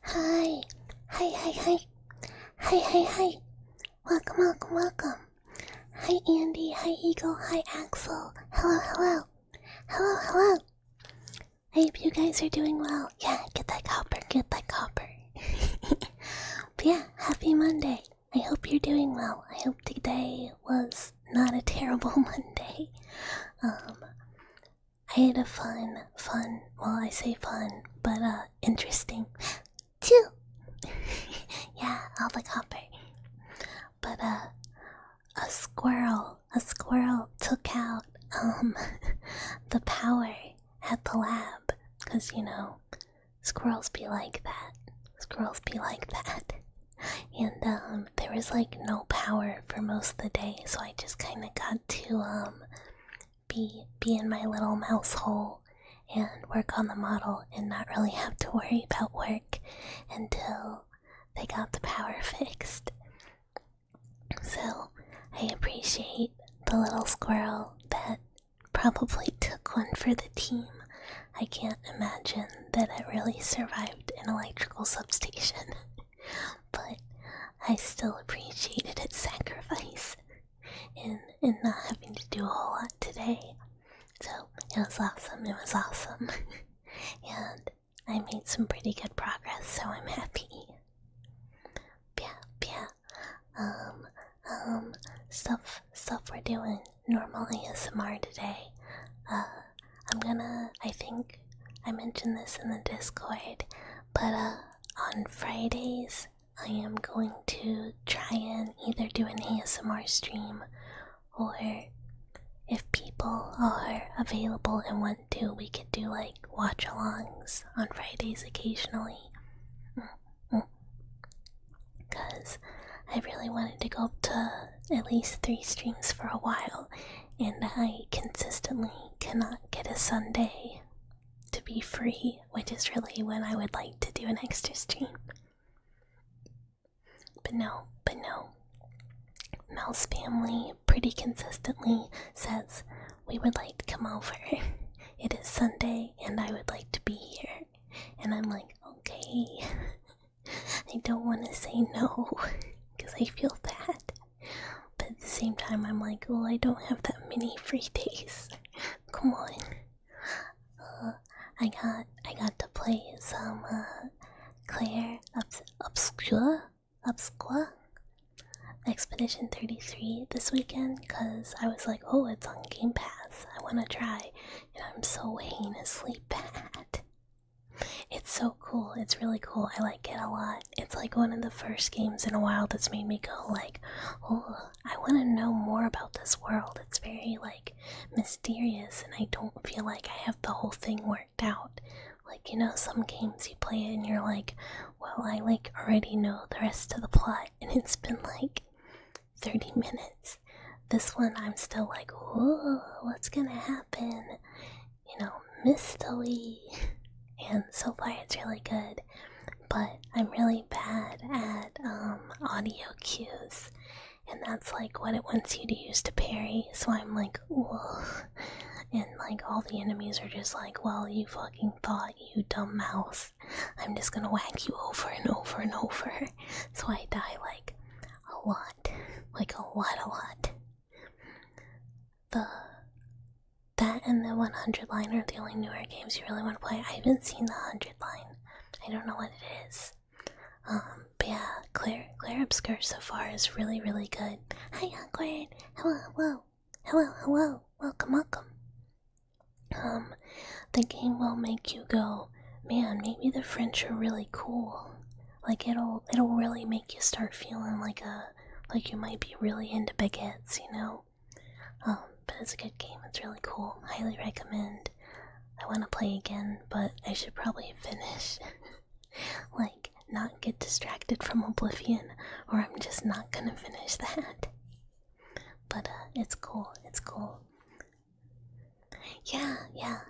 Hi. Hi, hi, hi. Hi, hi, hi. Welcome, welcome, welcome. Hi, Andy. Hi, Eagle. Hi, Axel. Hello, hello. Hello, hello. I hope you guys are doing well. Yeah, get that copper, get that copper. But yeah, happy Monday. I hope you're doing well. I hope today was not a terrible Monday. I had a well, I say fun, but interesting too. Yeah, all the copper. But a squirrel took out the power at the lab, cause squirrels be like that. Squirrels be like that. And there was like no power for most of the day, so I just kind of got to be in my little mouse hole and work on the model and not really have to worry about work until they got the power fixed. So I appreciate the little squirrel that probably took one for the team. I can't imagine that it really survived an electrical substation, but I still appreciated its sacrifice in not having to do a whole lot today. So it was awesome, and I made some pretty good progress, so I'm happy. Yeah. Stuff we're doing. Normal ASMR today. I think I mentioned this in the Discord, but on Fridays, I am going to try and either do an ASMR stream, or if people are available and want to, we could do like watch-alongs on Fridays occasionally. Because I really wanted to go up to at least 3 streams for a while, and I consistently cannot get a Sunday to be free, which is really when I would like to do an extra stream. But no. Mouse family pretty consistently says we would like to come over. It is Sunday and I would like to be here. And I'm like, okay. I don't want to say no because I feel bad. But at the same time, I'm like, oh, I don't have that many free days. Come on. I got to play some Claire Obscure Expedition 33 this weekend because I was like, oh, it's on Game Pass. I want to try, and I'm so heinously bad. It's so cool. It's really cool. I like it a lot. It's like one of the first games in a while that's made me go like, oh, I want to know more about this world. It's very like mysterious, and I don't feel like I have the whole thing worked out. Like, some games you play it and you're like, well, I like already know the rest of the plot, and it's been like 30 minutes. This one I'm still like, whoa, what's gonna happen? Mystery. And so far it's really good, but I'm really bad at audio cues, and that's like what it wants you to use to parry, so I'm like, whoa, and like all the enemies are just like, well, you fucking thought, you dumb mouse, I'm just gonna whack you over and over and over, so I die like a lot. That and the 100 line are the only newer games you really want to play. I haven't seen the 100 line. I don't know what it is. But yeah, Claire Obscure so far is really, really good. Hi, Awkward. Hello. Welcome. The game will make you go, man, maybe the French are really cool. Like it'll really make you start feeling like you might be really into baguettes, But it's a good game. It's really cool. Highly recommend. I want to play again, but I should probably finish. Like, not get distracted from Oblivion, or I'm just not gonna finish that. But it's cool. Yeah.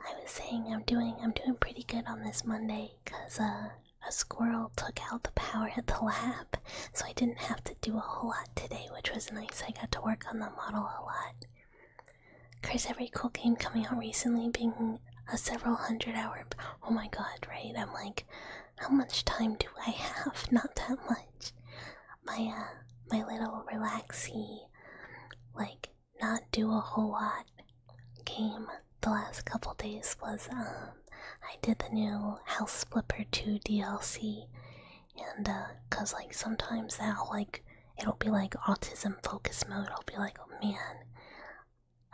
I was saying I'm doing pretty good on this Monday, cause a squirrel took out the power at the lab, so I didn't have to do a whole lot today, which was nice. I got to work on the model a lot. There's every cool game coming out recently being a several 100-hour. Oh my god, right? I'm like, how much time do I have? Not that much. My little relaxy, like, not do a whole lot game the last couple days was I did the new House Flipper 2 DLC, and cause like sometimes that'll like it'll be like autism focus mode. I'll be like, oh man,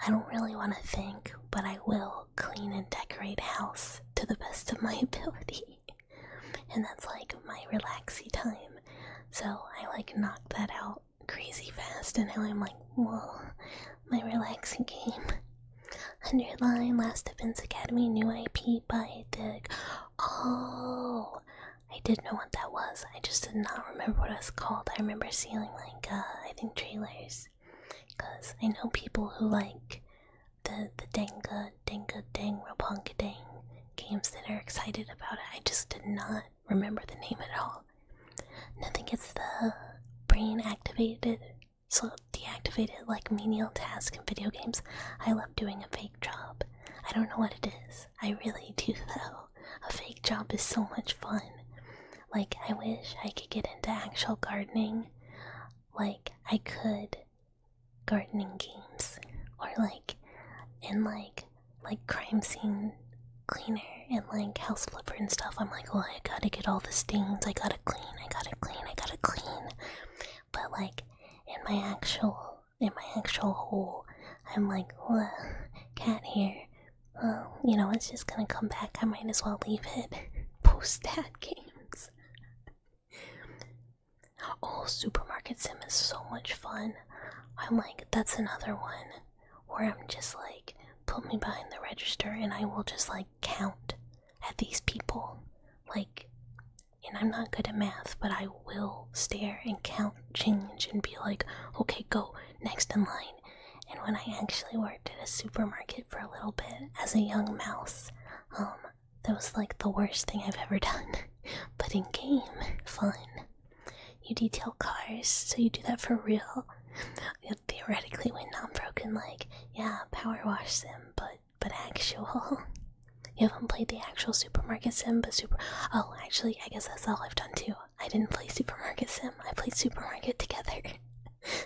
I don't really want to think, but I will clean and decorate house to the best of my ability. And that's like my relaxy time. So I like knocked that out crazy fast, and now I'm like, whoa, my relaxing game. 100 line, Last Defense Academy, new IP by the. Oh, I did know what that was. I just did not remember what it was called. I remember seeing like I think trailers, because I know people who like the Denga Dang Rapunka Dang games that are excited about it. I just did not remember the name at all. And I think it's the brain activated, so deactivated like menial task in video games. I love doing a fake job. I don't know what it is. I really do though. A fake job is so much fun. Like, I wish I could get into actual gardening. Like, I could gardening games, or like in like crime scene cleaner and like house flipper and stuff. I'm like, well, I gotta get all the stains. I gotta clean. But like in my actual hole, I'm like, well, cat hair. Well, you know, it's just gonna come back. I might as well leave it. Post that games. Oh, Supermarket Sim is so much fun. I'm like, that's another one where I'm just like, put me behind the register and I will just like count at these people. Like, and I'm not good at math, but I will stare and count change and be like, okay, go, next in line. And when I actually worked at a supermarket for a little bit as a young mouse, that was like the worst thing I've ever done. But in game, fun. You detail cars, so you do that for real. Theoretically, when not broken, like, yeah, power wash sim, but actual. You haven't played the actual Supermarket Sim, but Oh, actually, I guess that's all I've done too. I didn't play Supermarket Sim, I played Supermarket together.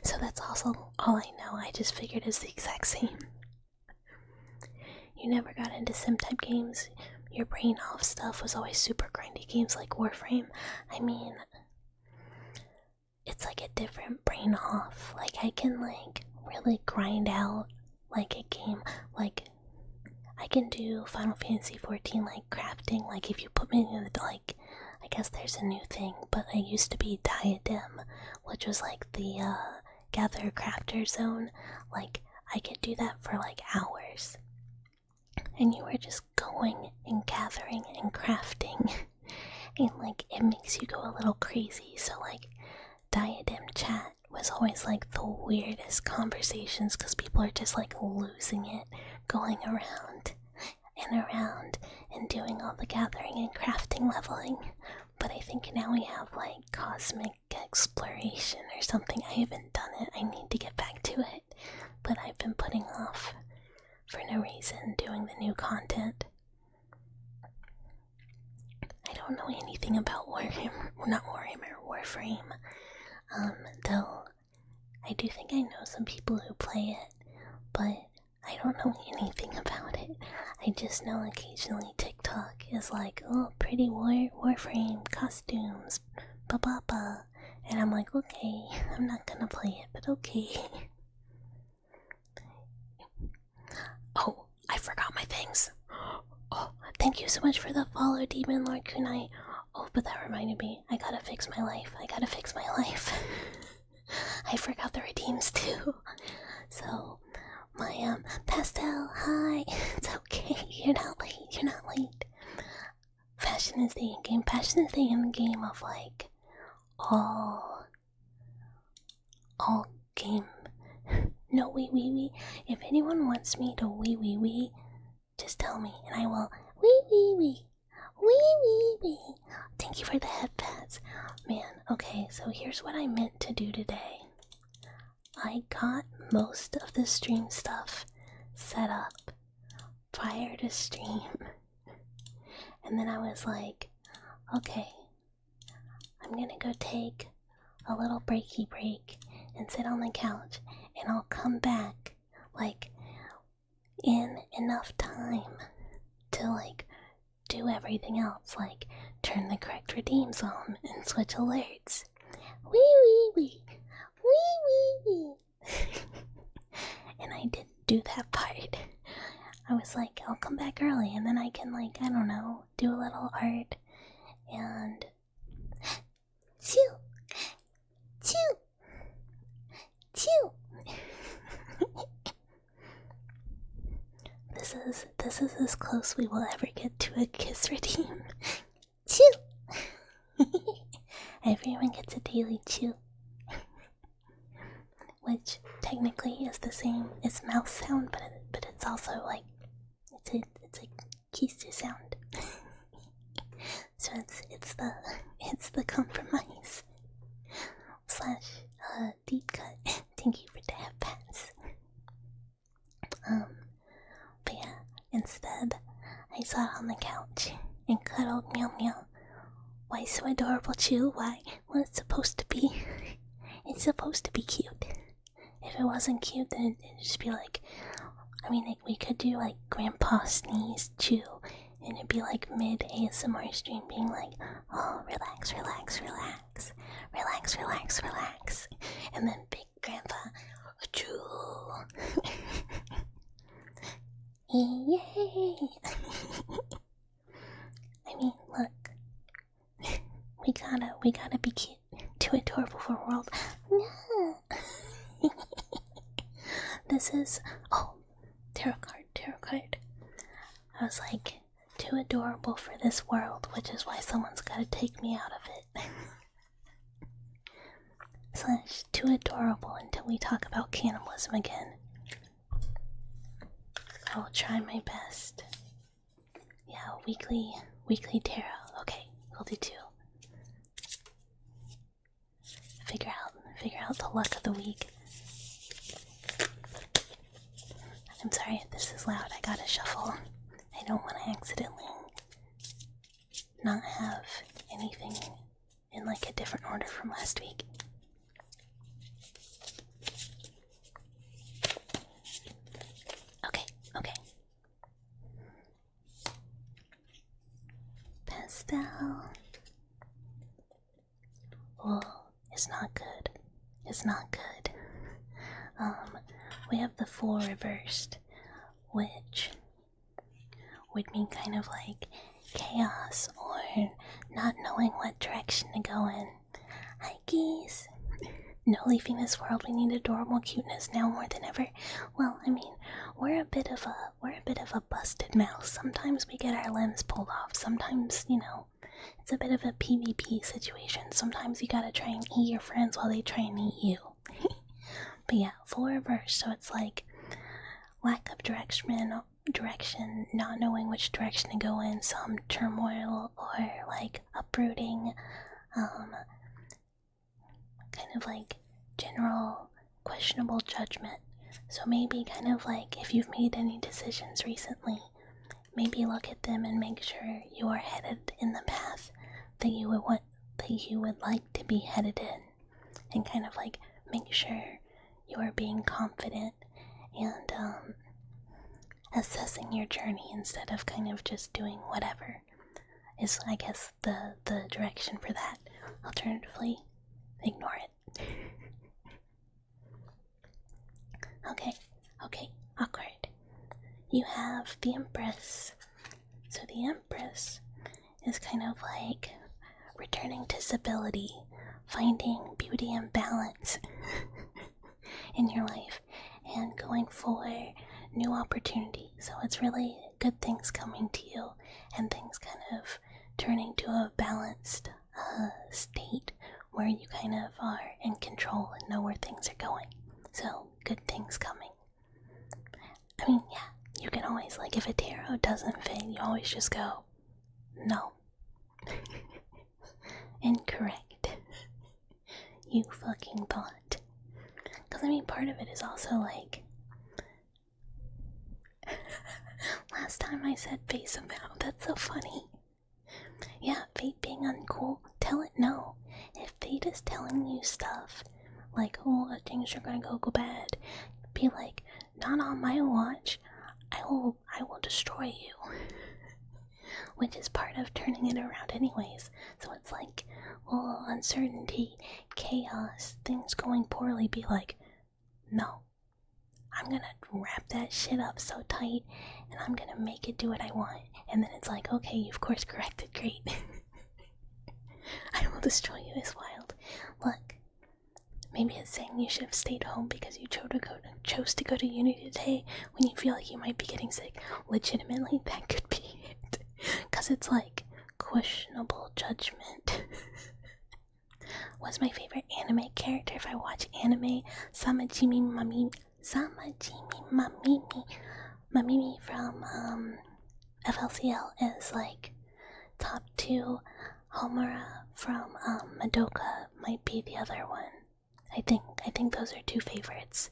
So that's also all I know. I just figured it's the exact same. You never got into sim type games? Your brain off stuff was always super grindy games like Warframe. I mean, it's like a different brain off. Like, I can like really grind out like a game. Like, I can do Final Fantasy 14 like crafting. Like, if you put me in like, I guess there's a new thing, but it used to be Diadem, which was like the gather crafter zone. Like, I could do that for like hours, and you were just going and gathering and crafting, and like it makes you go a little crazy. So like, Diadem chat was always like the weirdest conversations, because people are just like losing it, going around and doing all the gathering and crafting leveling. But I think now we have like cosmic exploration or something. I haven't done it. I need to get back to it, but I've been putting off for no reason doing the new content. I don't know anything about Warframe. Though I do think I know some people who play it, but I don't know anything about it. I just know occasionally TikTok is like, oh, pretty Warframe costumes, ba. And I'm like, okay, I'm not gonna play it, but okay. Oh, I forgot my things. Oh, thank you so much for the follow, Demon Lord Kunai. Oh, but that reminded me, I gotta fix my life. I forgot the redeems too. So, my Pastel, hi. It's okay. You're not late. Fashion is the in-game. Fashion is the in-game of like all game. No wee. If anyone wants me to wee, just tell me and I will wee. Thank you for the headpads. Man, okay, so here's what I meant to do today. I got most of the stream stuff set up, prior to stream. And then I was like, okay, I'm gonna go take a little breaky break and sit on the couch, and I'll come back like in enough time to like do everything else, like turn the correct redeems on and switch alerts. Wee wee wee. Wee wee wee. And I did do that part. I was like, I'll come back early and then I can, like, I don't know, do a little art and chew, chew, chew. This is as close we will ever get to a kiss redeem. Chew. Everyone gets a daily chew, which technically is the same as mouse sound, but it's also like it's a kiss sound. So it's the compromise / deep cut. Thank you for the pats. But yeah, instead I sat on the couch and cuddled Meow Meow. Why so adorable, Chew? Why? Well, it's supposed to be. It's supposed to be cute. If it wasn't cute, then it'd just be like, I mean, like, we could do like Grandpa Sneeze Chew, and it'd be like mid ASMR stream being like, oh, relax, relax, relax, relax, relax, relax, and then Big Grandpa Chew. Yay! I mean, look. We gotta be cute. Too adorable for a world. No. This is tarot card. I was like, too adorable for this world, which is why someone's gotta take me out of it. / too adorable until we talk about cannibalism again. I will try my best. Yeah, weekly tarot. Okay, we'll do 2. Figure out the luck of the week. I'm sorry if this is loud, I gotta shuffle. I don't want to accidentally not have anything in like a different order from last week. Okay. Pastel. Oh, it's not good. We have the 4 reversed, which would mean kind of like chaos or not knowing what direction to go in. Hi, geese. No leaving this world, we need adorable cuteness now more than ever. Well, I mean, we're a bit of a busted mouse. Sometimes we get our limbs pulled off. Sometimes, you know, it's a bit of a PvP situation. Sometimes you gotta try and eat your friends while they try and eat you. But yeah, full reverse, so it's like lack of direction, not knowing which direction to go in, some turmoil or like uprooting, kind of like general questionable judgment. So maybe kind of like if you've made any decisions recently, maybe look at them and make sure you are headed in the path that you would like to be headed in, and kind of like make sure you are being confident and assessing your journey instead of kind of just doing whatever is, I guess, the direction for that. Alternatively, ignore it. Okay, awkward. You have the Empress. So the Empress is kind of like returning to stability, finding beauty and balance in your life, and going for new opportunities. So it's really good things coming to you, and things kind of turning to a balanced state where you kind of are in control and know where things are going. So good things coming. I mean, yeah, you can always, like, if a tarot doesn't fit, you always just go, no. Incorrect. You fucking thought. Because, I mean, part of it is also, like, last time I said face them out. That's so funny. Yeah, fate being uncool, tell it no. If fate is telling you stuff like, oh, things are gonna go bad, be like, not on my watch. I will destroy you. Which is part of turning it around anyways. So it's like, well, uncertainty, chaos, things going poorly, be like, no. I'm gonna wrap that shit up so tight and I'm gonna make it do what I want. And then it's like, okay, you've course corrected, great. I will destroy you is wild. Look, maybe it's saying you should have stayed home because you chose to go to uni today when you feel like you might be getting sick. Legitimately, that could be it. Because it's like questionable judgment. What's my favorite anime character if I watch anime? Samajimi Mamimi from FLCL is like top 2. Homura from Madoka might be the other one. I think those are 2 favorites.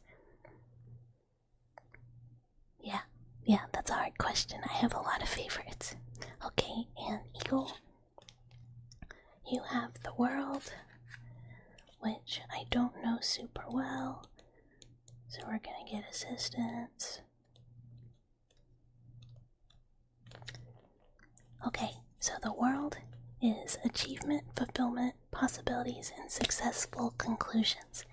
Yeah, that's a hard question. I have a lot of favorites. Okay, and Eagle, you have the world, which I don't know super well, so we're gonna get assistance. Okay, so the world is achievement, fulfillment, possibilities, and successful conclusions.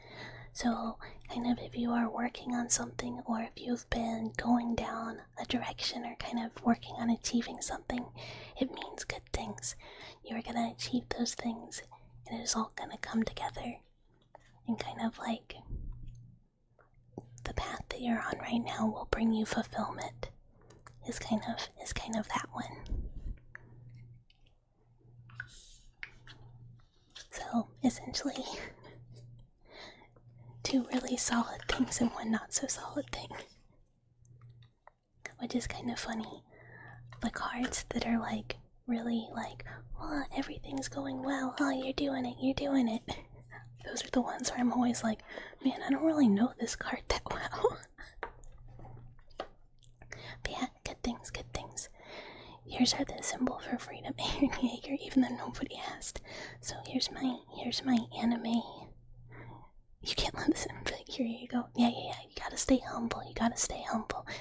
So, kind of if you are working on something or if you've been going down a direction or kind of working on achieving something, it means good things. You're gonna achieve those things and it is all gonna come together. And kind of like the path that you're on right now will bring you fulfillment. Is kind of that one. So essentially 2 really solid things and 1 not so solid thing. Which is kind of funny. The cards that are like really like, oh, everything's going well, oh, you're doing it. Those are the ones where I'm always like, man, I don't really know this card that well. But yeah, good things. Yours are the symbol for freedom, Aaron Yeager, even though nobody asked. So here's my anime. You can't listen, but here you go. Yeah. You gotta stay humble.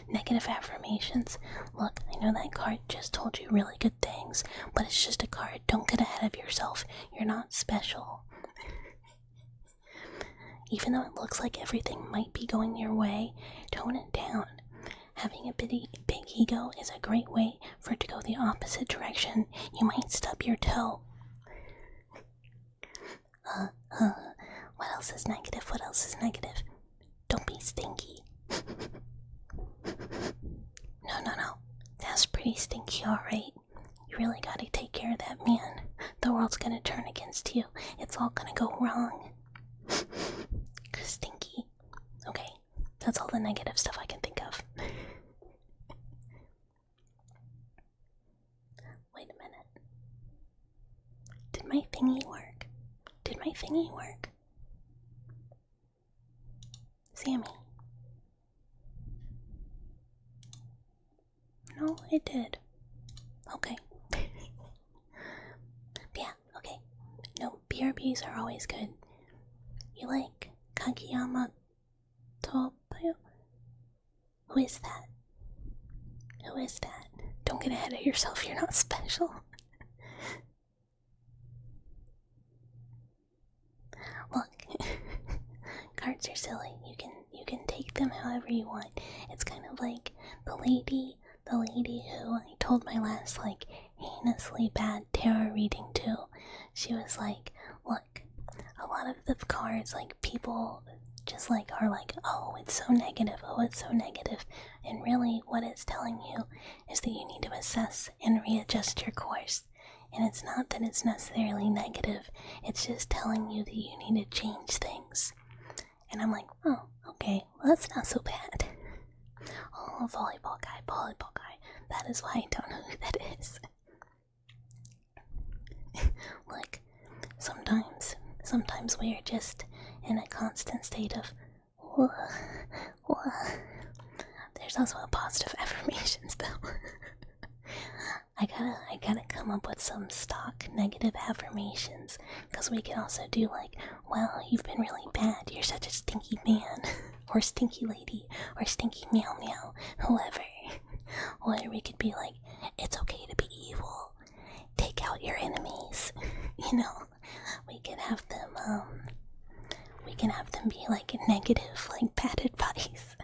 Negative affirmations. Look, I know that card just told you really good things, but it's just a card. Don't get ahead of yourself. You're not special. Even though it looks like everything might be going your way, tone it down. Having a big ego is a great way for it to go the opposite direction. You might stub your toe. What else is negative? Don't be stinky. No. That's pretty stinky, alright. You really gotta take care of that man. The world's gonna turn against you. It's all gonna go wrong. Stinky. Okay, that's all the negative stuff I can think of. Wait a minute. Did my thingy work? Sammy. No, it did. Okay. Yeah, okay. No, BRBs are always good. You like Kageyama Tobayo? Who is that? Don't get ahead of yourself, you're not special. Look, cards are silly. You can take them however you want. It's kind of like the lady who I told my last like heinously bad tarot reading to. She was like, look, a lot of the cards, like, people just like are like, oh, it's so negative, and really what it's telling you is that you need to assess and readjust your course. And it's not that it's necessarily negative, it's just telling you that you need to change things. And I'm like, oh, okay, well, that's not so bad. Oh, volleyball guy. That is why I don't know who that is. Like, sometimes we are just in a constant state of, whoa. There's also a positive affirmations, though. I gotta come up with some stock negative affirmations, because we can also do like, well, you've been really bad, you're such a stinky man, or stinky lady, or stinky meow meow, whoever. Or we could be like, it's okay to be evil, take out your enemies. You know, we can have them be like negative, like bad advice.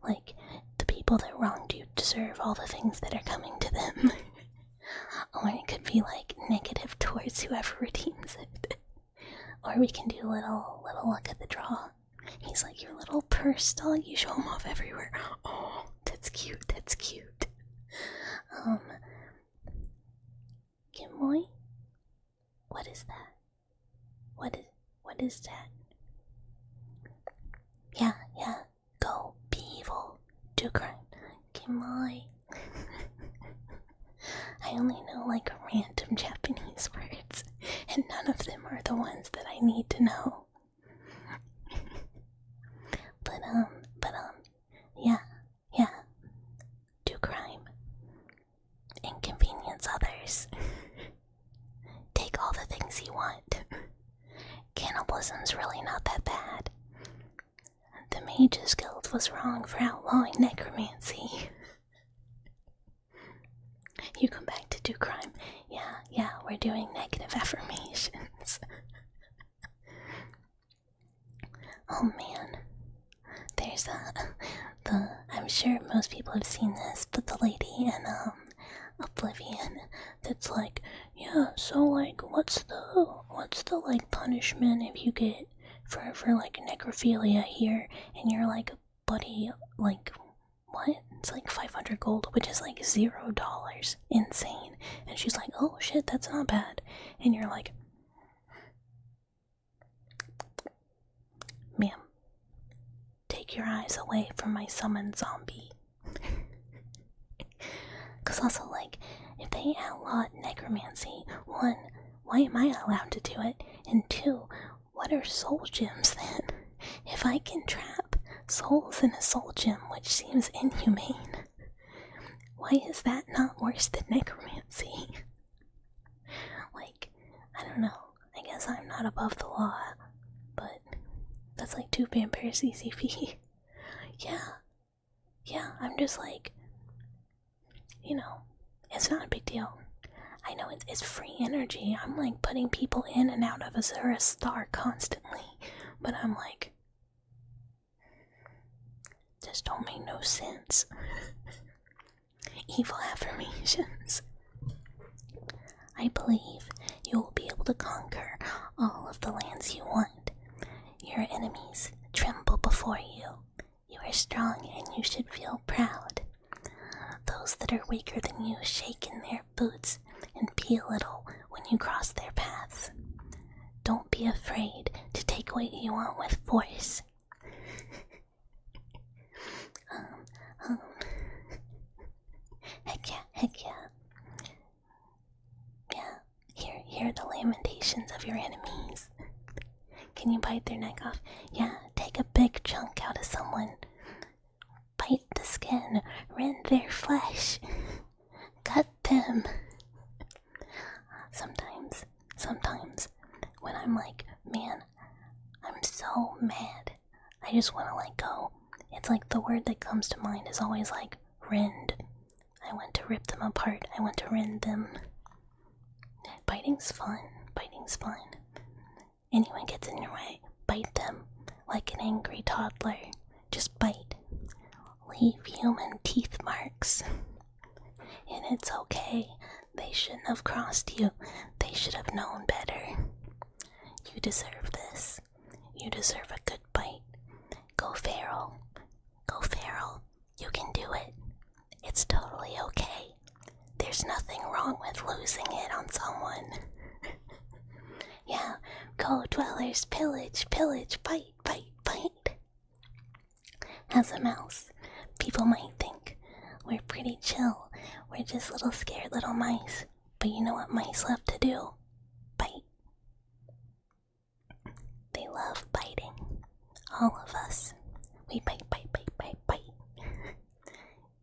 Like, the people that wronged you deserve all the things that are coming to them. Or it could be like negative towards whoever redeems it. Or we can do little luck at the draw. He's like your little purse dog, you show him off everywhere. Oh, that's cute, that's cute. Gimoy? What is that? What is that? Yeah, go, be evil, do crime. Gimoy. I only know like random Japanese words, and none of them are the ones that I need to know. but yeah, do crime, inconvenience others, take all the things you want. Cannibalism's really not that bad. The Mages Guild was wrong for outlawing necromancy. You come back to do crime. Yeah, we're doing negative affirmations. Oh man. There's I'm sure most people have seen this, but the lady in Oblivion that's like, yeah, so like what's the like punishment if you get for like necrophilia here, and you're like, buddy, like what? It's like 500 gold, which is like $0. Insane. And she's like, oh shit, that's not bad. And you're like, ma'am, take your eyes away from my summoned zombie. Because also, like, if they outlawed necromancy, one, why am I allowed to do it? And two, what are soul gems then? If I can trap souls in a soul gem, which seems inhumane, why is that not worse than necromancy? Like, I don't know. I guess I'm not above the law, but that's like 2 vampire CCP. Yeah, I'm just like, you know, it's not a big deal. I know it's free energy. I'm like putting people in and out of Azura Star constantly, but I'm like, this don't make no sense. Evil affirmations. I believe you will be able to conquer all of the lands you want. Your enemies tremble before you. You are strong and you should feel proud. Those that are weaker than you shake in their boots and pee a little when you cross their paths. Don't be afraid to take what you want with force. Heck yeah. Yeah, hear the lamentations of your enemies. Can you bite their neck off? Yeah, take a big chunk out of someone. Bite the skin, rend their flesh, cut them. Sometimes, when I'm like, man, I'm so mad, I just want to let go. It's like the word that comes to mind is always like, rend. I want to rip them apart, I want to rend them. Biting's fun. Anyone gets in your way, bite them like an angry toddler. Just bite. Leave human teeth marks. And it's okay. They shouldn't have crossed you. They should have known better. You deserve this. You deserve a good bite. Go feral. You can do it. It's totally okay. There's nothing wrong with losing it on someone. Yeah, go dwellers, pillage, bite. As a mouse, people might think we're pretty chill. We're just little scared little mice. But you know what mice love to do? Bite. They love biting. All of us. We bite.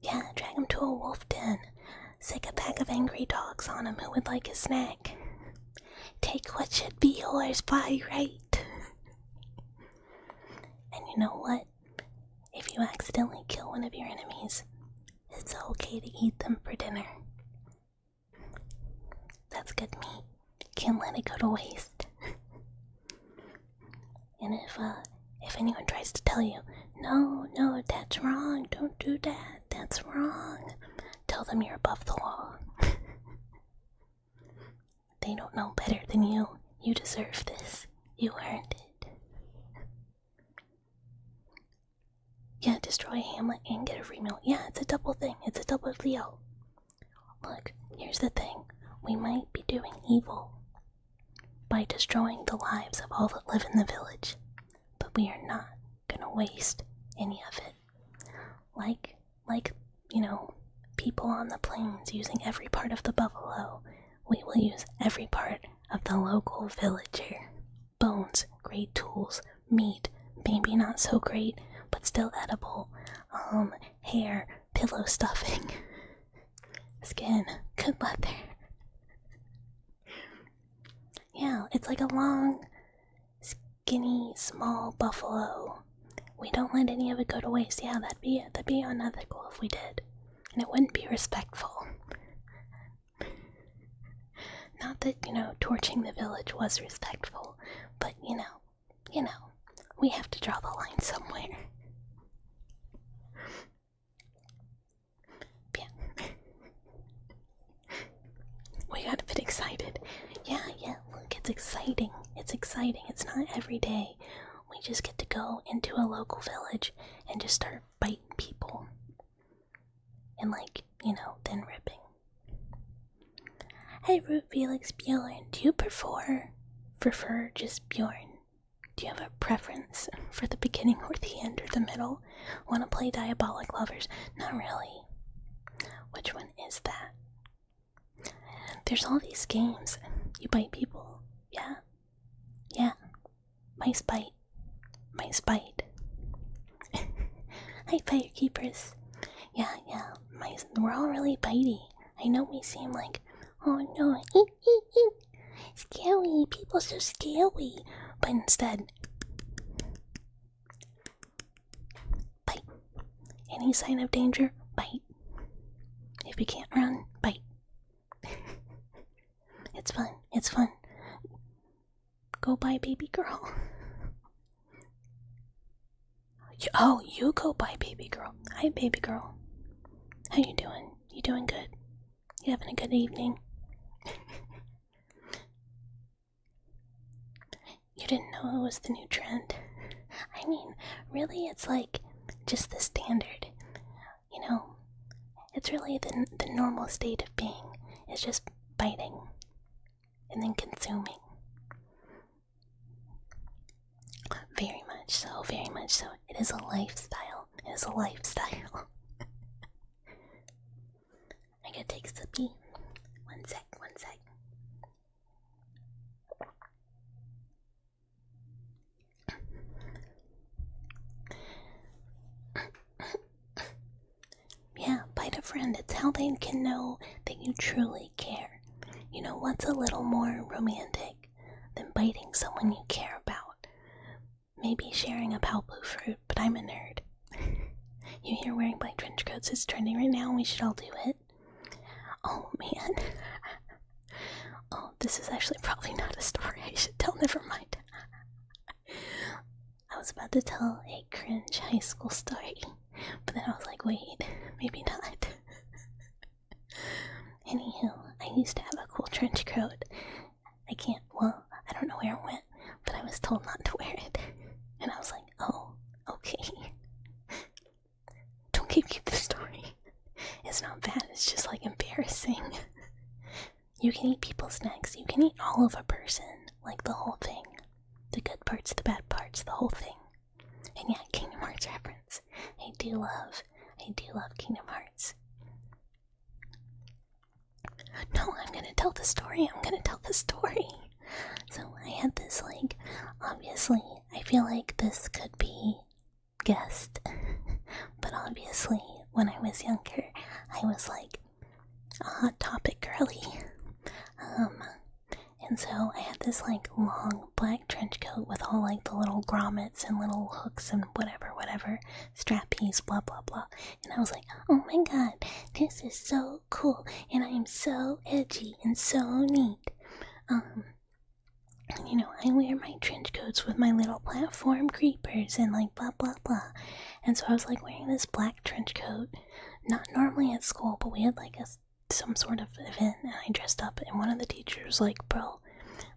Yeah, drag them to a wolf den. Sick a pack of angry dogs on him who would like a snack. Take what should be yours by right. And you know what? If you accidentally kill one of your enemies, it's okay to eat them for dinner. That's good meat. Can't let it go to waste. And if anyone tries to tell you, no, that's wrong, don't do that, that's wrong, tell them you're above the law. They don't know better than you. You deserve this. You earned it. Yeah, destroy a hamlet and get a free meal. Yeah, it's a double thing. It's a double deal. Look, here's the thing. We might be doing evil by destroying the lives of all that live in the village, but we are not gonna waste any of it. Like, people on the plains using every part of the buffalo, we will use every part of the local villager. Bones, great tools. Meat, maybe not so great, but still edible. Hair, pillow stuffing. Skin, good leather. Yeah, it's like a long, skinny, small buffalo. We don't let any of it go to waste. Yeah, that'd be unethical if we did. And it wouldn't be respectful. Not that, torching the village was respectful, but, we have to draw the line somewhere. Yeah. We got a bit excited. Yeah, look, it's exciting. It's exciting. It's not every day. We just get to go into a local village and just start biting people. And then ripping. Hey, Root Felix Bjorn, do you prefer just Bjorn? Do you have a preference for the beginning or the end or the middle? Want to play Diabolic Lovers? Not really. Which one is that? There's all these games. You bite people. Yeah. Mice bite. Hi, Firekeepers. Yeah. Mice. We're all really bitey. I know we seem like, oh no, scary. People so scary. But instead, bite. Any sign of danger, bite. If you can't run, bite. It's fun. Go buy baby girl. You go buy baby girl. Hi, baby girl. How you doing? You doing good? You having a good evening? You didn't know it was the new trend? I mean, really, it's like just the standard. It's really the normal state of being. It's just biting and then consuming. Very much so. It is a lifestyle. I gotta take a pee. One sec. Yeah, bite a friend. It's how they can know that you truly care. What's a little more romantic than biting someone you care about? Maybe sharing a pale blue fruit, but I'm a nerd. You hear wearing black trench coats is trending right now, and we should all do it. Oh, man. Oh, this is actually probably not a story I should tell, never mind. I was about to tell a cringe high school story, but then I was like, wait, maybe not. Anywho, I used to have a cool trench coat. I don't know where it went, but I was told not to wear it. And I was like, oh, okay. Don't keep the story. It's not bad, it's just embarrassing. You can eat people's necks, you can eat all of a person, the whole thing. The good parts, the bad parts, the whole thing. And yeah, Kingdom Hearts reference. I do love Kingdom Hearts. No, I'm gonna tell the story. So I had this, obviously, I feel like this could be guessed. But obviously, when I was younger, I was And so I had this like long black trench coat with all like the little grommets and little hooks and whatever, strappies, blah blah blah. And I was like, oh my god, this is so cool, and I am so edgy and so neat. You know, I wear my trench coats with my little platform creepers and like blah blah blah. And so I was like wearing this black trench coat, not normally at school, but we had like some sort of event, and I dressed up, and one of the teachers was like, bro,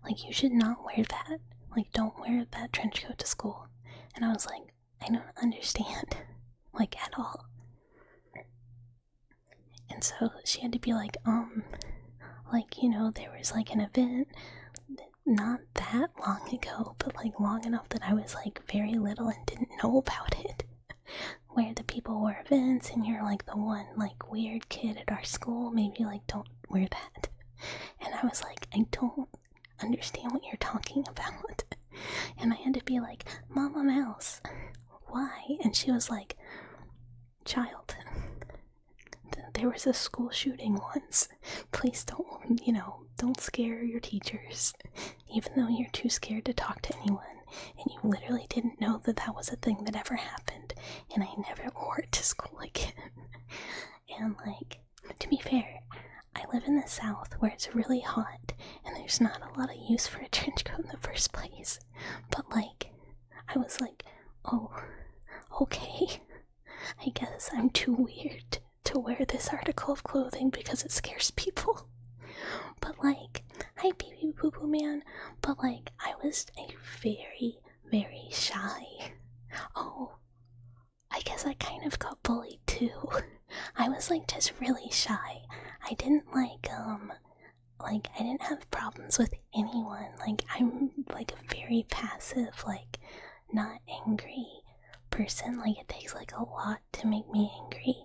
like you should not wear that. Like, don't wear that trench coat to school. And I was like, I don't understand, like at all. And so she had to be like, like, you know, there was like an event not that long ago, but like long enough that I was like very little and didn't know about it, where the people were events and you're like the one like weird kid at our school, maybe like don't wear that. And I was like, I don't understand what you're talking about. And I had to be like, Mama Mouse, why? And she was like, child, there was a school shooting once. Please don't, you know, don't scare your teachers, even though you're too scared to talk to anyone, and you literally didn't know that that was a thing that ever happened, and I never wore it to school again. And like, to be fair, I live in the South where it's really hot, and there's not a lot of use for a trench coat in the first place. But like, I was like, oh, okay, I guess I'm too weird to wear this article of clothing because it scares people. But like, hi pee pee poo poo man, but like, I was a very, very shy. Oh, I guess I kind of got bullied too. I was like just really shy. I didn't like I didn't have problems with anyone. Like, I'm like a very passive, like not angry person. Like, it takes like a lot to make me angry.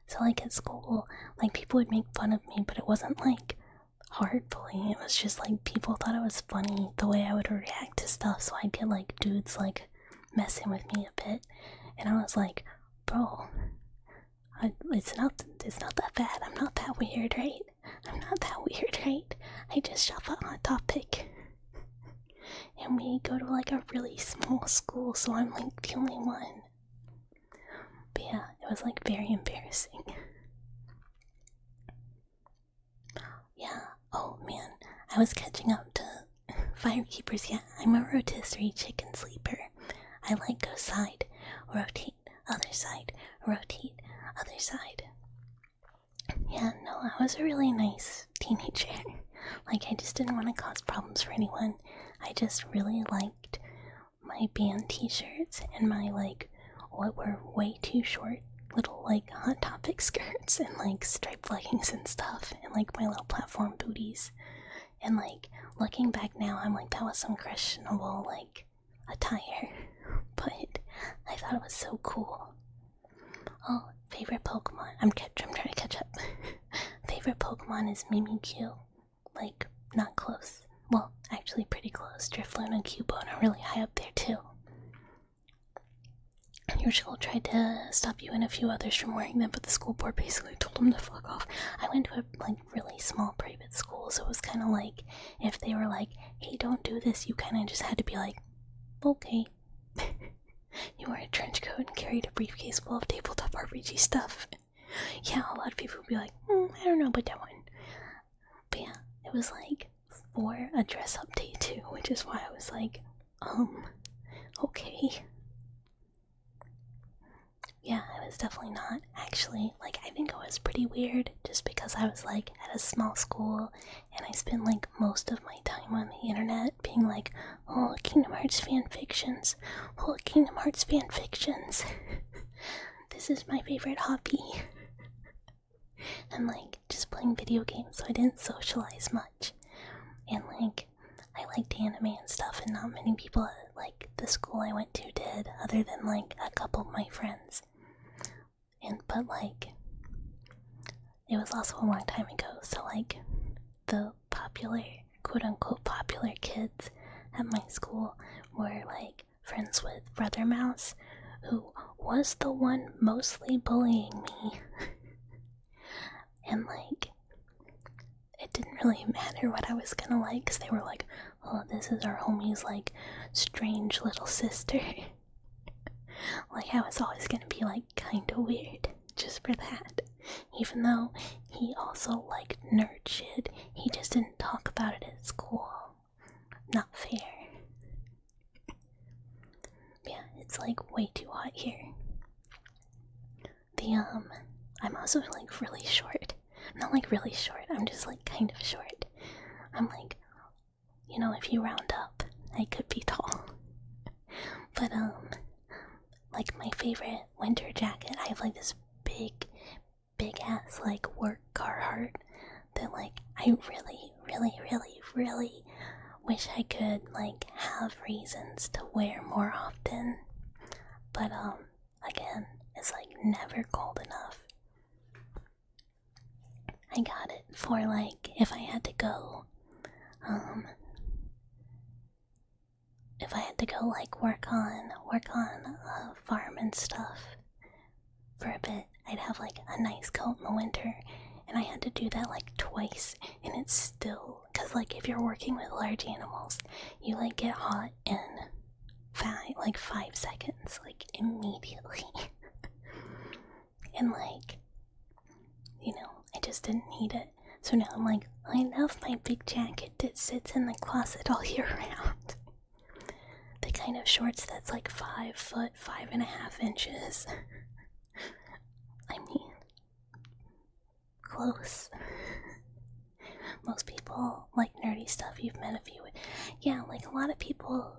So like at school, like people would make fun of me, but it wasn't like hard bullying. It was just like people thought it was funny the way I would react to stuff. So I'd get like dudes like messing with me a bit, and I was like, bro, it's not that bad. I'm not that weird, right? I'm not that weird, right? I just shop at Hot Topic, and we go to like a really small school, so I'm like the only one. But yeah, it was like very embarrassing. Yeah, oh man, I was catching up to Firekeepers. Yeah, I'm a rotisserie chicken sleeper. I like go side, rotate, other side, rotate, other side. Yeah, no, I was a really nice teenager. Like, I just didn't want to cause problems for anyone. I just really liked my band t-shirts and my like what were way too short little like Hot Topic skirts and like striped leggings and stuff, and like my little platform booties. And like, looking back now, I'm like, that was some questionable like attire, but I thought it was so cool. Oh, favorite Pokemon. I'm trying to catch up. Favorite Pokemon is Mimikyu. Like, not close. Well, actually pretty close. Drifloon and Cubone are really high up there too. Your school tried to stop you and a few others from wearing them, but the school board basically told them to fuck off. I went to a like really small private school, so it was kind of like, if they were like, hey, don't do this, you kind of just had to be like, okay. You wore a trench coat and carried a briefcase full of tabletop RPG stuff. Yeah, a lot of people would be like, I don't know about that one. But yeah, it was like for a dress up day too, which is why I was like, okay. Yeah, it was definitely not actually, like, I think it was pretty weird just because I was like at a small school and I spent like most of my time on the internet being like, oh, Kingdom Hearts fanfictions, oh, Kingdom Hearts fanfictions. This is my favorite hobby. And like just playing video games, so I didn't socialize much. And like, I liked anime and stuff, and not many people at like the school I went to did, other than like a couple of my friends. But like, it was also a long time ago, so like, the popular, quote-unquote popular kids at my school were like friends with Brother Mouse, who was the one mostly bullying me. And like, it didn't really matter what I was gonna like, because they were like, oh, this is our homie's, like, strange little sister. Like, I was always gonna be, like, kinda weird, just for that. Even though he also liked nerd shit, he just didn't talk about it at school. Not fair. Yeah, it's, like, way too hot here. I'm also, like, really short. Not, like, really short, I'm just, like, kind of short. I'm, like, you know, if you round up, I could be tall. But, like, my favorite winter jacket, I have, like, this big ass, like, work Carhartt that, like, I really, really, really, really wish I could, like, have reasons to wear more often. But, again, it's, like, never cold enough. I got it for, like, if I had to go, like, work on a farm and stuff for a bit, I'd have, like, a nice coat in the winter, and I had to do that, like, twice, and it's still, because, like, if you're working with large animals, you, like, get hot in 5 seconds, like, immediately. And, like, you know, I just didn't need it. So now I'm like, I love my big jacket that sits in the closet all year round. The kind of shorts that's like 5 foot, 5.5 inches. I mean, close. Most people like nerdy stuff. You've met a few. Yeah, like a lot of people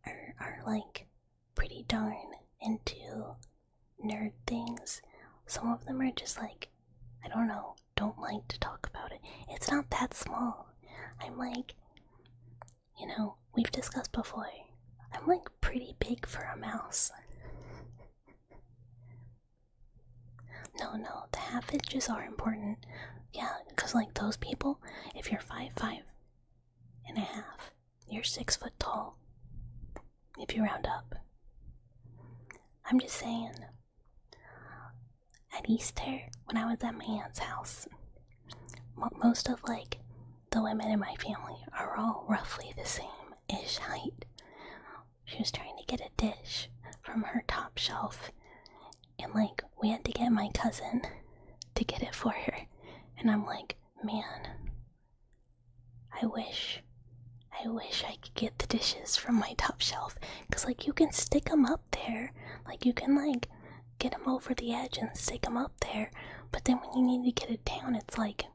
are like pretty darn into nerd things. Some of them are just like, I don't know, don't like to talk about it. It's not that small. I'm like, you know, we've discussed before, I'm like pretty big for a mouse. No, the half inches are important. Yeah, because like those people, if you're 5'5" and a half, you're 6 foot tall. If you round up. I'm just saying, at Easter, when I was at my aunt's house, most of like the women in my family are all roughly the same-ish height. She was trying to get a dish from her top shelf, and like we had to get my cousin to get it for her, and I'm like, man, I wish I could get the dishes from my top shelf, because like you can stick them up there, like you can like get them over the edge and stick them up there, but then when you need to get it down, it's like,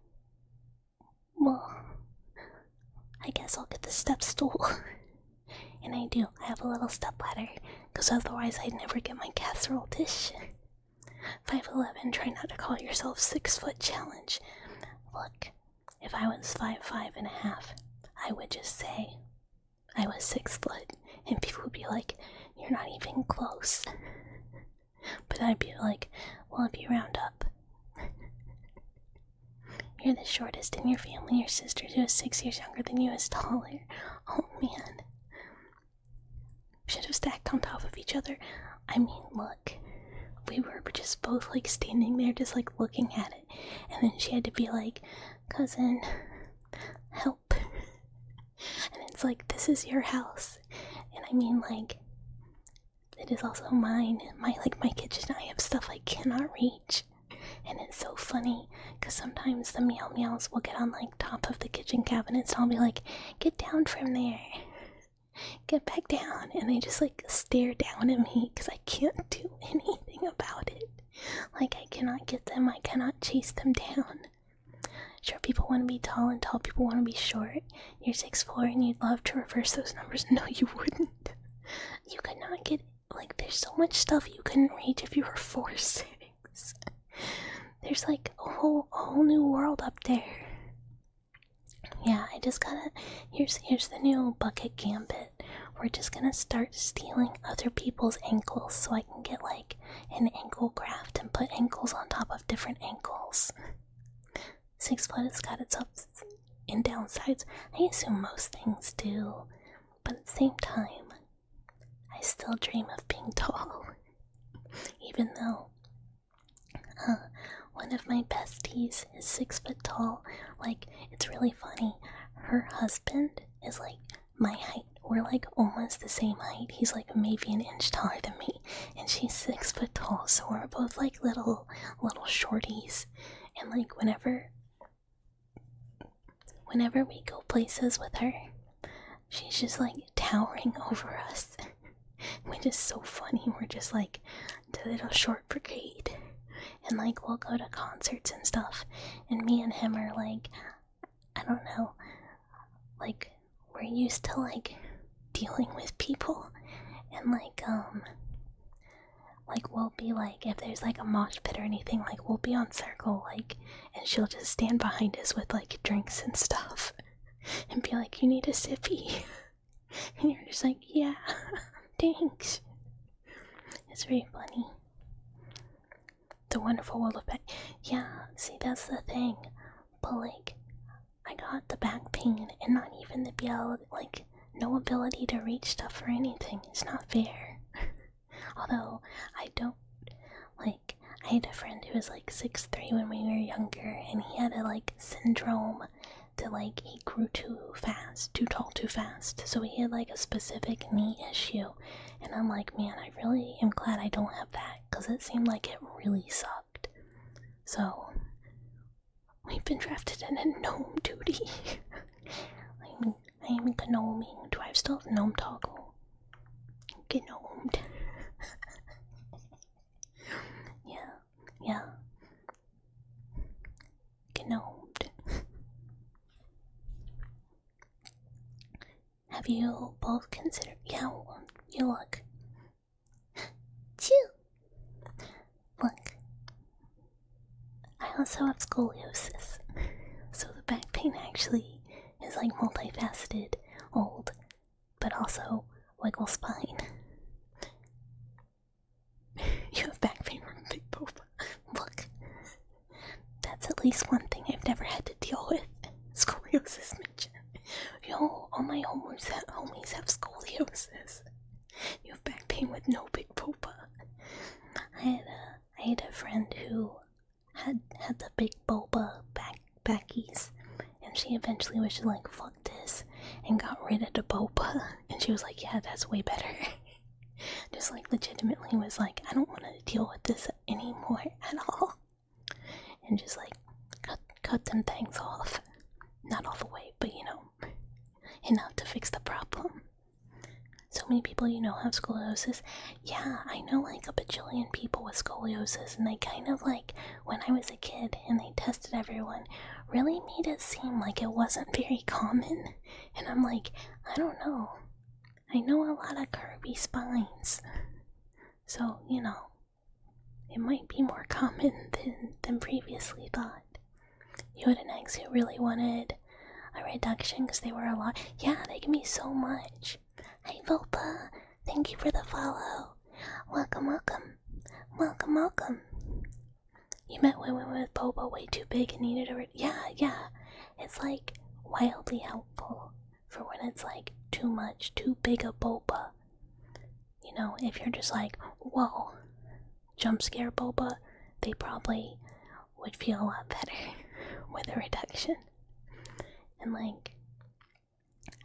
well, I guess I'll get the step stool. And I do, I have a little step ladder, because otherwise I'd never get my casserole dish. 5'11", try not to call yourself 6 foot challenge. Look, if I was 5'5" and a half, I would just say I was 6 foot, and people would be like, you're not even close. But I'd be like, well, if you round up, you're the shortest in your family. Your sister who is 6 years younger than you is taller. Oh man. Should have stacked on top of each other. I mean, look, we were just both like standing there just like looking at it, and then she had to be like, cousin, help. And it's like, this is your house, and I mean, like, it is also mine. My kitchen, I have stuff I cannot reach. And it's so funny, because sometimes the meow meows will get on like top of the kitchen cabinets, and I'll be like, get down from there, get back down, and they just like stare down at me because I can't do anything about it. Like, I cannot get them, I cannot chase them down. Sure, people want to be tall and tall people want to be short. You're 6'4" and you'd love to reverse those numbers. No, you wouldn't. You could not get, like, there's so much stuff you couldn't reach if you were 4'6". There's like a whole new world up there. Yeah, I just gotta, here's the new bucket gambit. We're just gonna start stealing other people's ankles so I can get like an ankle graft and put ankles on top of different ankles. 6 foot has got its ups and downsides. I assume most things do, but at the same time, I still dream of being tall. Even though, one of my besties is 6 foot tall. Like, it's really funny. Her husband is like my height. We're like almost the same height. He's like maybe an inch taller than me, and she's 6 foot tall. So we're both like little shorties. And like whenever we go places with her, she's just like towering over us, which is so funny. We're just like the little short brigade, and like we'll go to concerts and stuff, and me and him are like, I don't know, like we're used to like dealing with people, and like we'll be like, if there's like a mosh pit or anything, like we'll be on circle, like, and she'll just stand behind us with like drinks and stuff and be like, you need a sippy, and you're just like, yeah. Thanks. It's very funny. The Wonderful World of Back. Yeah, see, that's the thing. But like, I got the back pain and not even the like no ability to reach stuff or anything. It's not fair. Although I don't like, I had a friend who was like 6'3" when we were younger, and he had a like syndrome that like he grew too tall too fast. So he had like a specific knee issue, and I'm like, man, I really am glad I don't have that, because it seemed like it really sucked. So we've been drafted in a gnome duty. I am gnoming. Do I still have gnome toggle? Gnomed. Yeah. Gnomed. Have you both considered? Yeah, you look. Chew. Look. I also have scoliosis, so the back pain actually is like multifaceted, old, but also wiggle spine. You have back pain from Big Boba. Look, that's at least one thing I've never had to deal with. Scoliosis mention. Yo, all my homies have scoliosis. You have back pain with no Big Boba. I had a friend who had the Big Boba backies, and she eventually was just like, fuck this, and got rid of the Boba, and she was like, yeah, that's way better. Just like legitimately was like, I don't want to deal with this anymore at all, and just like cut them things off. Not all the way, but you know, enough to fix the problem. So many people have scoliosis. Yeah, I know like a bajillion people with scoliosis, and they kind of like, when I was a kid and they tested everyone, really made it seem like it wasn't very common. And I'm like, I don't know. I know a lot of curvy spines. So, it might be more common than previously thought. You had an ex who really wanted a reduction because they were a lot. Yeah, they can be so much. Hi, Vopa. Thank you for the follow. Welcome. You met women with Boba way too big and needed a yeah. It's like wildly helpful for when it's like too much, too big a Boba. If you're just like, whoa, jump scare Boba, they probably would feel a lot better with a reduction. And like,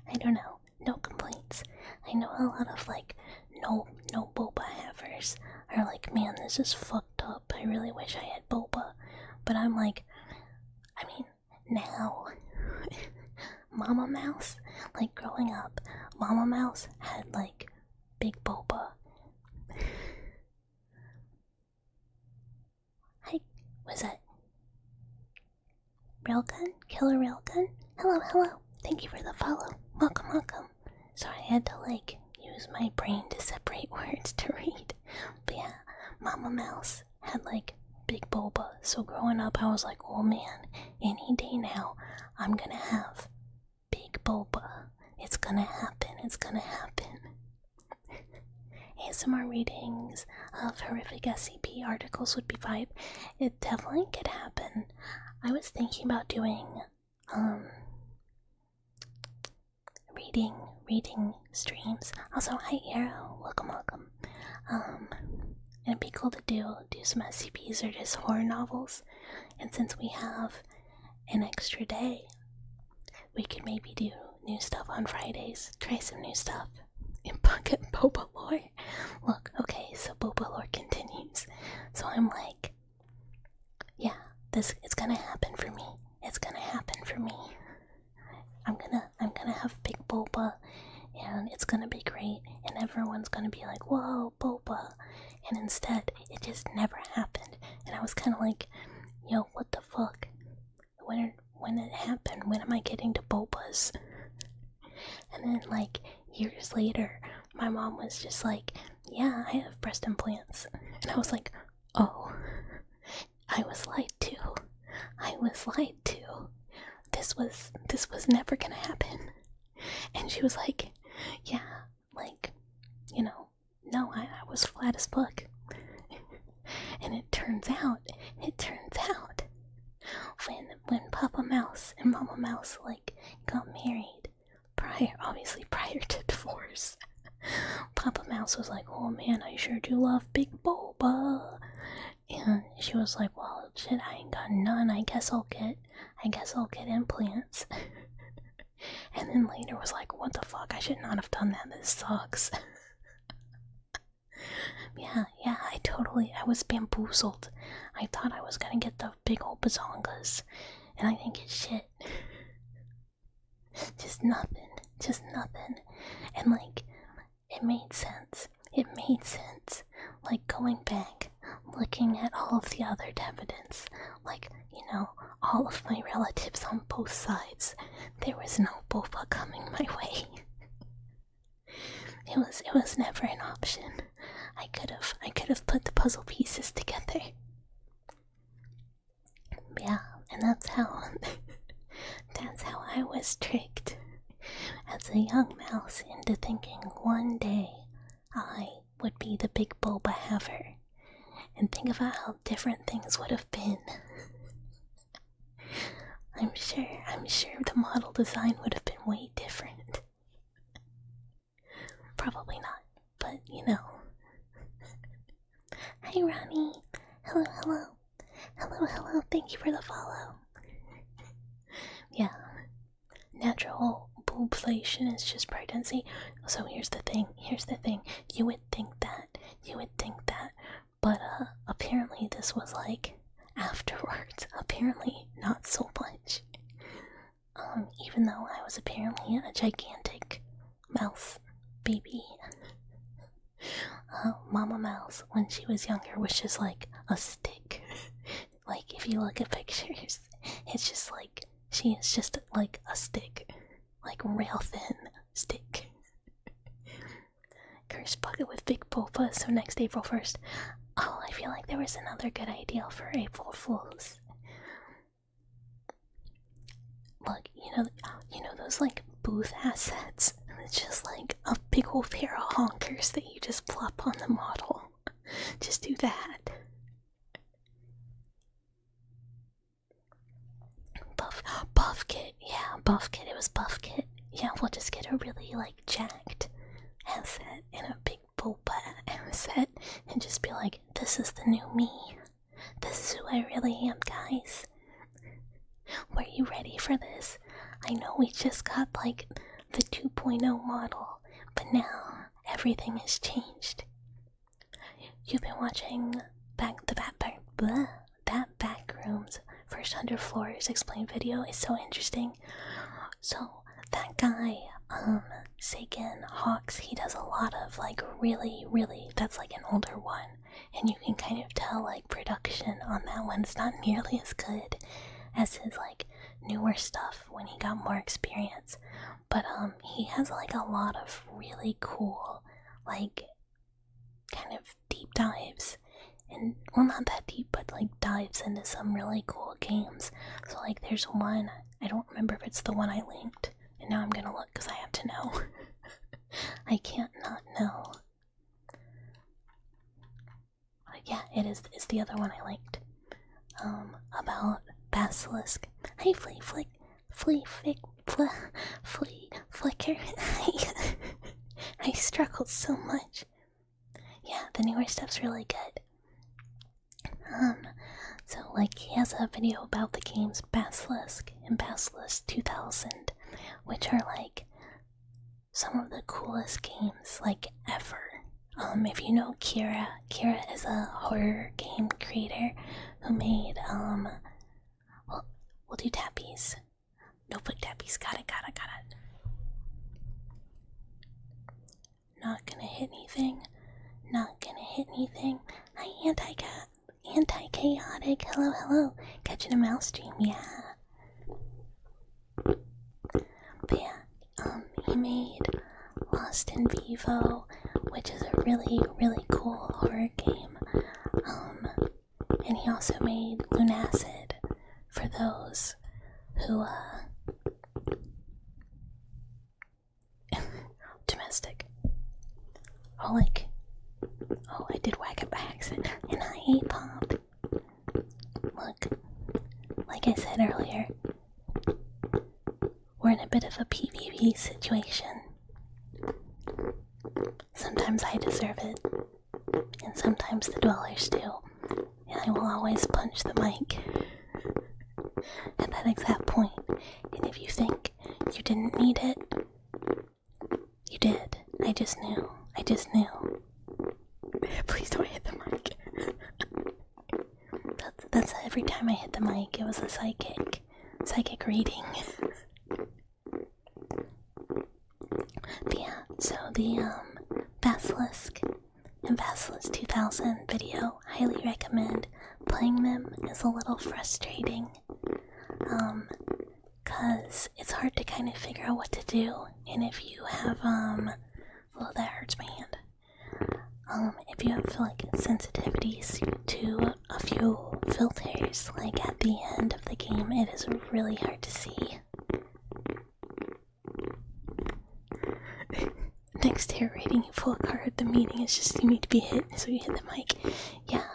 I don't know, no complaints. I know a lot of like no Boba havers are like, man, this is fucked up. I really wish I had Boba. But I'm like, I mean, now Mama Mouse, like growing up, Mama Mouse had like big Boba. Hi, was that Railgun? Killer Railgun? Hello. Thank you for the follow. Welcome. So I had to like use my brain to separate words to read. But yeah, Mama Mouse had like big Boba. So growing up, I was like, oh man, any day now, I'm gonna have big Boba. It's gonna happen. ASMR readings of horrific SCP articles would be vibe. It definitely could happen. I was thinking about doing reading streams. Also, hi Arrow, welcome. It'd be cool to do some SCPs or just horror novels. And since we have an extra day, we could maybe do new stuff on Fridays. Try some new stuff in Pocket Boba lore. Look, okay, so Boba lore continues. So I'm like, yeah, it's gonna happen for me. It's gonna happen for me. I'm gonna have big Boba, and it's gonna be great, and everyone's gonna be like, whoa, Boba. And instead, it just never happened. And I was kind of like, yo, what the fuck? When it happened, when am I getting to Bobas? And then, like, years later, my mom was just like, yeah, I have breast implants. And I was like, oh, I was lied to. I was lied to. This was never gonna happen. And she was like, yeah, like, you know, no, I was flat as fuck. And it turns out, when Papa Mouse and Mama Mouse, like, got married, obviously prior to divorce, Papa Mouse was like, oh man, I sure do love Big Boba. And she was like, well, shit, I ain't got none, I guess I'll get implants. And then later was like, what the fuck, I should not have done that, this sucks. Yeah, I was bamboozled. I thought I was gonna get the big old bazongas, and I didn't get shit. Just nothing. And like, it made sense. Like, going back, looking at all of the other evidence, like, you know, all of my relatives on both sides, there was no Boba coming my way. It was never an option. I could have put the puzzle pieces together. Yeah, and that's how I was tricked as a young mouse into thinking one day I would be the big Boba haver. And think about how different things would have been. I'm sure the model design would have been way different. Probably not, but you know. Hi Ronnie. Hello. Thank you for the follow. Yeah. Natural boobflation is just pregnancy. So here's the thing. You would think that. But apparently this was like afterwards. Apparently not so much. Even though I was apparently a gigantic mouse baby. Mama Mouse, when she was younger, was just like a stick. Like, if you look at pictures, it's just like, she is just like a stick. Like, real thin stick. Cursed bucket with big Boba, so next April 1st. Oh, I feel like there was another good idea for April Fools. Look, you know those, like, booth assets? It's just like a big old pair of honkers that you just plop on the model. Just do that. Buff kit. Yeah, buff kit. It was buff kit. Yeah, we'll just get a really, like, jacked asset and a big Boba asset and just be like, this is the new me. This is who I really am, guys. Were you ready for this? I know we just got, like, the 2.0 model, but now everything has changed. You've been watching that Backroom's First 100 Floors explained video. Is so interesting. So that guy, Sagan Hawks, he does a lot of, like, really, that's like an older one, and you can kind of tell, like, production on that one is not nearly as good as his, like, newer stuff when he got more experience. But he has, like, a lot of really cool, like, kind of deep dives, and, well, not that deep, but, like, dives into some really cool games. So, like, there's one, I don't remember if it's the one I linked, and now I'm gonna look because I have to know. I can't not know. Yeah, it's the other one I linked. About Basilisk. Hey, Flea Flicker. I struggled so much. Yeah, the newer stuff's really good. So, like, he has a video about the games Basilisk and Basilisk 2000, which are like some of the coolest games like ever. If you know Kira is a horror game creator who made well, we'll do tappies. Notebook tappies. Got it. Not gonna hit anything. Hi, anti-chaotic. Hello. Catching a mouse stream, yeah. But yeah, he made Lost in Vivo, which is a really, really cool horror game. And he also made Lunacid for those who, domestic. I did whack it by accident. And I ate pop. Look, like I said earlier, we're in a bit of a PvP situation. Sometimes I deserve it, and sometimes the dwellers do, and I will always punch the mic at that exact point. And if you think you didn't need it, you did. I just knew. Please don't hit the mic. That's every time I hit the mic, it was a psychic reading. But yeah, so the Basilisk and Basilisk 2000 video, highly recommend. Playing them is a little frustrating, cause it's hard to kind of figure out what to do, and if you have, well, that hurts my hand. If you have, like, sensitivities to a few filters, like at the end of the game, it is really hard to see. Next to rating you full card, the meaning is just you need to be hit, so you hit the mic. Yeah,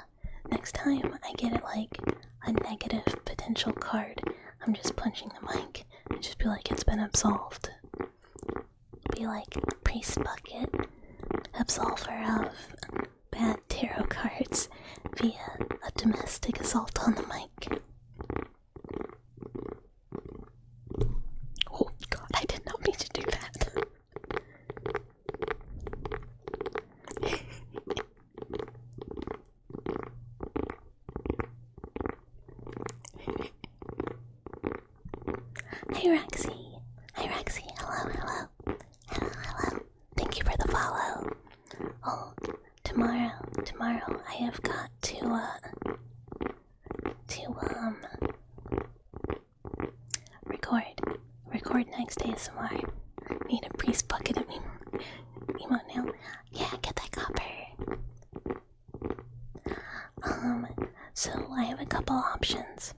next time I get it like a negative potential card, I'm just punching the mic and just be like, it's been absolved. Be like, priest bucket, absolver of bad tarot cards via a domestic assault on the mic. Oh god, I did not mean to do that. Hi Roxy, hello. Thank you for the follow. Oh, tomorrow I have got to record next ASMR. Need a priest bucket of emote now. Yeah, get that copper. So I have a couple options,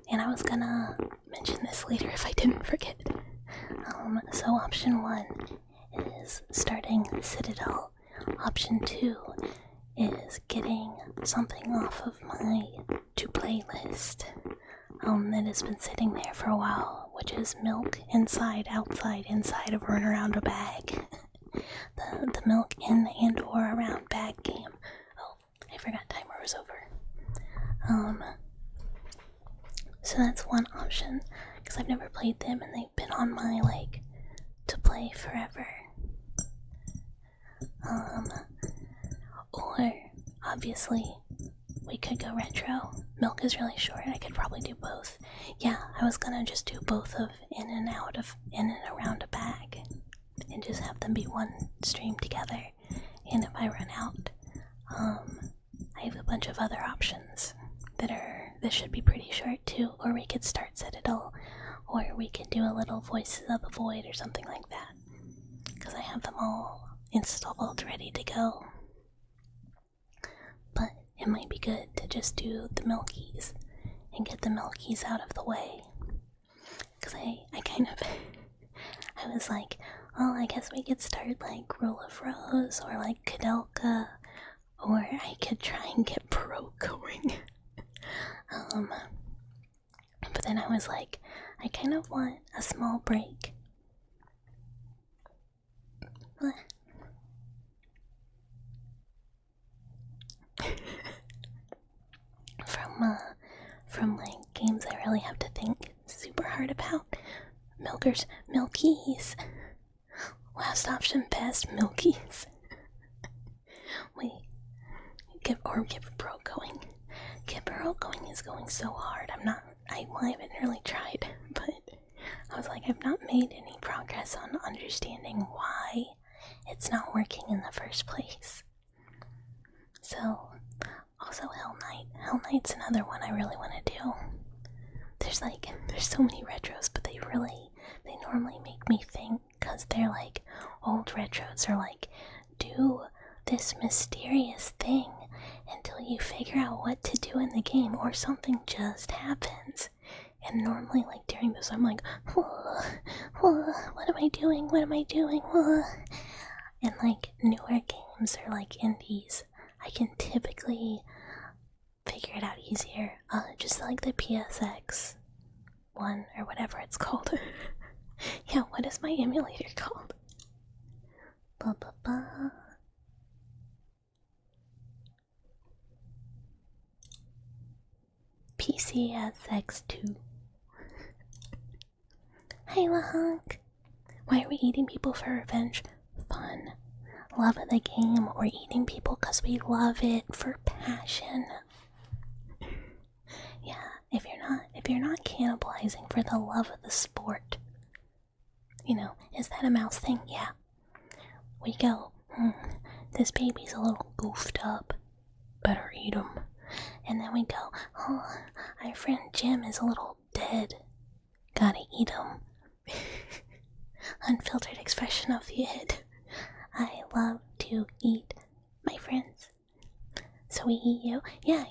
and I was gonna mention this later if I didn't forget. So option 1 is starting Citadel. Option 2 is getting something off of my to-play list that has been sitting there for a while, which is Milk Inside, Outside, Inside of or Around a Bag. the Milk in and or around bag game. Oh, I forgot timer was over. So that's one option, because I've never played them and they've been on my, like, to play forever. Or, obviously, we could go retro. Milk is really short, I could probably do both. Yeah, I was gonna just do both of in and around a bag, and just have them be one stream together. And if I run out, I have a bunch of other options that should be pretty short too. Or we could start Citadel, or we could do a little Voices of the Void or something like that, because I have them all installed ready to go. But it might be good to just do the Milkies and get the Milkies out of the way, because I kind of I was like, well, I guess we could start like Rule of Rose or like Kadelka, or I could try and get Pro going. But then I was like, I kind of want a small break. From Milkers, Milkies. Last option, best Milkies. Wait, get Bro going. Get Bro going is going so hard. I haven't really tried, but I was like, I've not made any progress on understanding why it's not working in the first place. So, also Hell Knight. Hell Knight's another one I really want to do. There's so many retros, but they normally make me think, because they're like, old retros are like, do this mysterious thing until you figure out what to do in the game, or something just happens. And normally, like, during this, I'm like, what am I doing? What am I doing? And, like, newer games or, like, indies, I can typically figure it out easier. Just like the PSX one, or whatever it's called. Yeah, what is my emulator called? PCSX2. Hey, Lahunk. Why are we eating people for revenge? Fun. Love of the game. We're eating people because we love it for passion. Yeah, if you're not cannibalizing for the love of the sport, is that a mouse thing? Yeah. We go, this baby's a little goofed up. Better eat him. And then we go, oh, our friend Jim is a little dead. Gotta eat him. Unfiltered expression of the id. I love to eat my friends. So we eat you? Yeah.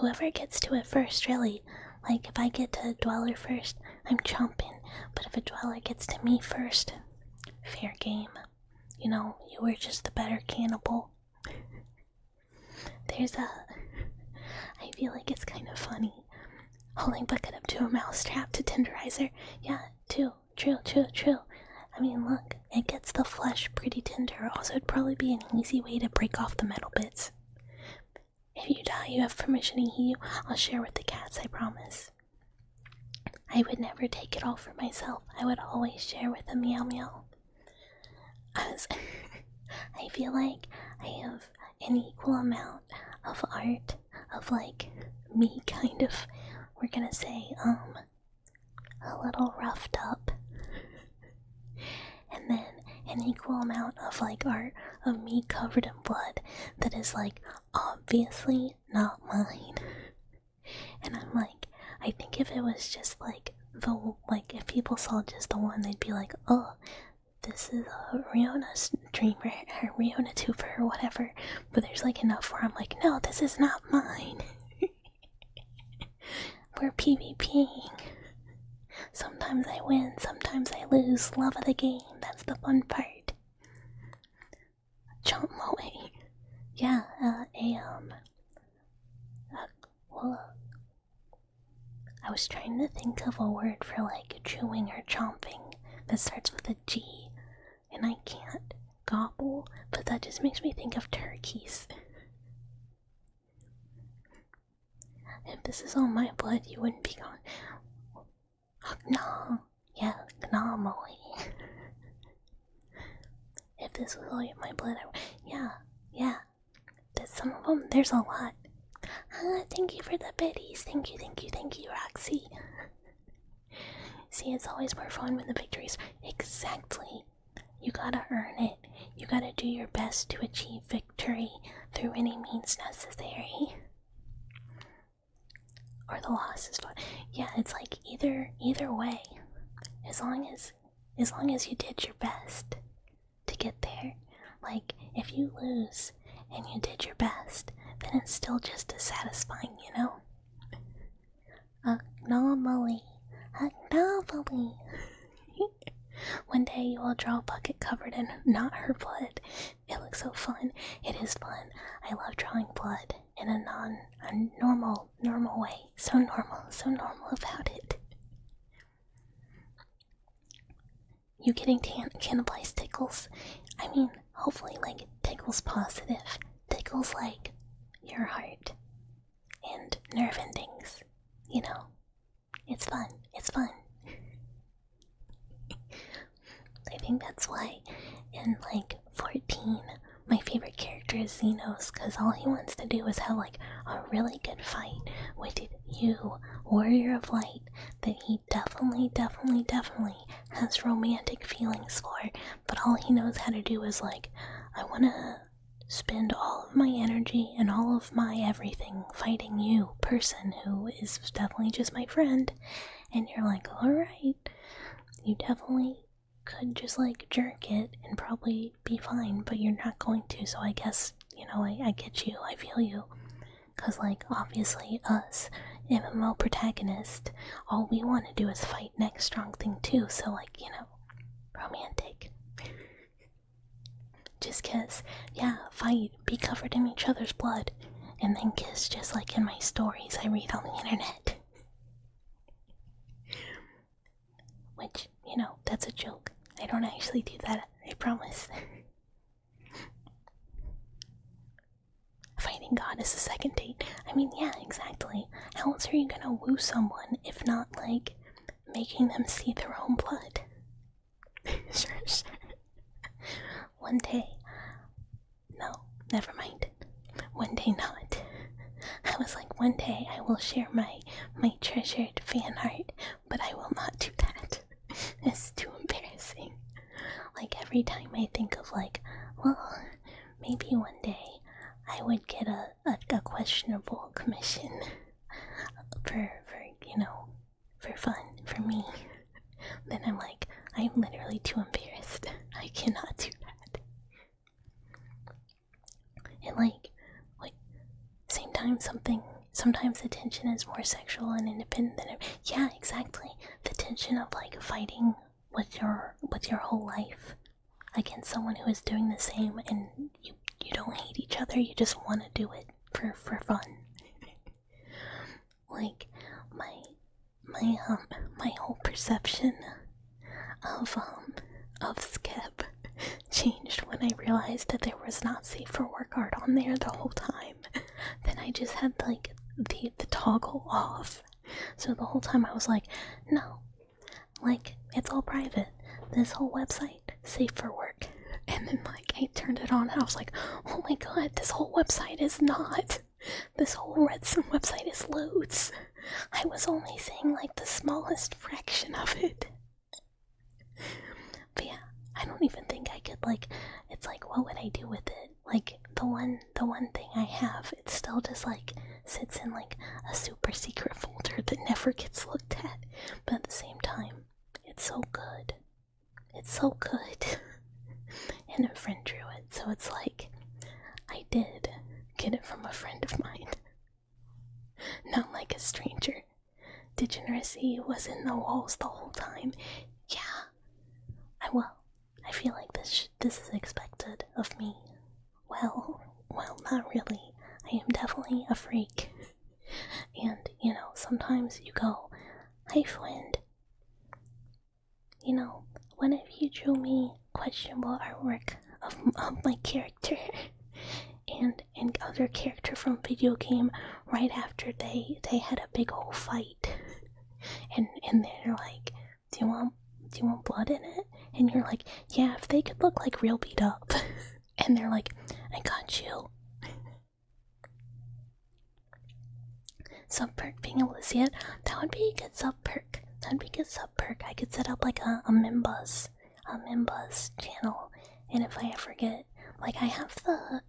Whoever gets to it first, really. Like, if I get to Dweller first, I'm chomping. But if a Dweller gets to me first, fair game. You were just the better cannibal. I feel like it's kind of funny. Holding bucket up to a mousetrap to tenderizer. Yeah, true. I mean, look, it gets the flesh pretty tender. Also, it'd probably be an easy way to break off the metal bits. If you die, you have permission to eat you. I'll share with the cats, I promise. I would never take it all for myself. I would always share with a meow meow. I feel like I have an equal amount of art of, like, me kind of, we're gonna say, a little roughed up. And then an equal amount of, like, art of me covered in blood that is, like, obviously not mine. And I'm like, I think if it was just, like, if people saw just the one, they'd be like, oh, this is a Riona streamer, or Riona tuber, or whatever. But there's, like, enough where I'm like, no, this is not mine. We're PvPing. Sometimes I win, sometimes I lose. Love of the game, that's the fun part. Chomp away. Yeah, I was trying to think of a word for, like, chewing or chomping that starts with a G, and I can't. Gobble, but that just makes me think of turkeys. If this is all my blood, you wouldn't be gone. No, yeah, anomaly. If this was all my blood, yeah. There's some of them, there's a lot. Thank you for the biddies. Thank you, Roxy. See, it's always more fun when the victories. Exactly. You gotta earn it. You gotta do your best to achieve victory through any means necessary. Or the loss is fun. Yeah, it's like either way. As long as you did your best to get there. Like, if you lose and you did your best, then it's still just as satisfying, Anomaly. One day you will draw a bucket covered in not her blood. It looks so fun. It is fun. I love drawing blood in a normal way. So normal about it. You getting cannibalized tickles? I mean, hopefully, like, tickles positive. Tickles, like, your heart and nerve endings. It's fun. think that's why in like 14 my favorite character is Xenos, because all he wants to do is have like a really good fight with you, Warrior of Light, that he definitely has romantic feelings for, but all he knows how to do is like, I wanna spend all of my energy and all of my everything fighting you, person who is definitely just my friend. And you're like, alright, you definitely could just like jerk it and probably be fine, but you're not going to, so I guess, you know, I get you, I feel you. Cause like, obviously us, MMO protagonists, all we want to do is fight next strong thing too, so like, you know, romantic. Just kiss, yeah, fight, be covered in each other's blood, and then kiss just like in my stories I read on the internet. Which, you know, that's a joke. I don't actually do that, I promise. Fighting God is a second date. I mean, yeah, exactly. How else are you gonna woo someone if not, like, making them see their own blood? Sure. One day. No, never mind. One day not. I was like, one day I will share my treasured fan art, but I will not do that. It's too embarrassing. Like, every time I think of like, well, maybe one day I would get a questionable commission for you know, for fun, for me. Then I'm like, I'm literally too embarrassed. I cannot do that. And like same time, sometimes the tension is more sexual and independent than yeah, exactly. The tension of like fighting with your whole life against someone who is doing the same, and you don't hate each other, you just want to do it for fun. Like my whole perception of Skip changed when I realized that there was not safe for work art on there the whole time. Then I just had like the toggle off. So the whole time I was like, no, like, it's all private. This whole website, safe for work. And then like I turned it on and I was like, oh my god, this whole website is not. This whole Redstone website is loads. I was only saying like the smallest fraction of it. But yeah, I don't even think I could like, it's like, what would I do with it? Like the one thing I have, it still just like sits in like a super secret folder that never gets looked at. But at the same time, it's so good. It's so good. And a friend drew it, so it's like, I did get it from a friend of mine. Not like a stranger. Degeneracy was in the walls the whole time. Yeah. I feel like this is expected of me. Well, not really. I am definitely a freak. And, you know, sometimes you go, hey friend, you know, what if you drew me questionable artwork of my character and other character from video game right after they had a big old fight, and they're like, do you want blood in it? And you're like, yeah, if they could look like real beat up. And they're like, I got you. Sub perk, being able to see it, that would be a good sub perk. I could set up like a Mimbuzz channel, and if I ever get, like, I have the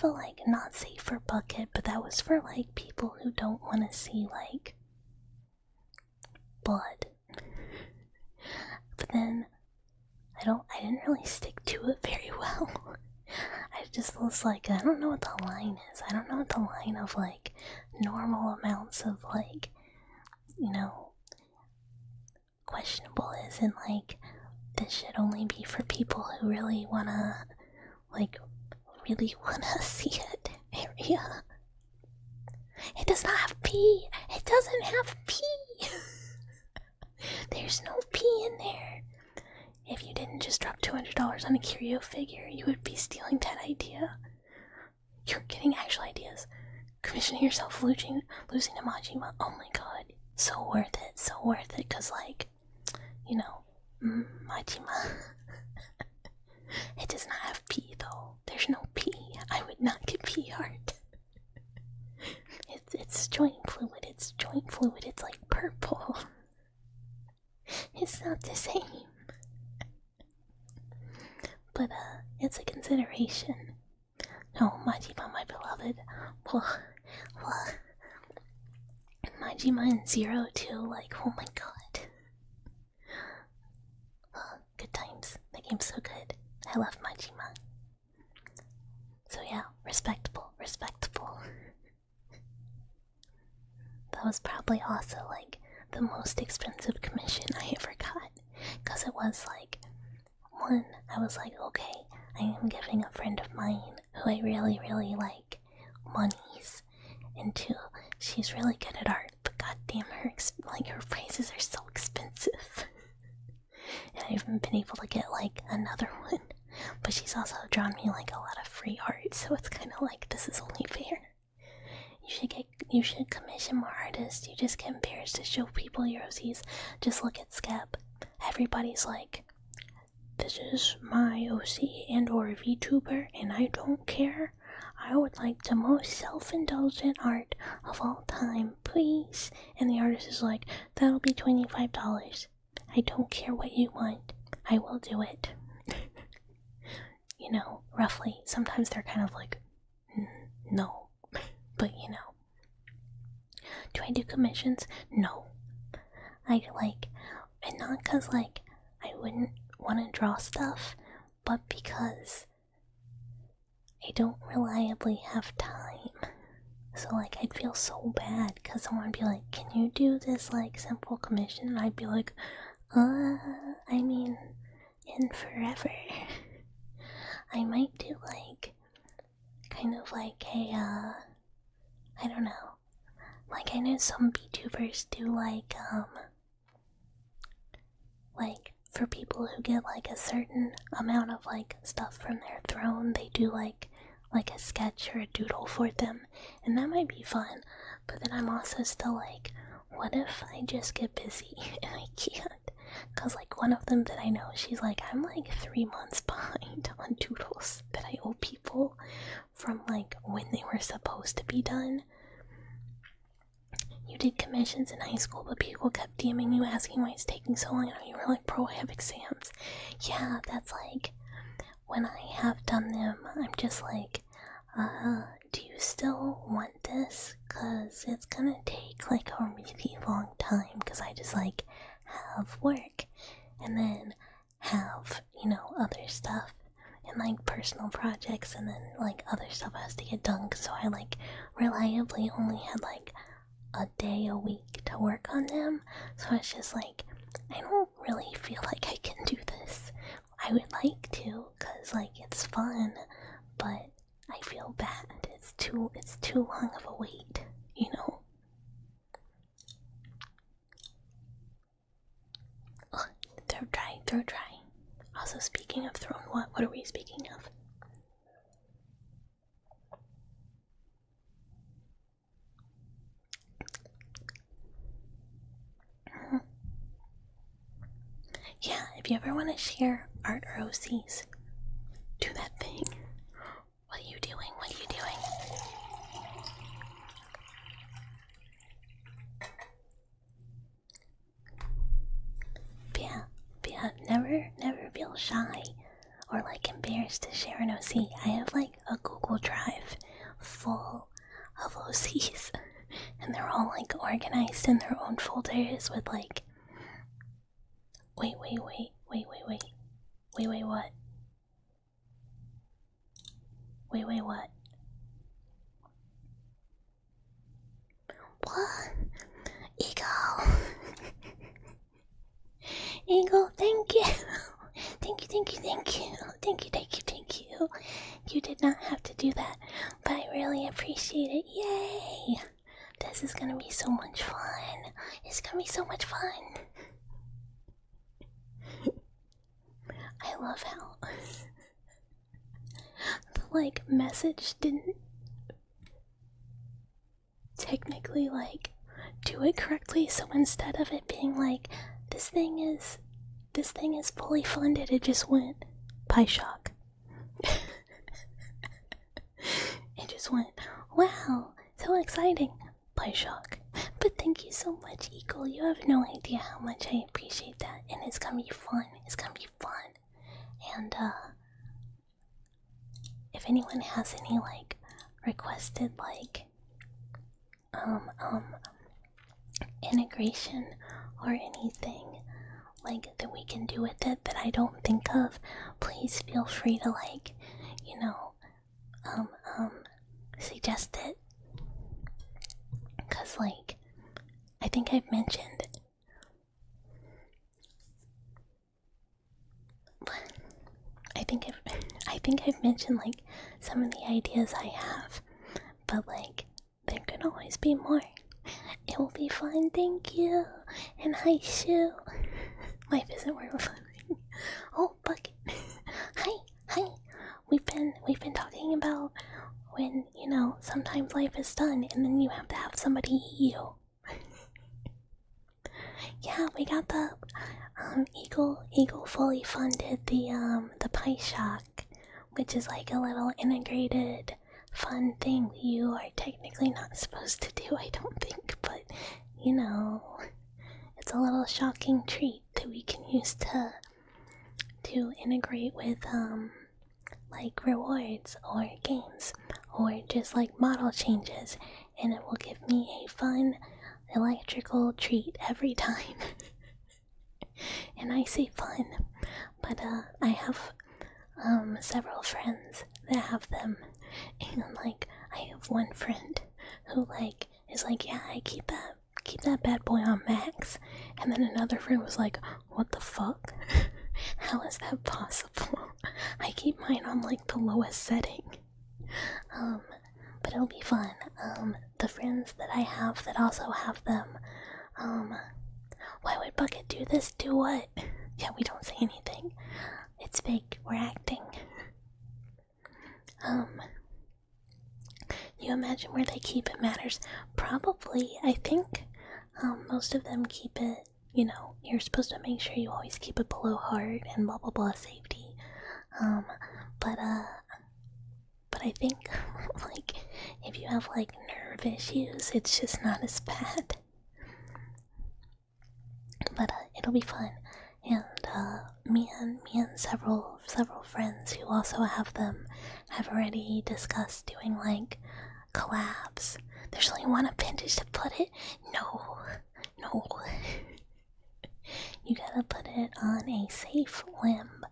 like not safe for bucket, but that was for like people who don't want to see like blood. But then I didn't really stick to it very well. I just was like, I don't know what the line is. I don't know what the line of like normal amounts of like, you know, questionable is, and like this should only be for people who really wanna see it area. It does not have P. It doesn't have P. There's no P in there. If you didn't just drop $200 on a curio figure, you would be stealing that idea. You're getting actual ideas. Commissioning yourself losing emoji. Oh my god. So worth it, cause like, you know, Majima. It does not have P though. There's no P. I would not get P heart. It's joint fluid. It's joint fluid. It's like purple. It's not the same. But it's a consideration. No, Majima, my beloved. Well, Majima and Zero too. Like, oh my god. Good times. The game's so good. I love Majima. So yeah, respectable. That was probably also like the most expensive commission I ever got. Cause it was like, one, I was like, okay, I am giving a friend of mine who I really, really like monies. And two, she's really good at art, but goddamn her prices are so expensive. And I haven't been able to get like another one. But she's also drawn me like a lot of free art, so it's kind of like, this is only fair. You should commission more artists. You just get embarrassed to show people your OCs. Just look at Skep. Everybody's like, this is my OC and or VTuber, and I don't care. I would like the most self-indulgent art of all time, please. And the artist is like, that'll be $25. I don't care what you want. I will do it. You know, roughly. Sometimes they're kind of like, no. But you know. Do I do commissions? No. I like, and not because like I wouldn't want to draw stuff, but because I don't reliably have time. So like I'd feel so bad because someone would be like, can you do this like simple commission? And I'd be like, I mean, in forever. I might do like, kind of like a, I don't know. Like I know some VTubers do like for people who get like a certain amount of like stuff from their throne, they do like a sketch or a doodle for them, and that might be fun. But then I'm also still like, what if I just get busy and I can't? Cause like one of them that I know, she's like, I'm like 3 months behind on doodles that I owe people from like when they were supposed to be done. You did commissions in high school, but people kept DMing you asking why it's taking so long, and you were like, bro, I have exams. Yeah, that's like, when I have done them, I'm just like, do you still want this? Cause it's gonna take like a really long time, cause I just like have work, and then have, you know, other stuff, and like personal projects, and then like other stuff has to get done, so I like reliably only had like a day a week to work on them. So it's just like, I don't really feel like I can do this. I would like to, cause like it's fun, but I feel bad. It's too long of a wait, you know. Ugh, throw dry. Also, speaking of throne, what are we speaking of? Yeah, if you ever want to share art or OCs, do that thing. What are you doing? But yeah, never feel shy or like embarrassed to share an OC. I have like a Google Drive full of OCs, and they're all like organized in their own folders with like, wait, what? Wait, what? What? Eagle! Eagle, thank you! Thank you. You did not have to do that, but I really appreciate it. Yay! This is gonna be so much fun. It's gonna be so much fun. I love how the like message didn't technically like do it correctly, so instead of it being like, this thing is this thing is fully funded. It just went pie shock. It just went, wow, so exciting, pie shock. But thank you so much, Eagle. You have no idea how much I appreciate that, and it's gonna be fun. It's gonna be fun. And if anyone has any like requested like integration or anything like that we can do with it that I don't think of, please feel free to like, you know, suggest it. Cause like I think I've mentioned like some of the ideas I have, but like there can always be more. It will be fun, thank you. And hi, Shu. Life isn't worth living. Oh, Bucket. Hi. We've been talking about when, you know, sometimes life is done and then you have to have somebody eat you. Yeah, we got the Eagle fully funded the Pie Shock, which is like a little integrated fun thing you are technically not supposed to do, I don't think, but you know, it's a little shocking treat that we can use to integrate with like rewards or games or just like model changes, and it will give me a fun electrical treat every time. And I say fun, but I have several friends that have them, and like I have one friend who like is like, yeah, I keep that bad boy on max, and then another friend was like, what the fuck? How is that possible? I keep mine on like the lowest setting. But it'll be fun. The friends that I have that also have them, why would Bucket do this? Do what? Yeah, we don't say anything. It's fake. We're acting. You imagine where they keep it matters. Probably, I think, most of them keep it, you know, you're supposed to make sure you always keep it below hard and blah blah blah safety. But I think, like, if you have, like, nerve issues, it's just not as bad. But, it'll be fun. And, me and several friends who also have them have already discussed doing, like, collabs. There's only one appendage to put it? No. You gotta put it on a safe limb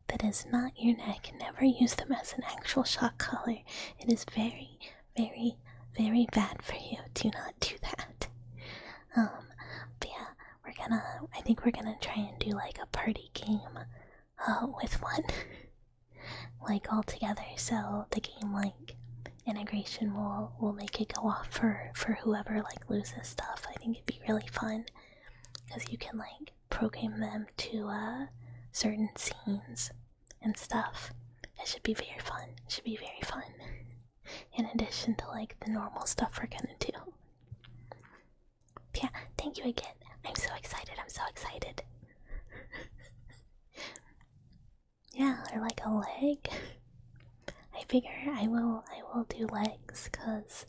that is not your neck. Never use them as an actual shock collar. It is very, very, very bad for you. Do not do that. But yeah, I think we're gonna try and do like a party game, with one, like all together. So the game like integration will make it go off for whoever like loses stuff. I think it'd be really fun because you can like program them to certain scenes and stuff. It should be very fun. In addition to like the normal stuff we're gonna do. Yeah, thank you again. I'm so excited. Yeah, or like a leg. I figure I will do legs because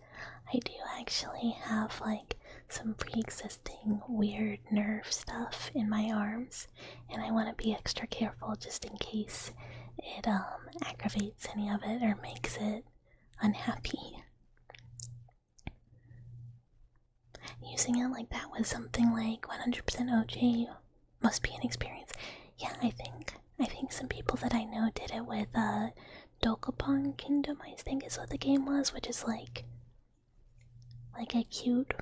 I do actually have like some pre-existing weird nerve stuff in my arms, and I want to be extra careful just in case it aggravates any of it or makes it unhappy. Using it like that with something like 100% OJ must be an experience. Yeah, I think some people that I know did it with Dokapon Kingdom, I think is what the game was, which is like a cute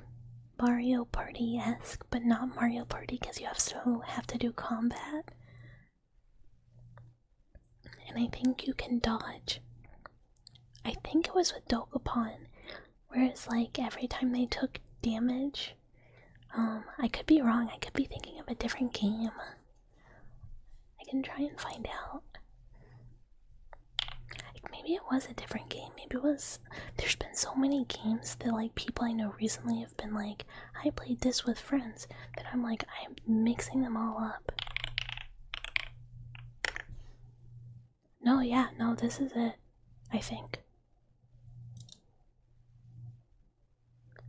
Mario Party-esque, but not Mario Party because you have to do combat. And I think you can dodge. I think it was with Dokapon, whereas like every time they took damage, I could be wrong, I could be thinking of a different game. I can try and find out. Maybe it was a different game. Maybe it was. There's been so many games that like people I know recently have been like, I played this with friends, that I'm like, I'm mixing them all up. No, yeah, no, this is it. I think.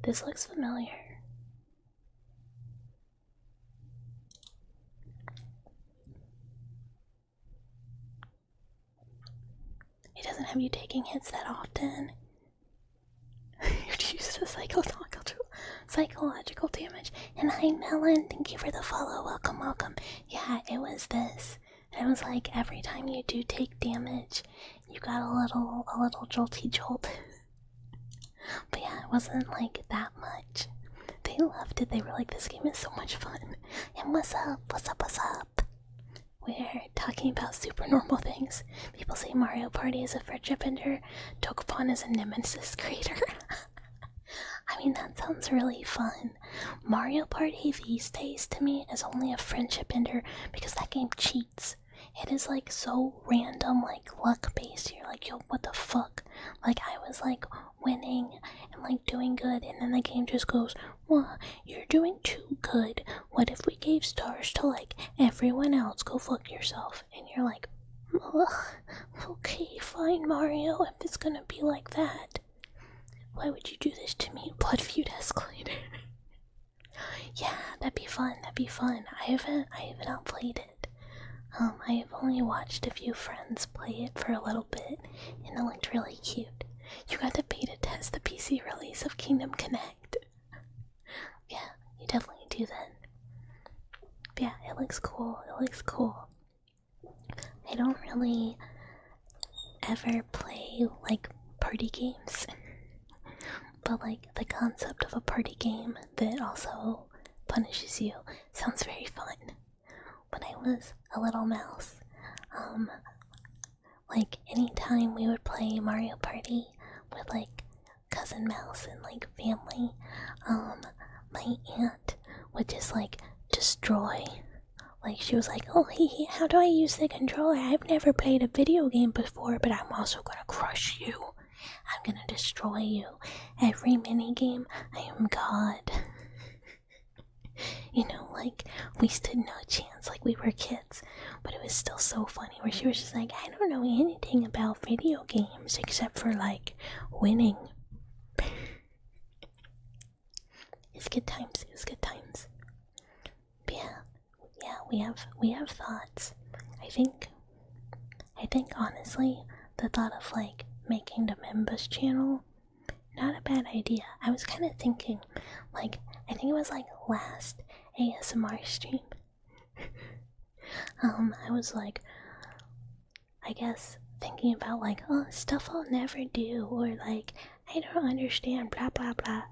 This looks familiar. It doesn't have you taking hits that often. You've used the psychological damage. And hi, Melon. Thank you for the follow. Welcome, welcome. Yeah, it was this. And it was like every time you do take damage, you got a little jolty jolt. But yeah, it wasn't like that much. They loved it. They were like, this game is so much fun. And what's up? What's up? What's up? We're talking about super normal things. People say Mario Party is a friendship ender. Dokapon is a nemesis creator. I mean, that sounds really fun. Mario Party these days to me is only a friendship ender because that game cheats. It is like so random, like luck based. You're like, yo, what the fuck? Like, I was like winning and like doing good, and then the game just goes, well, you're doing too good. What if we gave stars to like everyone else? Go fuck yourself. And you're like, okay, fine, Mario, if it's gonna be like that. Why would you do this to me? Blood feud escalator. Yeah, that'd be fun. That'd be fun. I haven't outplayed it. I have only watched a few friends play it for a little bit, and it looked really cute. You got to beta test the PC release of Kingdom Connect. Yeah, you definitely do that. But yeah, it looks cool. It looks cool. I don't really ever play like party games, but like the concept of a party game that also punishes you sounds very fun. When I was a little mouse, like anytime we would play Mario Party with like cousin mouse and like family, my aunt would just like destroy. Like she was like, oh hey, how do I use the controller? I've never played a video game before, but I'm also gonna crush you. I'm gonna destroy you. Every mini game, I am God. You know, like, we stood no chance, like we were kids, but it was still so funny where she was just like, I don't know anything about video games except for, like, winning. It's good times, it was good times. But yeah, we have thoughts. I think honestly, the thought of, like, making the members channel, not a bad idea. I was kind of thinking, like, I think it was like last ASMR stream. I was like, I guess thinking about like, oh, stuff I'll never do, or like, I don't understand, blah blah blah.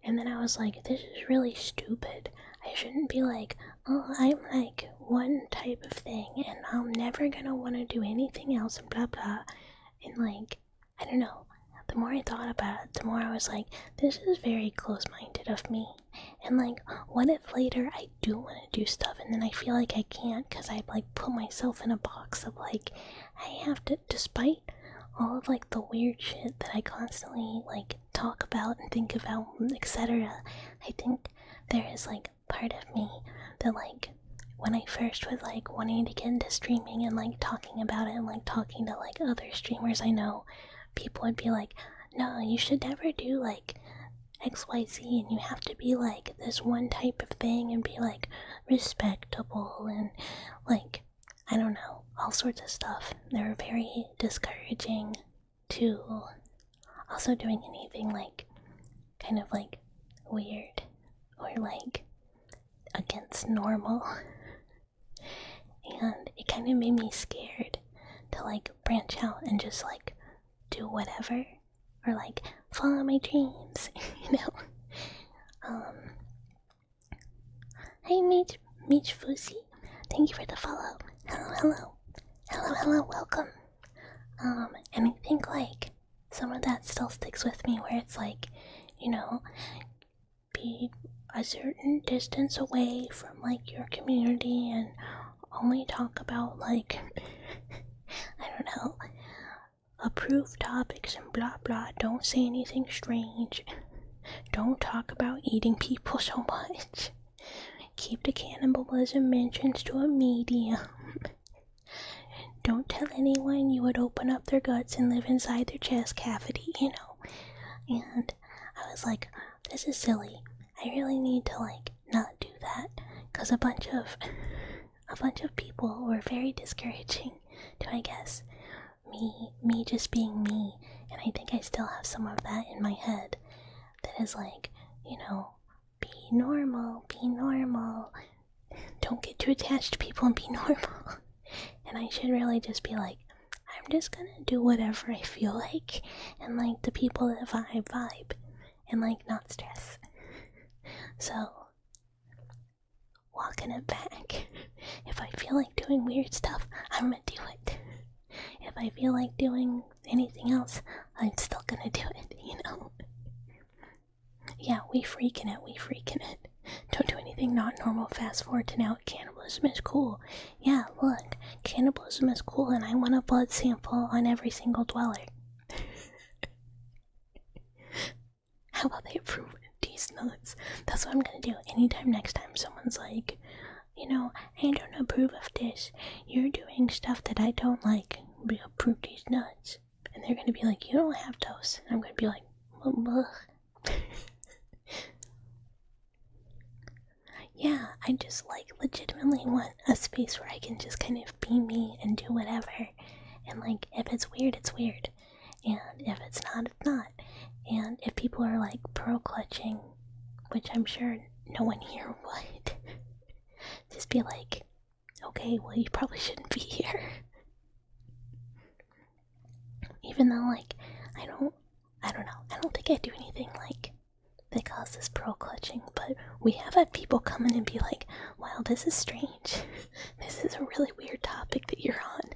And then I was like, this is really stupid. I shouldn't be like, oh, I'm like one type of thing, and I'm never gonna want to do anything else, and blah blah. And like, I don't know. The more I thought about it, the more I was like, this is very close-minded of me. And like, what if later I do want to do stuff and then I feel like I can't because I like put myself in a box of like, I have to, despite all of like the weird shit that I constantly like talk about and think about, etc. I think there is like part of me that like, when I first was like wanting to get into streaming and like talking about it and like talking to like other streamers I know, people would be like, no, you should never do like XYZ, and you have to be like this one type of thing and be like respectable and like, I don't know, all sorts of stuff. They were very discouraging to also doing anything like kind of like weird or like against normal. And it kind of made me scared to like branch out and just like do whatever, or like follow my dreams, you know. Hey Meech Fusi, thank you for the follow. Hello, welcome. And I think like some of that still sticks with me, where it's like, you know, be a certain distance away from like your community and only talk about like I don't know, approved topics and blah blah. Don't say anything strange. Don't talk about eating people so much. Keep the cannibalism mentions to a medium. don't tell anyone you would open up their guts and live inside their chest cavity, you know. And I was like, this is silly. I really need to like not do that, because a bunch of people were very discouraging to, I guess, me just being me. And I think I still have some of that in my head that is like, you know, be normal, don't get too attached to people and be normal. And I should really just be like, I'm just gonna do whatever I feel like, and like the people that vibe, and like not stress. So, walking it back. If I feel like doing weird stuff, I'm gonna do it. If I feel like doing anything else, I'm still gonna do it, you know? Yeah, we freaking it. Don't do anything not normal. Fast forward to now, cannibalism is cool. Yeah, look, cannibalism is cool, and I want a blood sample on every single dweller. How about they approve these nuts? That's what I'm gonna do. Anytime next time someone's like, you know, I don't approve of this, you're doing stuff that I don't like, we approve these nuts. And they're gonna be like, you don't have those. And I'm gonna be like, ugh. Yeah, I just like legitimately want a space where I can just kind of be me and do whatever. And like, if it's weird, it's weird. And if it's not, it's not. And if people are like pearl clutching, which I'm sure no one here would, just be like, okay, well, you probably shouldn't be here. Even though, like, I don't know. I don't think I do anything like that causes pearl clutching, but we have had people come in and be like, wow, this is strange. This is a really weird topic that you're on.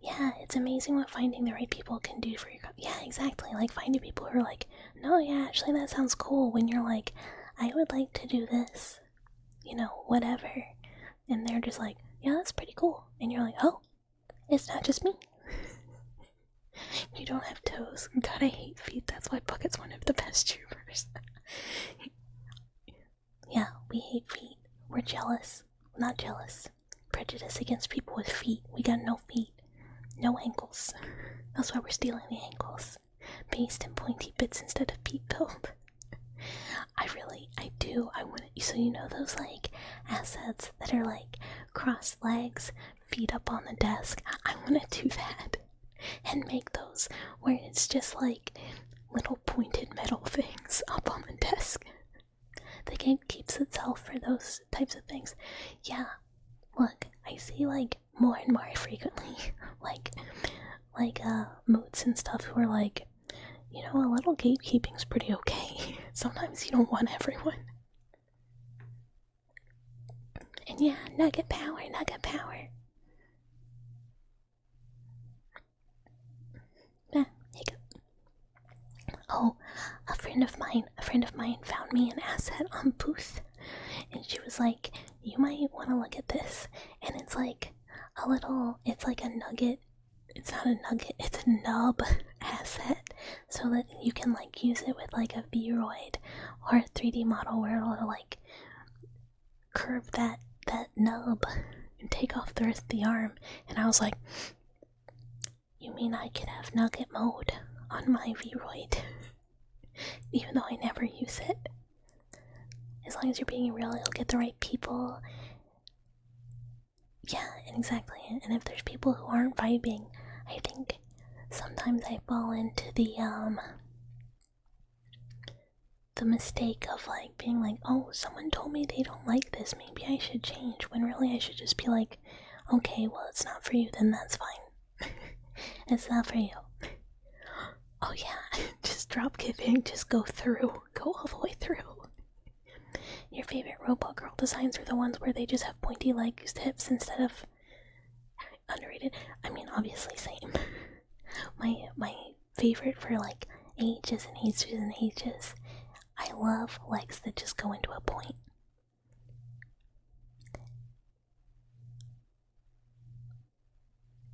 Yeah, it's amazing what finding the right people can do for your... Yeah, exactly. Like, finding people who are like, no, yeah, actually, that sounds cool. When you're like, I would like to do this, you know, whatever. And they're just like, yeah, that's pretty cool. And you're like, oh, it's not just me. You don't have toes. God, I hate feet. That's why Bucket's one of the best tubers. Yeah, we hate feet. We're jealous. Not jealous. Prejudice against people with feet. We got no feet. No ankles. That's why we're stealing the ankles. Based in pointy bits instead of feet build. I do. I want to. So you know those like assets that are like crossed legs, feet up on the desk? I want to do that. And make those where it's just like little pointed metal things up on the desk. The game keeps itself for those types of things. Yeah, look, I see like more and more frequently like moods and stuff who are like, you know, a little gatekeeping's pretty okay. Sometimes you don't want everyone. And yeah, nugget power. Oh, a friend of mine found me an asset on Booth, and she was like, you might want to look at this. And it's like it's like a nugget. It's not a nugget, it's a nub asset, so that you can like use it with like a Vroid or a 3D model where it'll like curve that nub and take off the rest of the arm. And I was like, you mean I could have nugget mode on my Vroid, even though I never use it? As long as you're being real, you'll get the right people. Yeah, exactly. And if there's people who aren't vibing, I think sometimes I fall into the mistake of like being like, oh, someone told me they don't like this, maybe I should change, when really I should just be like, okay, well, it's not for you, then that's fine. It's not for you. Oh yeah, just drop kidding, just go all the way through. Your favorite robot girl designs are the ones where they just have pointy legs, hips instead of underrated. I mean, obviously same. My favorite for like ages and ages and ages, I love legs that just go into a point.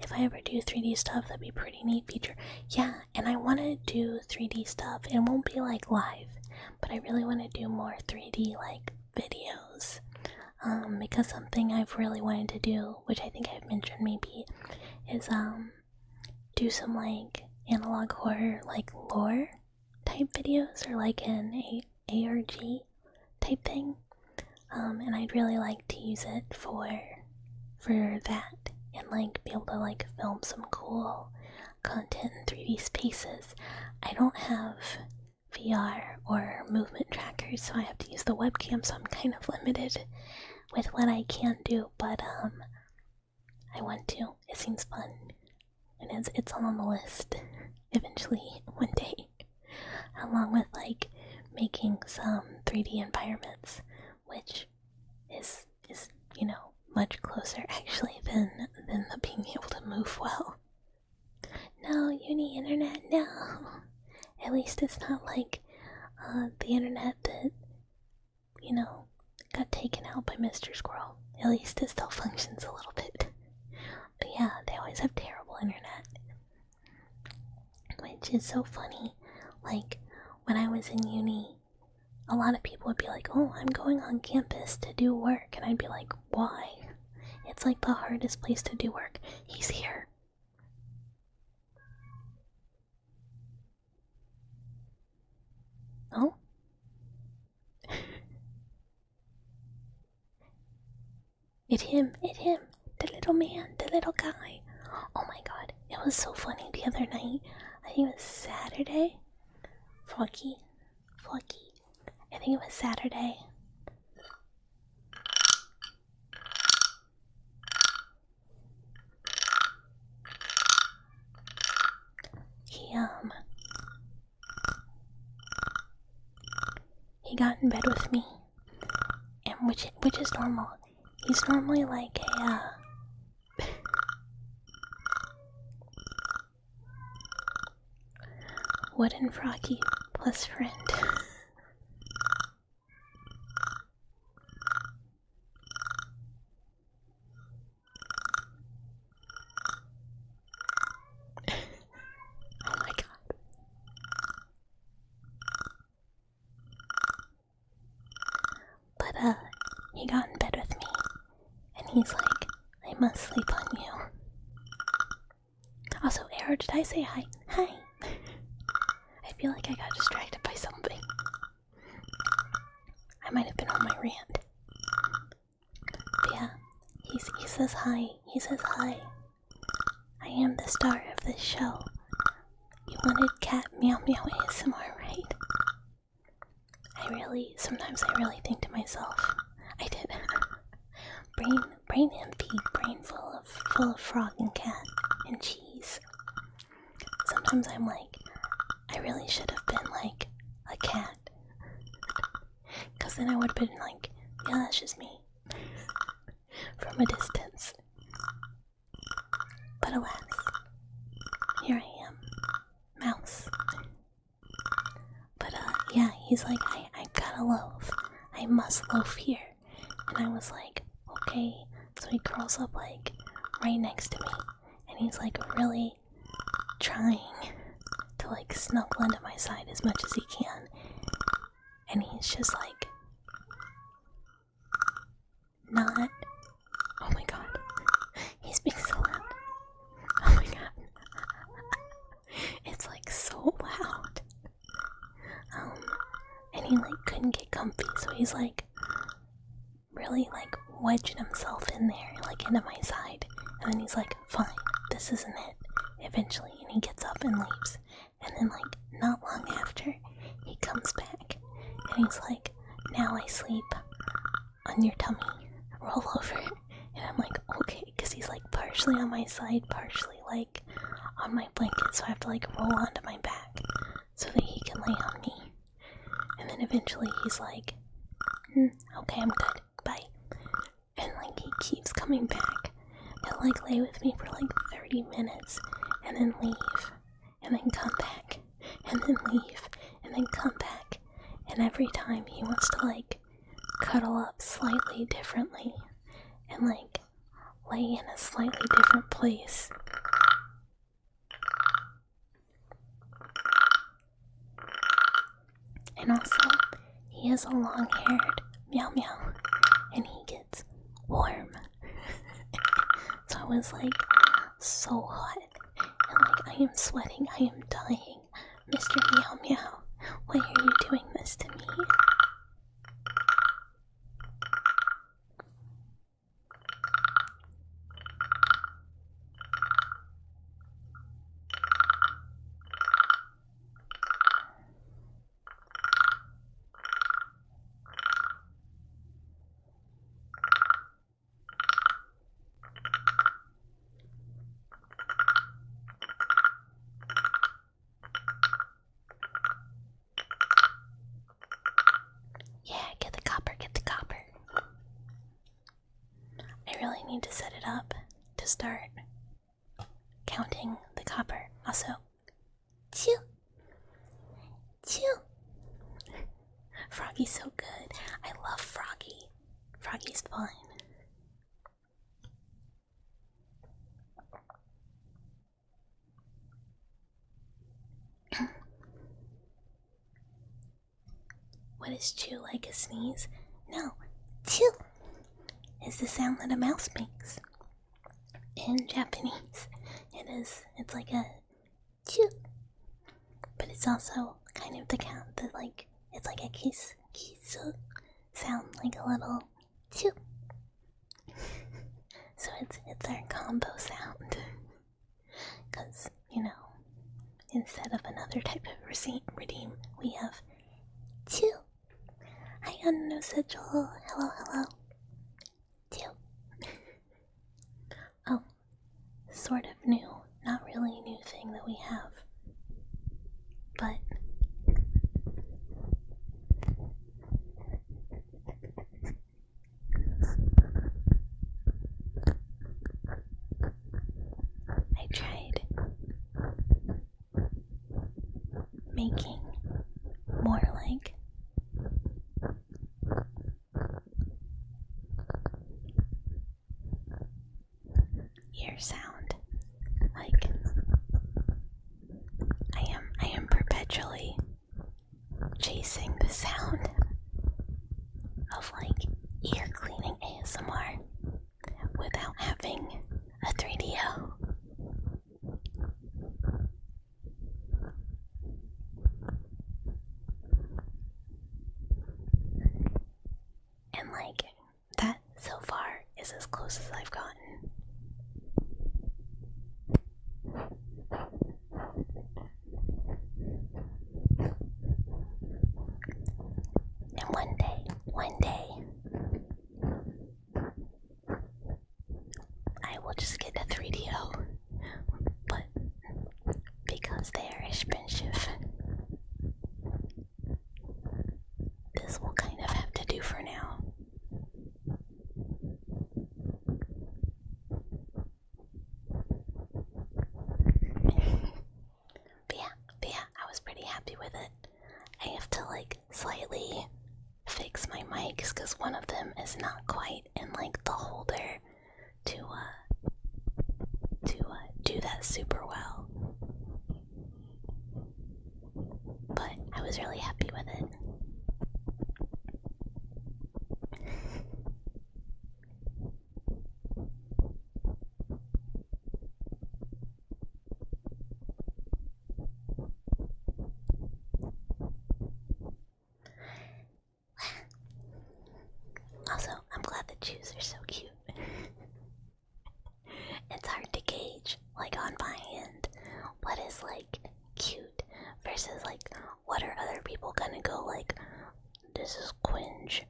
If I ever do 3D stuff, that'd be a pretty neat feature. Yeah, and I want to do 3D stuff. It won't be like live, but I really want to do more 3D like videos. because something I've really wanted to do, which I think I've mentioned maybe, is do some like analog horror like lore type videos, or like an ARG type thing. And I'd really like to use it for that, and like be able to like film some cool content in 3D spaces. I don't have VR or movement trackers, so I have to use the webcam, so I'm kind of limited with what I can do, but I want to. It seems fun, and it's on the list eventually one day, along with like making some 3D environments, which is much closer actually than the being able to move well. No, uni internet, no. At least it's not like the internet that, got taken out by Mr. Squirrel. At least it still functions a little bit. But yeah, they always have terrible internet. Which is so funny. Like, when I was in uni, a lot of people would be like, oh, I'm going on campus to do work. And I'd be like, why? It's like the hardest place to do work. He's here. Oh? It him, the little man, the little guy. Oh my god, it was so funny the other night. I think it was Saturday. Flocky. I think it was Saturday. He got in bed with me, and which is normal. He's normally like a wooden froggy plus friend. Oh my god. But he got in bed with me, and he's like, I must sleep on you. Also, Arrow, did I say hi? Hi. I feel like I got distracted by something. I might have been on my rant. But yeah, he says hi. He says hi. I am the star of this show. You wanted cat meow meow ASMR, right? Sometimes I really think to myself, I did. brain empty, brain full of frog and cat and cheese. Sometimes I'm like, I really should have been like a cat. Cause then I would have been like, yeah, that's just me. From a distance. But alas, here I am. Mouse. But yeah, he's like, I gotta loaf. I must loaf here. And I was like, okay. So he curls up like right next to me, and he's like really trying to like snuggle into my side as much as he can. And he's just like not. Oh my god. He's being so loud. Oh my god. It's like so loud. And he like couldn't get comfy, so he's like really like wedging himself in there, like into my side. And then he's like, fine, this isn't it. Eventually, and he gets up and leaves. And then like not long after, he comes back and he's like, now I sleep on your tummy, roll over. And I'm like, okay, because he's like partially on my side, partially like on my blanket, so I have to like roll onto my back so that he can lay on me. And then eventually he's like, okay, I'm good, bye. And like he keeps coming back and like lay with me for like 30 minutes and then leave and then come back and then leave and then come back. And every time he wants to like cuddle up slightly differently and like lay in a slightly different place. And also, he is a long-haired meow meow, and he gets was like so hot. And like I am sweating, I am dying. Mr. Meow Meow, why are you doing this to me? Yeah, get the copper, get the copper. I really need to set it up to start counting the copper. Also, chew, chew. Froggy's so good. I love Froggy. Froggy's fun. What is chew, like a sneeze? No, chew is the sound that a mouse makes. In Japanese, it's like a chew. But it's also kind of the count that like, it's like a kiss sound, like a little chew. So it's our combo sound. Because, you know, instead of another type of redeem, we have chew. Hi, Unknown Sigil. Hello, hello. Chew. Oh, sort of new, not really a new thing that we have. But I tried making more like ear sound. Like I am perpetually chasing the sound of like ear cleaning ASMR without having a 3DO. And like that so far is as close as I've gotten. And one day, I will just get a 3DO. But because they are expensive, this will kind of have to do for now. But yeah, I was pretty happy with it. I have to like slightly fix my mics because one of them is not quite in like the holder to do that super well. But I was really happy with it. Also, I'm glad the chews are so cute. It's hard to gauge, like on my end, what is like cute versus like what are other people gonna go like, this is cringe,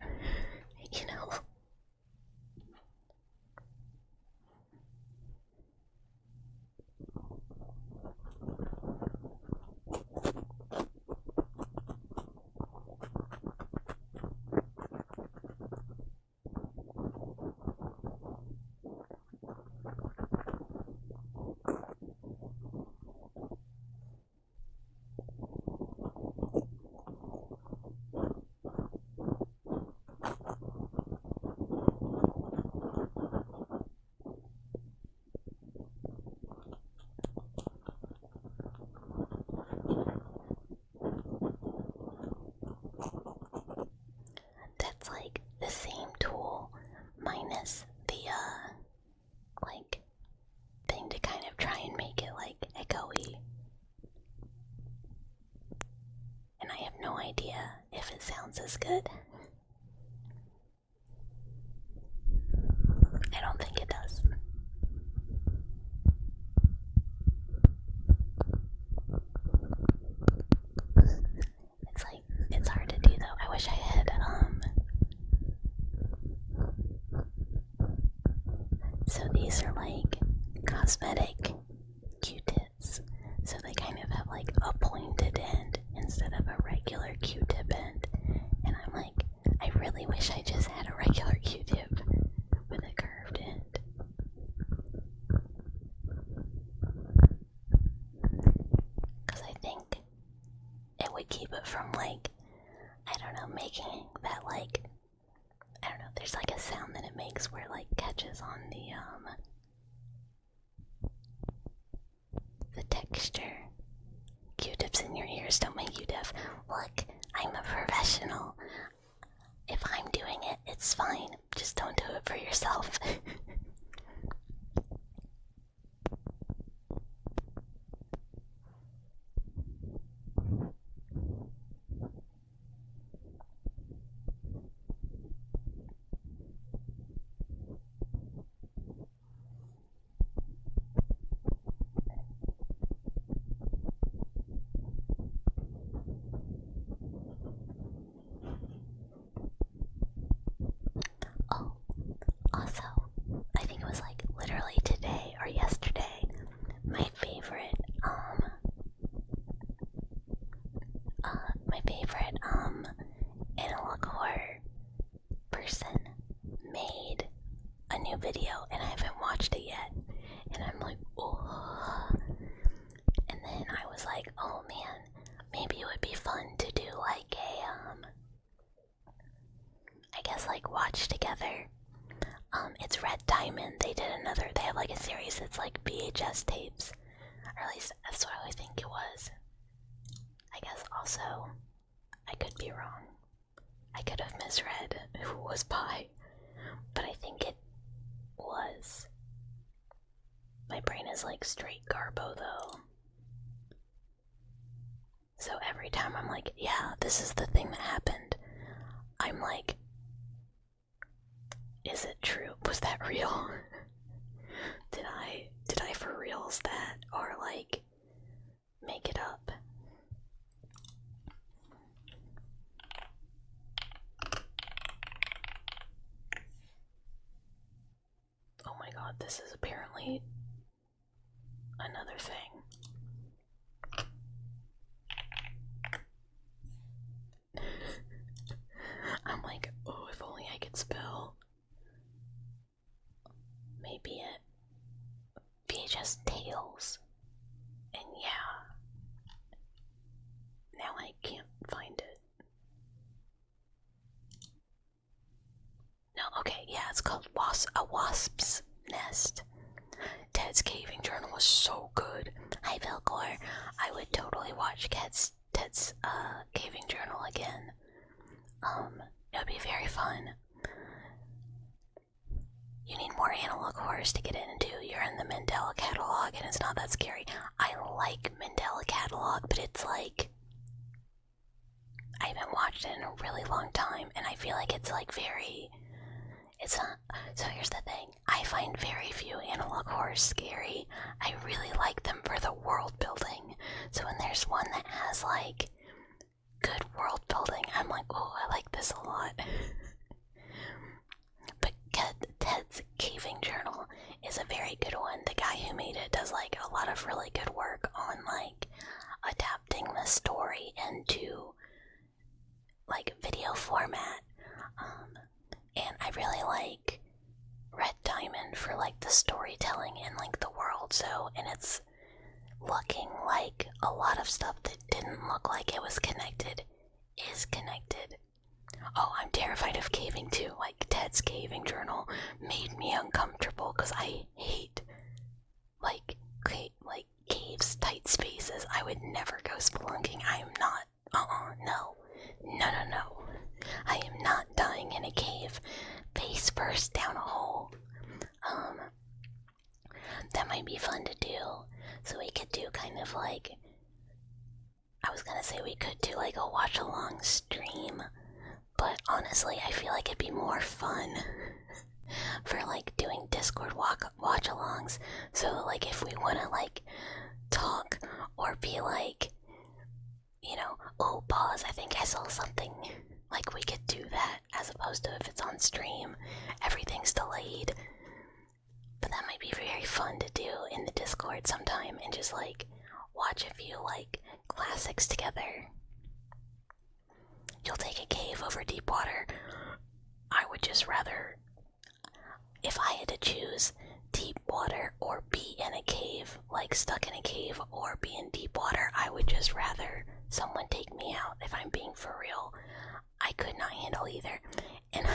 you know? sounds as good. I don't think it does. It's like, it's hard to do though. I wish I had, so these are like cosmetic Q-tips. So they kind of have like a pointed end instead of a regular Q-tip end. And I'm like, I really wish I just had a regular Q-tip with a curved end. Because I think it would keep it from like, I don't know, making that like, I don't know, there's like a sound that it makes where it like catches on the texture. Q-tips in your ears don't make you deaf. Look, I'm a professional. If I'm doing it, it's fine. Just don't do it for yourself. Oh, also, I think it was like literally today or yesterday, my favorite analog horror person made a new video and I haven't watched it yet. And I'm like, oh. And then I was like, oh man, maybe it would be fun to do like a, I guess like watch together. It's Red Diamond. They have like a series that's like VHS tapes. Or at least that's what I think it was. I guess also, I could be wrong. I could have misread who was by, but I think it was. My brain is like straight garbo though. So every time I'm like, yeah, this is the thing that happened, I'm like, is it true? Was that real? Did I for reals that, or like make it up? Oh my god, this is apparently another thing. I'm like, oh, if only I could spell. Maybe it VHS Tales. And yeah. Now I can't find it. No, okay, yeah, it's called A Wasp's Nest. Ted's Caving Journal was so good. Hi, Velcor. I would totally watch Ted's Caving Journal again. It would be very fun. You need more analog horrors to get into. You're in the Mandela catalog and it's not that scary. I like Mandela catalog, but it's like, I haven't watched it in a really long time and I feel like it's like very, it's not. So here's the thing, I find very few analog horrors scary. I really like them for the world building. So when there's one that has like good world building, I'm like, oh, I like this a lot. But Ted's Caving Journal is a very good one. The guy who made it does like a lot of really good work on like adapting the story into like video format. And I really like Red Diamond for like the storytelling and like the world. So, and it's looking like a lot of stuff that didn't look like it was connected is connected. Oh, I'm terrified of caving too. Like Ted's Caving Journal made me uncomfortable because I hate like caves, tight spaces. I would never go spelunking. I am not. No. I am not dying in a cave, face first down a hole. That might be fun to do. So we could do kind of like, I was gonna say we could do like a watch along stream But honestly, I feel like it'd be more fun for like doing Discord watch-alongs. So like if we want to like talk or be like, you know, oh pause, I think I saw something. Like we could do that as opposed to if it's on stream, everything's delayed. But that might be very fun to do in the Discord sometime and just like watch a few like classics together. You'll take a cave over deep water. I would just rather, if I had to choose deep water or be in a cave, like stuck in a cave or be in deep water, I would just rather someone take me out if I'm being for real. I could not handle either. And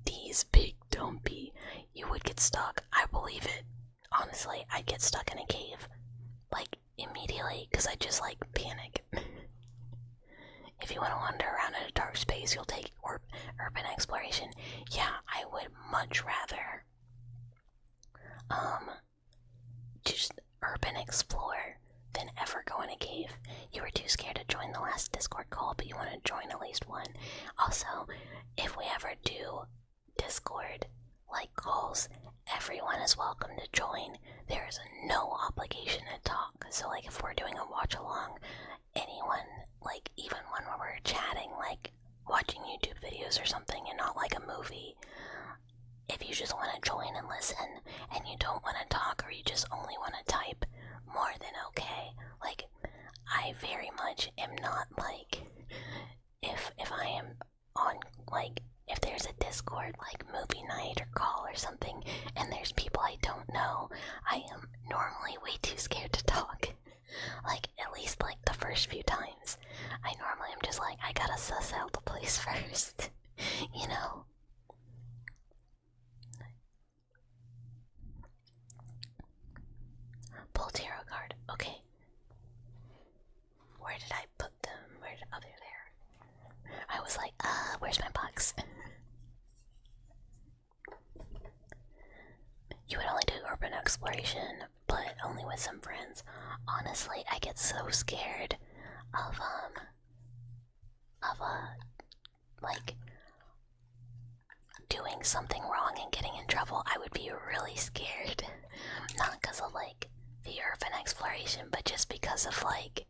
these big dumpy, you would get stuck. I believe it. Honestly, I'd get stuck in a cave. Like, immediately, because I just, like, panic. If you want to wander around in a dark space, you'll take urban exploration. Yeah, I would much rather, just urban explore than ever go in a cave. You were too scared to join the last Discord call, but you want to join at least one. Also, if we ever do Discord like calls, everyone is welcome to join. There is no obligation to talk. So like if we're doing a watch along, anyone, like even when we're chatting, like watching YouTube videos or something and not like a movie, if you just want to join and listen and you don't want to talk or you just only want to type, more than okay. Like, I very much am not like, if I am on, like, if there's a Discord, like, movie night or call or something, and there's people I don't know, I am normally way too scared to talk. Like, at least, like, the first few times. I normally am just like, I gotta suss out the place first, you know? Pull tarot card. Okay. Where did I put them? Oh, they're there. I was like, where's my box? You would only do urban exploration, but only with some friends. Honestly, I get so scared of, like, doing something wrong and getting in trouble. I would be really scared. Not because of, like, the urban exploration, but just because of, like,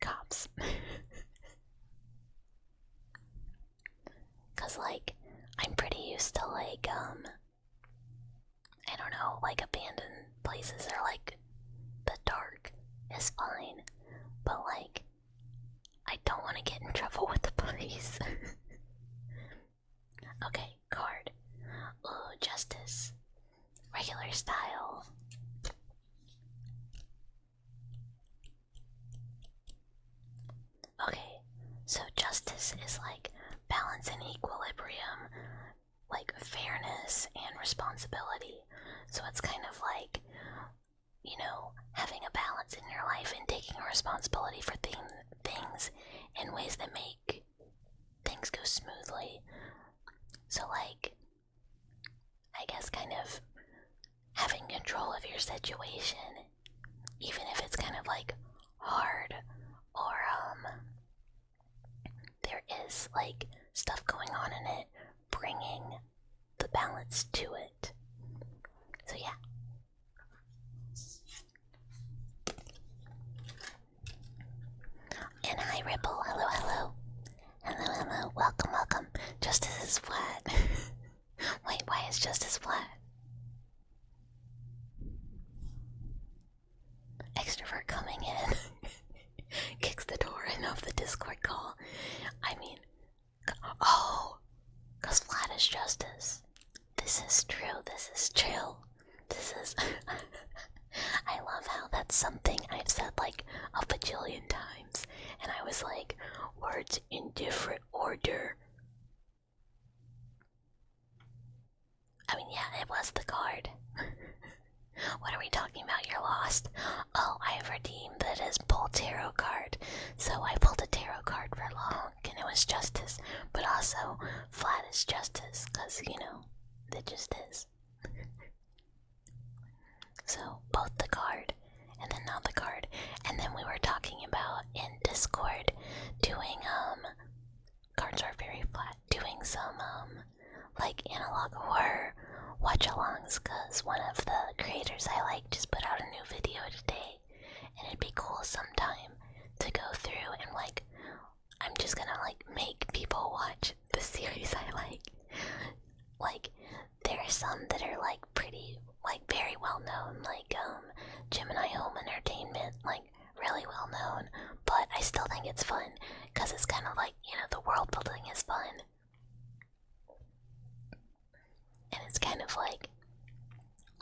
cops. Cause like, I'm pretty used to like, I don't know, like abandoned places or like, the dark is fine. But like, I don't want to get in trouble with the police. Okay, card. Ooh, justice. Regular style. Okay, so justice is like balance and equilibrium, like fairness and responsibility. So it's kind of like, you know, having a balance in your life and taking responsibility for things in ways that make things go smoothly. So like, I guess kind of having control of your situation, even if it's kind of like hard or there is like stuff going on in it, bringing the balance to it. So yeah. And hi Ripple, hello, hello. Hello, hello, welcome, welcome. Justice is flat. Wait, why is justice flat? Extrovert coming in. Kicks the door in of the Discord call. I mean, oh, cause flat is justice. This is true, this is true. This is... I love how that's something I've said like a bajillion times. And I was like, words in different order. I mean, yeah, it was the card. What are we talking about? You're lost. Oh, I have redeemed that as pull tarot card. So I pulled a tarot card for long, and it was justice. But also, flat is justice, because, you know, it just is. So, both the card, and then not the card. And then we were talking about, in Discord, doing, cards are very flat. Doing some like analog horror watch-alongs, because one of the creators I like just put out a new video today, and it'd be cool sometime to go through and like, I'm just gonna like make people watch the series I like. Like, there are some that are like pretty, like very well known, like Gemini Home Entertainment, like really well known, but I still think it's fun because it's kind of like, you know, the world building is fun. And it's kind of like,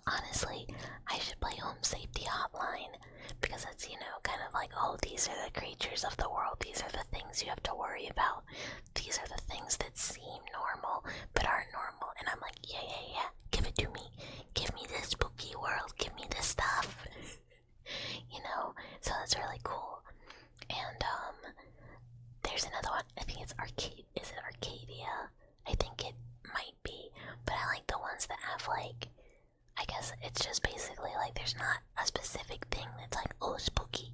honestly, I should play Home Safety Hotline because it's, you know, kind of like, oh, these are the creatures of the world, these are the things you have to worry about, these are the things that seem normal but aren't normal. And I'm like, yeah, give it to me, give me this spooky world, give me this stuff. You know, so that's really cool. And there's another one, I think it's is it Arcadia? I think it might be, but I like the ones that have like, I guess it's just basically like there's not a specific thing that's like, oh, spooky.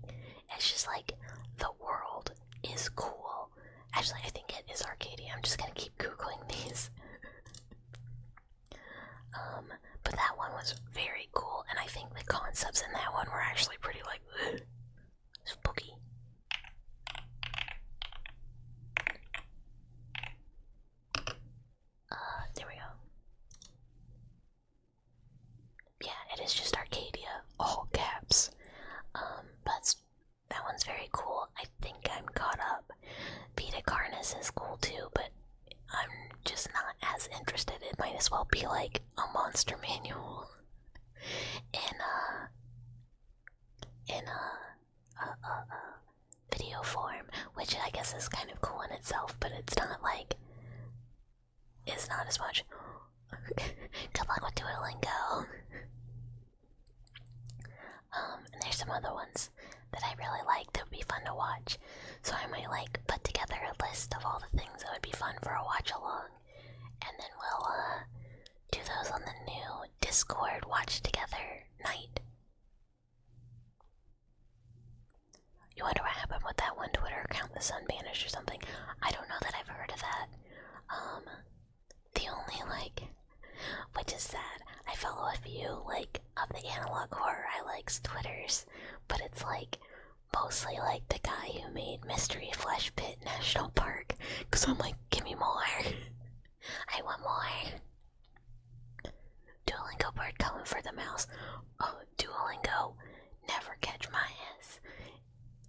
It's just like the world is cool. Actually, I think it is Arcadia. I'm just gonna keep googling these. But that one was very cool, and I think the concepts in that one were actually pretty like ugh, spooky. There we go. Yeah, it is just Arcadia, all caps. But that one's very cool. I think I'm caught up. Vita Carnus is cool too, but I'm just not as interested. It might as well be like a monster manual in video form, which I guess is kind of cool in itself, but it's not like, it's not as much. Good luck with Duolingo. And there's some other ones that I really like that would be fun to watch. So I might like put together a list of all the things that would be fun for a watch along, and then we'll do those on the new Discord watch together night. You wonder what happened with that one Twitter account, the Sun Banished or something? I don't know that I've heard of that. The only like, which is sad, I follow a few like of the analog horror I like's Twitters, but it's like mostly like the guy who made Mystery Flesh Pit National Park, cause I'm like, give me more. I want more. Duolingo bird coming for the mouse. Oh, Duolingo, never catch my ass.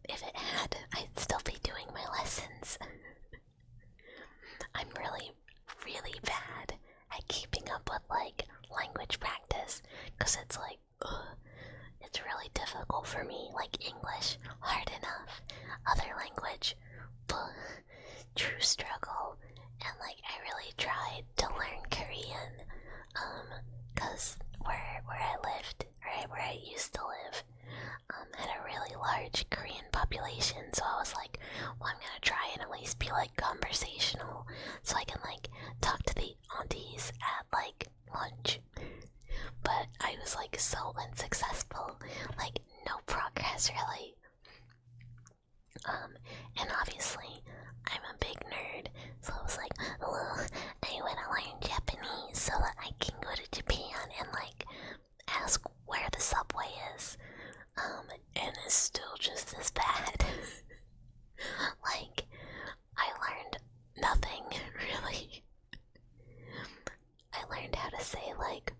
If it had, I'd still be doing my lessons. I'm really, really bad at keeping up with like language practice, cause it's like, it's really difficult for me. Like English, hard enough. Other language, true struggle. And like, I really tried to learn Korean, cause where I lived, or where I used to live, had a really large Korean population, so I was like, well, I'm gonna try and at least be like conversational, so I can like talk to the aunties at like lunch. But I was like so unsuccessful, like no progress really. And obviously I'm a big nerd, so I was like, well, I wanna learn Japanese so that I can go to Japan and like ask where the subway is. And it's still just as bad. Like, I learned nothing, really. I learned how to say, like,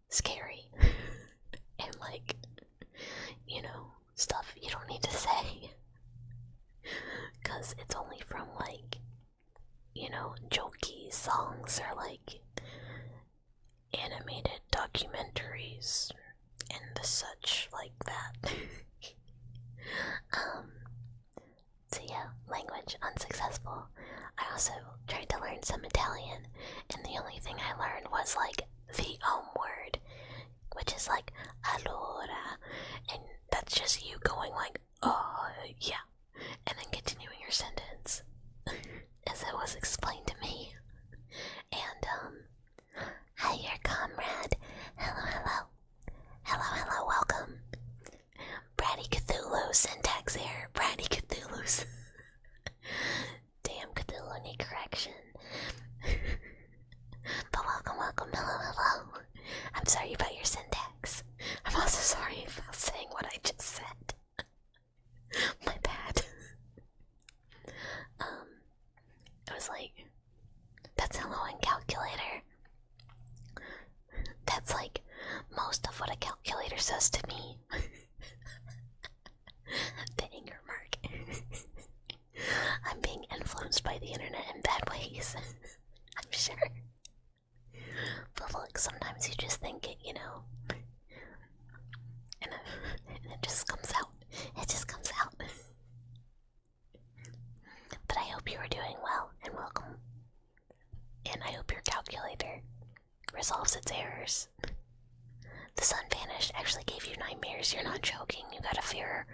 scary. And, like, you know, stuff you don't need to say. Because it's only from, like, you know, jokey songs or, like, animated documentaries and the such like that. So yeah, language unsuccessful. I also tried to learn some Italian, and the only thing I learned was like the word, which is like allora, and that's just you going like, oh yeah, and then continuing your sentence as it was explained to me. And hi, your comrade. Hello. Hello, welcome. Bratty Cthulhu, syntax error. Bratty Cthulhu's. Damn, Cthulhu need sus to me. The anger mark. I'm being influenced by the internet in bad ways. I'm sure. But look, sometimes you just think it, you know. And it just comes out. It just comes out. But I hope you are doing well and welcome. And I hope your calculator resolves its errors. The sun vanished actually gave you nightmares. You're not joking. You got a fear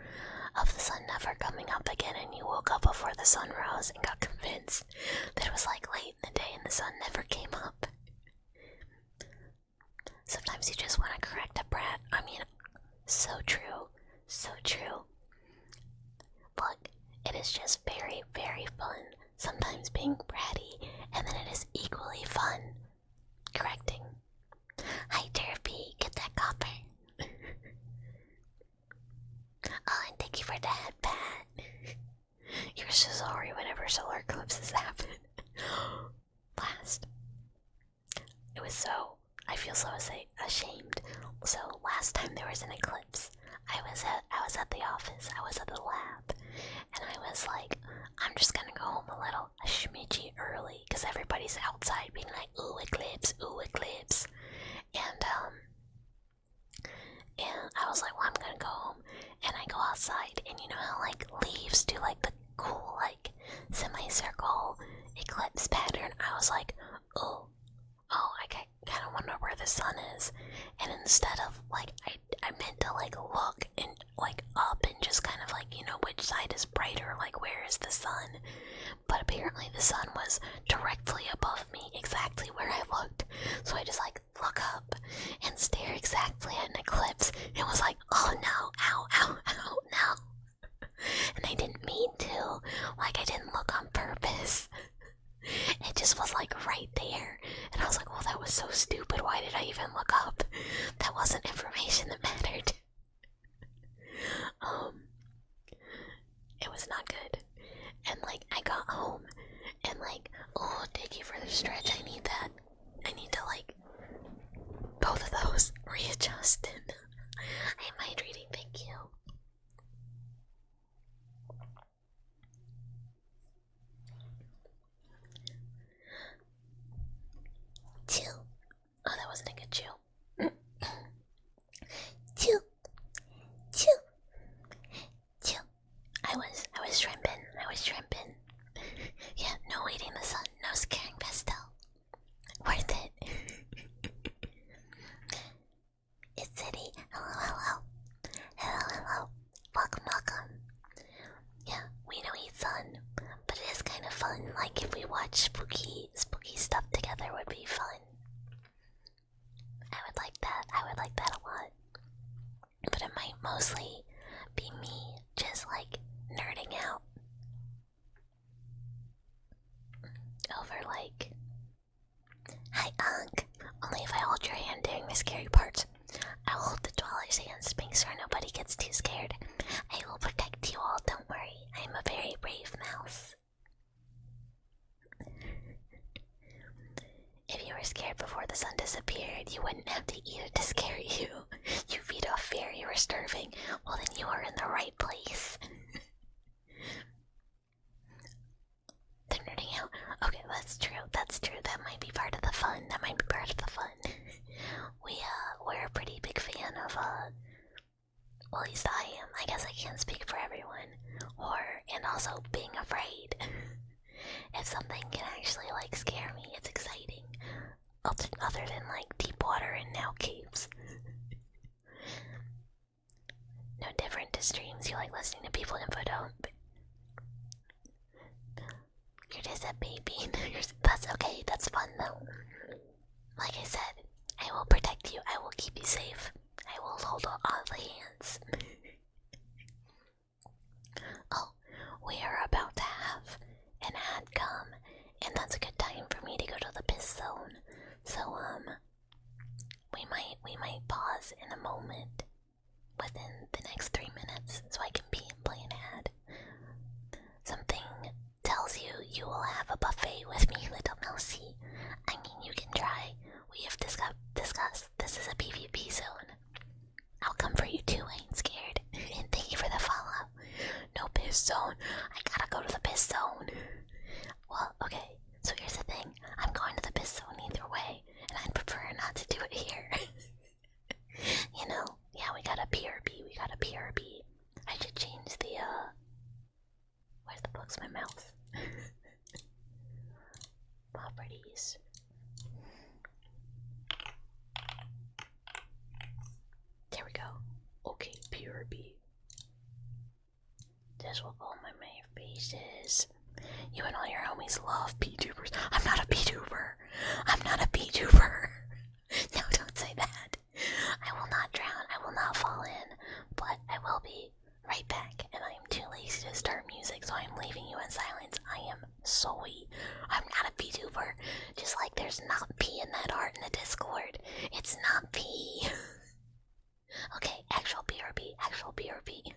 of the sun never coming up again, and you woke up before the sun rose and got convinced that it was like late in the day and the sun never came up. Sometimes you just want to correct a brat. I mean, so true. So true. Look, it is just very, very fun sometimes being bratty, and then it is equally fun correcting. Hi, Derpy, get that copper. Oh, and thank you for the headband. You're so sorry whenever solar eclipses happen. Last. It was so... I feel so ashamed. So last time there was an eclipse, I was at the office, I was at the lab, and I was like, I'm just gonna go home a little schmidgy early, because everybody's outside being like, ooh, eclipse, ooh, eclipse. And I was like, well, I'm gonna go home, and I go outside, and you know how like leaves do like the cool like semicircle eclipse pattern? I was like, oh, I kind of wonder where the sun is. And instead of like, I meant to like look and like up and just kind of like, you know, which side is brighter, like where is the sun? But apparently the sun was directly above me, exactly where I looked. So I just like look up and stare exactly at an eclipse. It was like, oh no, ow, ow, ow, no. And I didn't mean to, like I didn't look on purpose. It just was like right there. And I was like, well, that was so stupid. Why did I even look up? That wasn't information that mattered. It was not good. And like, I got home and like, oh, thank you for the stretch. I need that. I need to like, both of those readjusted. I am hydrating, thank you. Chew. Oh, that wasn't a good chew. Chew. Chew. Chew. I was shrimping. Yeah, no waiting the sun, no scaring pastel. Worth it. It's City. Hello, hello. Hello, hello. Welcome, welcome. Yeah, we know he's sun, but it is kind of fun. Like if we watch spooky stuff together would be fun. I would like that a lot. But it might mostly be me just like nerding out over like, hi Unc, only if I hold your hand during the scary parts. I'll hold the dweller's hands to make sure nobody gets too scared. I will protect you all, don't worry. I'm a very brave mouse. If you were scared before the sun disappeared, you wouldn't have to eat it to scare you. You feed off fear, you were starving. Well, then you are in the right place. They're nerding out. Okay, that's true. That might be part of the fun. We're a pretty big fan of, well, at least I am. I guess I can't speak for everyone. Horror, and also being afraid. If something can actually, like, scare me, it's exciting. Other than, like, deep water and now caves. No different to streams. You like listening to people info dump. You're just a baby. That's okay. That's fun, though. Like I said, I will protect you. I will keep you safe. I will hold all the hands. Oh, we are about to have an ad come, and that's a good time for me to go to the piss zone. So, we might pause in a moment within the next 3 minutes so I can pee and play an ad. Something tells you you will have a buffet with me, little mousey. I mean, you can try. We have discussed this is a PvP zone. I'll this will go on my main faces. You and all your homies love PTubers. I'm not a PTuber. I'm not a PTuber. No, don't say that. I will not drown. I will not fall in. But I will be right back. And I am too lazy to start music, so I am leaving you in silence. I am sorry. I'm not a PTuber. Just like there's not P in that art in the Discord. It's not P. Okay, actual BRB. Actual BRB.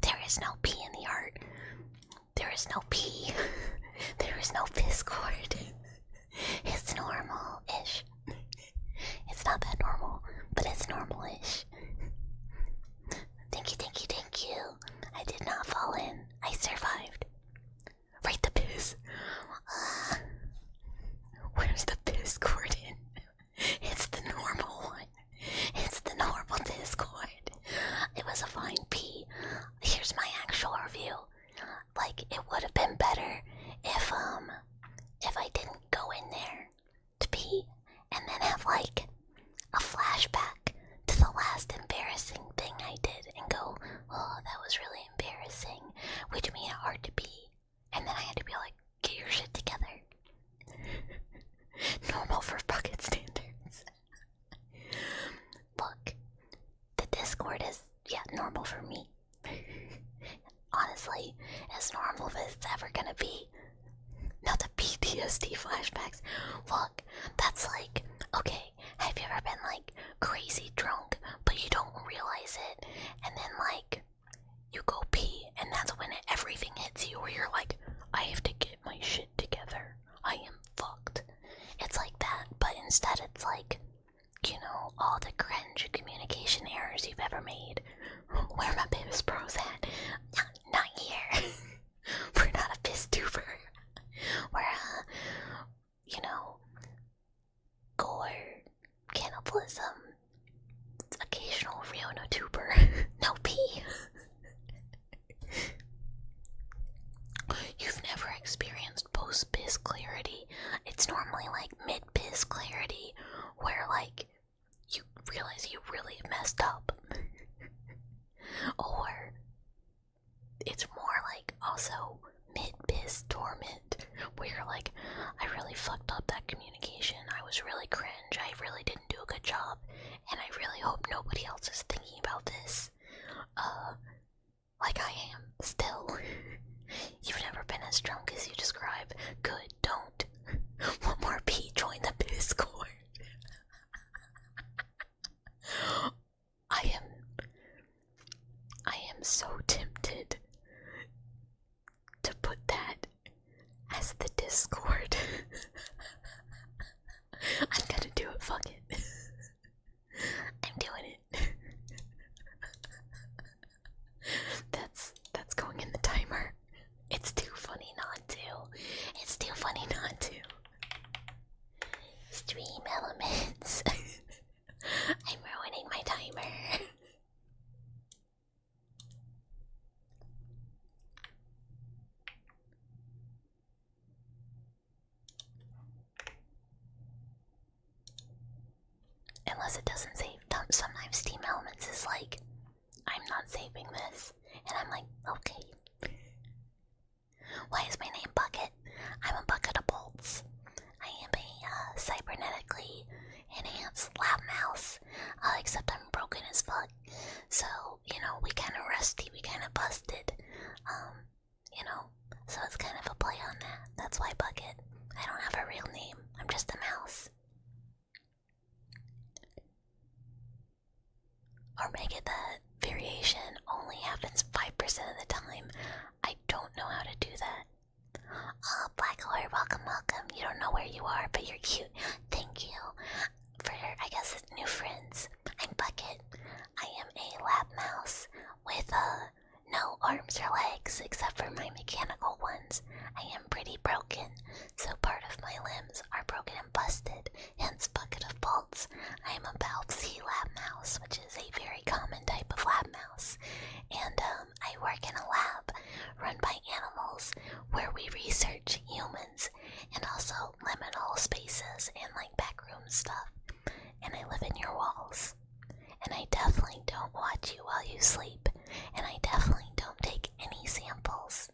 There is no P in the art. There is no P. There is no Discord. It's normal-ish. It's not that normal, but it's normal-ish. Thank you, thank you, thank you. I did not fall in. I survived. Right, the piss. Where's the Discord in? It's the normal one. It's the normal Discord. It was a fine P. Here's my actual review. Like, it would have been better if I didn't go it's ever gonna be. Not the PTSD flashbacks. Look, that's like, okay, have you ever been like crazy drunk, but you don't realize it, and then like you go pee, and that's when everything hits you, where you're like, I have to get my shit together. I am fucked. It's like that, but instead it's like, you know, all the cringe communication errors you've ever made. Where are my piss bros at? Not here. We're not a piss tuber. We're you know, gore, cannibalism, occasional Riona tuber. No pee. You've never experienced post-piss clarity. It's normally like mid-piss clarity, where like you realize you really messed up. Or it's more like also mid-piss torment, where you're like, I really fucked up that communication. I was really cringe. I really didn't do a good job, and I really hope nobody else is thinking about this. Like I am still. You've never been as drunk as you describe. Good, don't. One more pee, join the Discord. I am so tempted to put that as the Discord. I'm gonna do it, fuck it. I'm doing it. That's going in the timer. It's too funny not to. It's too funny not to. Stream elements. I'm ruining my timer. Unless it doesn't save. Sometimes Steam Elements is like, I'm not saving this. And I'm like, okay. Why is my name Bucket? I'm a bucket of bolts. I am a cybernetically enhanced lab mouse. Except I'm broken as fuck. So, you know, we kinda rusty, we kinda busted. You know, so it's kind of a play on that. That's why Bucket. I don't have a real name. I'm just a mouse. Or make it that variation only happens 5% of the time. I don't know how to do that. Black Lord, welcome. You don't know where you are, but you're cute. Thank you for, I guess, new friends. I'm Bucket. I am a lab mouse with, no arms or legs except for my mechanical ones. I am pretty broken, so part of my limbs are broken and busted, hence Bucket of Bolts. I am a Valve C lab mouse, which is a very common type of lab mouse, and I work in a lab run by animals where we research humans and also liminal spaces and like backroom stuff, and I live in your walls. And I definitely don't watch you while you sleep, and I definitely don't take any samples.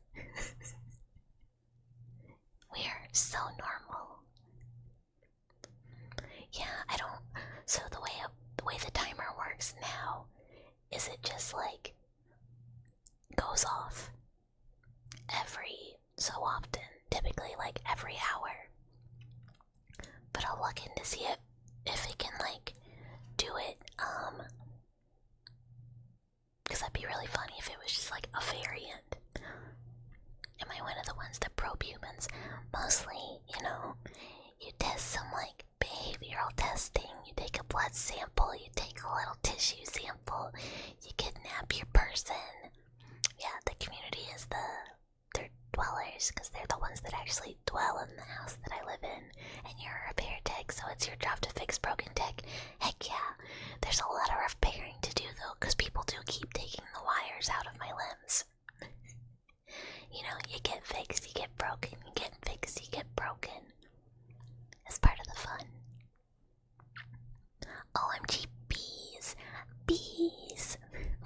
We are so normal. Yeah, I don't. So the way the timer works now is it just like goes off every so often, typically like every hour. But I'll look in to see if it can like do it, because that'd be really funny if it was just like a variant. Am I one of the ones that probe humans? Mostly, you know, you test some like behavioral testing, you take a blood sample, you take a little tissue sample, you kidnap your person. Yeah, the community is they're dwellers, because they're the ones that actually dwell in the house that I live in, and you're a repair tech, so it's your job to fix broken tech. Heck yeah, there's a lot of repairing to do though, because people do keep taking the wires out of my limbs. You know, you get fixed, you get broken, you get fixed, you get broken. It's part of the fun. OMG bees. Bees.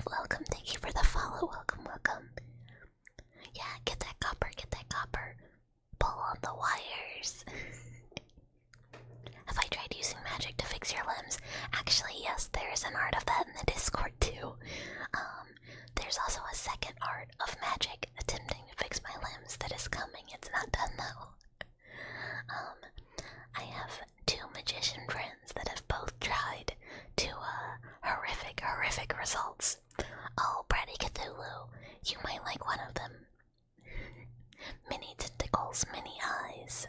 Welcome, thank you for the follow. Welcome. Yeah, get that copper, pull on the wires. Have I tried using magic to fix your limbs? Actually, yes, there is an art of that in the Discord too. There's also a second art of magic attempting to fix my limbs that is You might like one of them. Many tentacles, many eyes.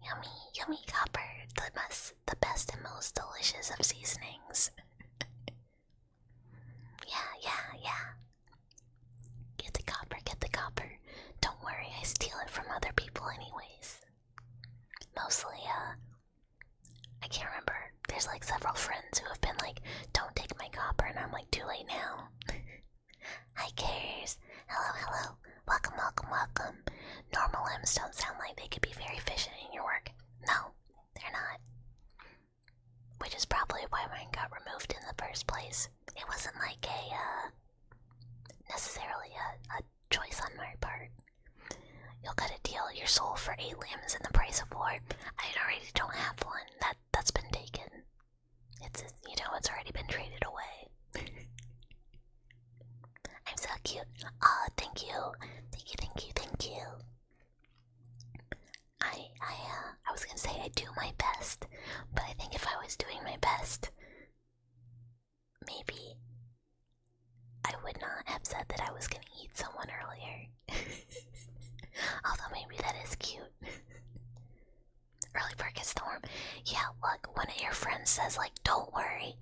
Yummy, yummy copper. The best and most delicious of seasonings. Yeah. Get the copper, get the copper. Don't worry, I steal it from other people anyways. Mostly, I can't remember. There's like several friends who have been like, don't take my copper, and I'm like, too late now. Hi, Cares. Hello. Welcome. Normal limbs don't sound like they could be very efficient in your work. No, they're not. Which is probably why mine got removed in the first place. It wasn't like necessarily a choice on my part. You'll gotta deal your soul for 8 limbs in the price of 4. I already don't have one. That's been taken. It's already been traded away. I'm so cute. Aw, thank you. I was gonna say I do my best, but I think if I was doing my best, maybe I would not have said that I was gonna eat someone earlier. Although maybe that is cute. Early bird gets the worm. Yeah, look, when your friend says like, don't worry,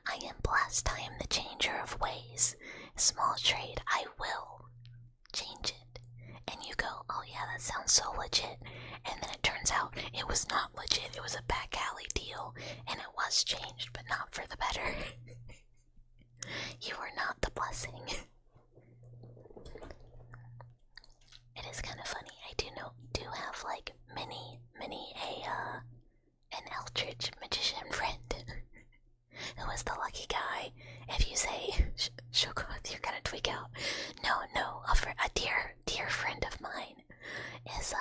I am blessed, I am the changer of ways. Small trade, I will change it. And you go, oh yeah, that sounds so legit. And then it turns out it was not legit, it was a back alley deal. And it was changed, but not for the better. You are not the blessing. It is kind of funny. I do have like many an Eldritch magician friend who is the lucky guy. If you say Shokoth, you're gonna tweak out. No, a dear friend of mine is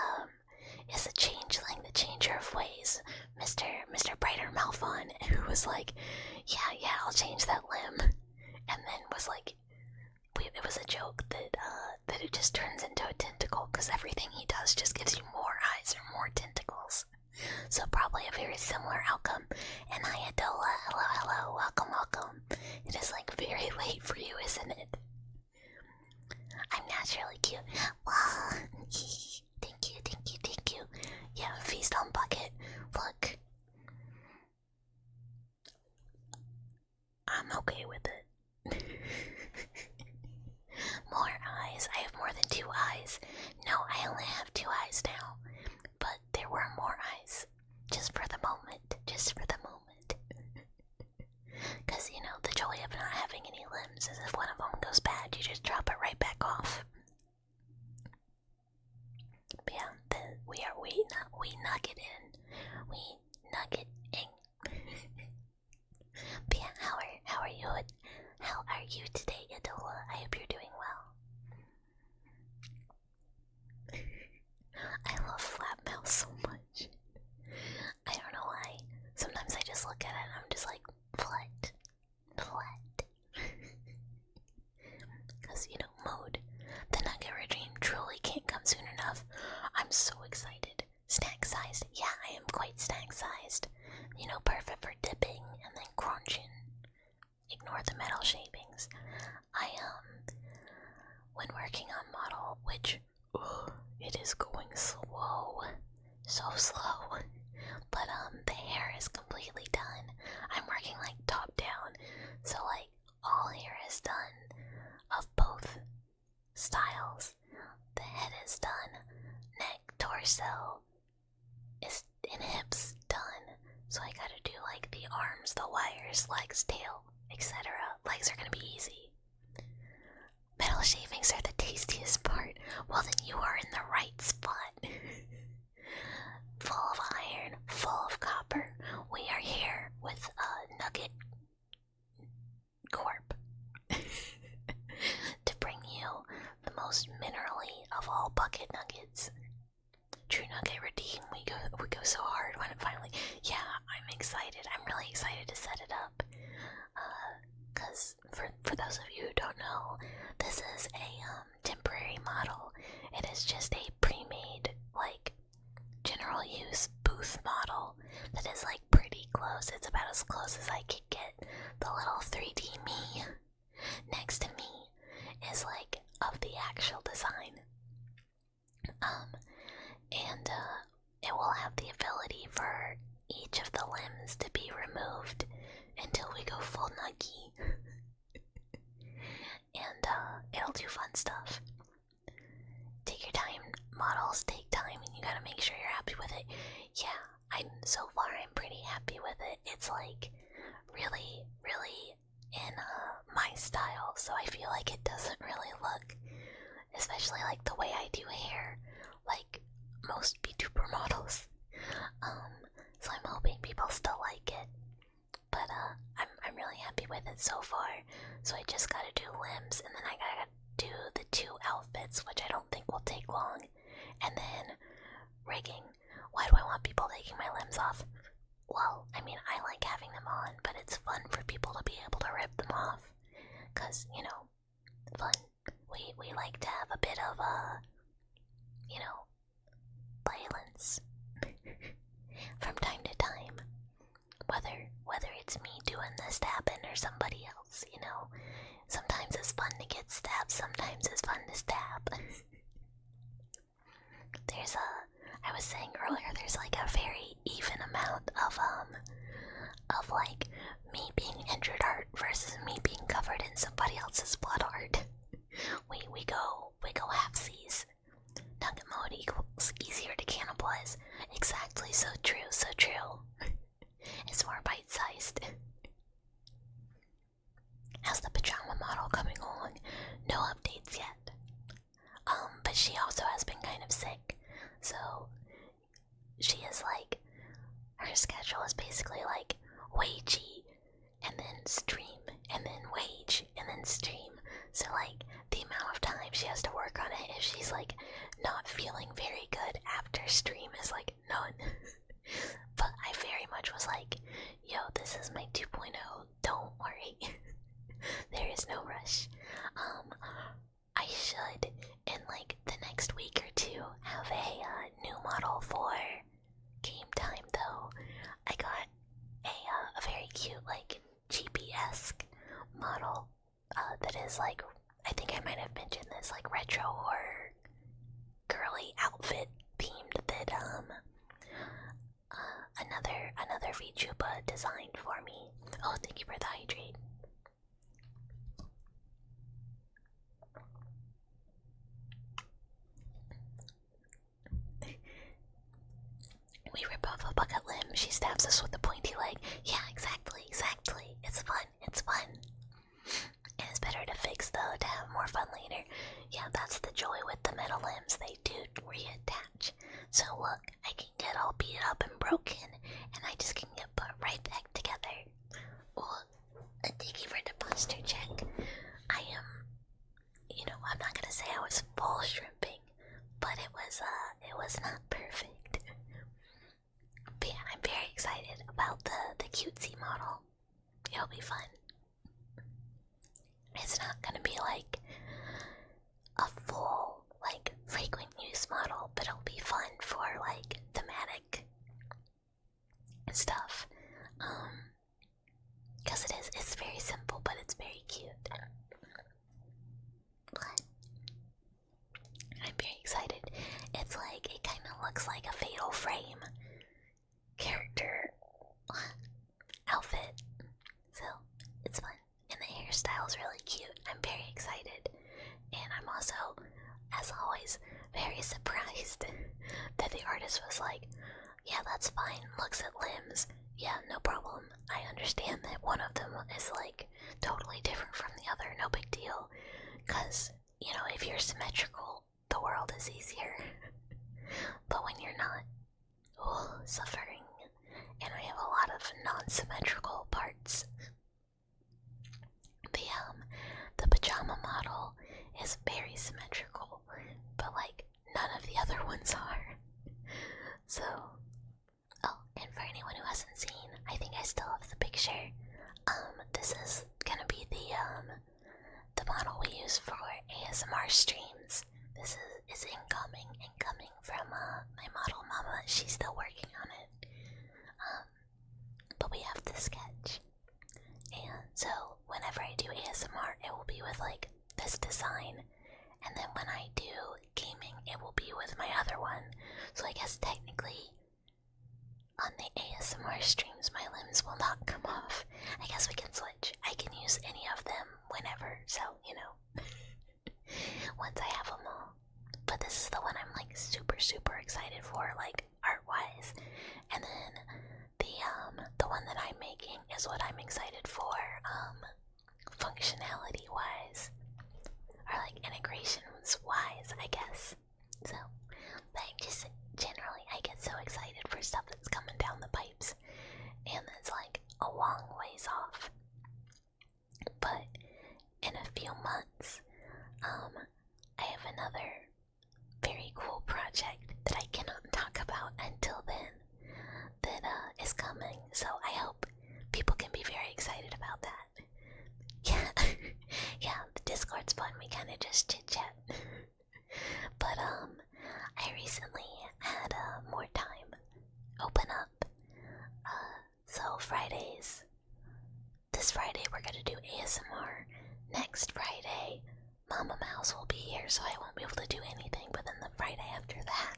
a changeling, the changer of ways, Mr. Brighter Malphon, who was like, yeah, I'll change that limb, and then was like, it was a joke that it just turns into a tentacle because everything he does just gives you more eyes or more tentacles. So probably a very similar outcome. And hi Adola, hello, welcome. It is like very late for you, isn't it? I'm naturally cute. Wow. Thank you. Yeah, feast on bucket. Look, I'm okay with it. More eyes. I have more than 2 eyes. No, I only have 2 eyes now. But there were more eyes. Just for the moment. Because, the joy of not having any limbs is if one of them goes bad, you just drop it right back off. But yeah, we nugget in. But yeah, how are you? How are you today, Adola? I hope you're doing well. I love Flapmouth so much. I don't know why. Sometimes I just look at it and I'm just like, what? Because, mood. The nugget regime truly can't come soon enough. I'm so excited. Snack sized? Yeah, I am quite snack sized. Perfect for dipping and then crunching. Ignore the metal shavings. When working on model, which, it is going slow. So slow. But, the hair is completely done. I'm working, like, top down. So, like, all hair is done of both styles. The head is done. Neck, torso, and hips done. So I gotta do, like, the arms, the wires, legs, tail, etc. Legs are gonna be easy. Metal shavings are the tastiest part. Well, then you are in the right spot. Full of iron, full of copper. We are here with Nugget Corp to bring you the most minerally of all bucket nuggets. True Nugget Redeem. We go so hard when it finally. Yeah, I'm excited. I'm really excited to set it up. Cause for those of you who don't know, this is a temporary model. It is just a pre-made, like, general use booth model that is like pretty close. It's about as close as I could get. The little 3D me next to me is like of the actual design. And it will have the ability for each of the limbs to be removed until we go full Nuggy. And it'll do fun stuff. Take your time, models take time, and you gotta make sure you're happy with it. Yeah, so far I'm pretty happy with it. It's like really, really in my style, so I feel like it doesn't really look, especially like the way I do hair, like most VTuber models. So I'm hoping people still like it. But I'm really happy with it so far. So I just gotta do limbs, and then I gotta do the 2 outfits, which I don't think will take long. And then rigging. Why do I want people taking my limbs off? Well, I mean, I like having them on, but it's fun for people to be able to rip them off. Cause, you know, fun. We like to have a bit of you know, violence from time to time. Whether it's me doing the stabbing or somebody else, you know. Sometimes it's fun to get stabbed, sometimes it's fun to stab. I was saying earlier, there's like a very even amount of like me being injured art versus me being covered in somebody else's blood art. We go halfsies. Nugget mode equals easier to cannibalize. Exactly, so true, so true. It's more bite-sized. How's the pajama model coming along? No updates yet. But she also has been kind of sick. So she is like, her schedule is basically like wagey and then stream and then wage and then stream. So like the amount of time she has to work on it if she's like not feeling very good after stream is like none. But I very much was like, yo, this is my 2.0, don't worry. There is no rush. I should, in like the next week or 2, have a new model for game time though. I got a very cute, like, GP-esque model that is like, I think I might have mentioned this, like retro or girly outfit themed that another VTuber designed for me. Oh, thank you for the hydrate. We rip off a bucket limb, she stabs us with a pointy leg. Yeah, exactly. It's fun. And it's better to fix though, to have more fun later. Yeah, that's the joy with the metal limbs, they do reattach. So look, I can get all beat up and broken, and I just can get put right back together. Well, thank you for the posture check. I am, I'm not gonna say I was full shrimping, but it was not perfect. But yeah, I'm very excited about the cutesy model. It'll be fun. It's not gonna be like a full, like, frequent use model, but it'll be fun for like thematic stuff. Because it's very simple, but it's very cute. But I'm very excited. It's like, it kind of looks like a Fatal Frame character outfit. So, it's fun. And the hairstyle is really cute. I'm very excited. And I'm also, as always, very surprised that the artist was like, yeah, that's fine, looks at limbs. Yeah, no problem. I understand that one of them is like totally different from the other, no big deal. Cause, if you're symmetrical, the world is easier. But when you're not, suffering. And I have a lot of non-symmetrical parts. The pajama model is very symmetrical, but like none of the other ones are. So, and for anyone who hasn't seen, I think I still have the picture. This is gonna be the model we use for ASMR streams. This is incoming from my model mama. She's still working on it. But we have the sketch. And so whenever I do ASMR, it will be with like this design, and then when I do gaming, it will be with my other one. So I guess technically, on the ASMR streams, my limbs will not come off. I guess we can switch. I can use any of them whenever, so, you know, once I have them all. But this is the one I'm like super excited for, like art-wise. And then the one that I'm making is what I'm excited for, functionality-wise, or like integrations-wise, I guess. So, but just generally, I get so excited for stuff that's coming down the pipes, and it's like a long ways off. But in a few months, I have another very cool project that I cannot talk about until then that is coming. So I hope people can be very excited about that. Yeah, yeah. The Discord's fun. We kind of just chit chat. But I recently had more time open up. So Fridays. This Friday we're gonna do ASMR. Next Friday, Mama Mouse will be here, so I won't be able to do anything. But then the Friday after that,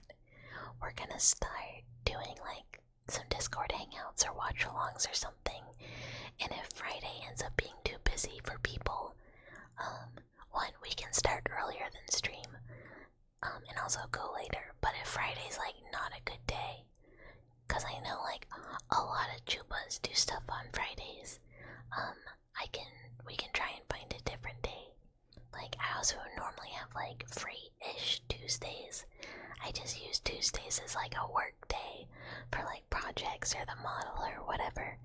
we're gonna start doing like some Discord hangouts or watch-alongs or something. And if Friday ends up being too busy for people, one, we can start earlier than stream, and also go later. But if Friday's like not a good day, cause I know like a lot of Jubas do stuff on Fridays, we can try and find a different day. Like I also normally have like free-ish Tuesdays. I just use Tuesdays as like a work day for like projects or the model or whatever.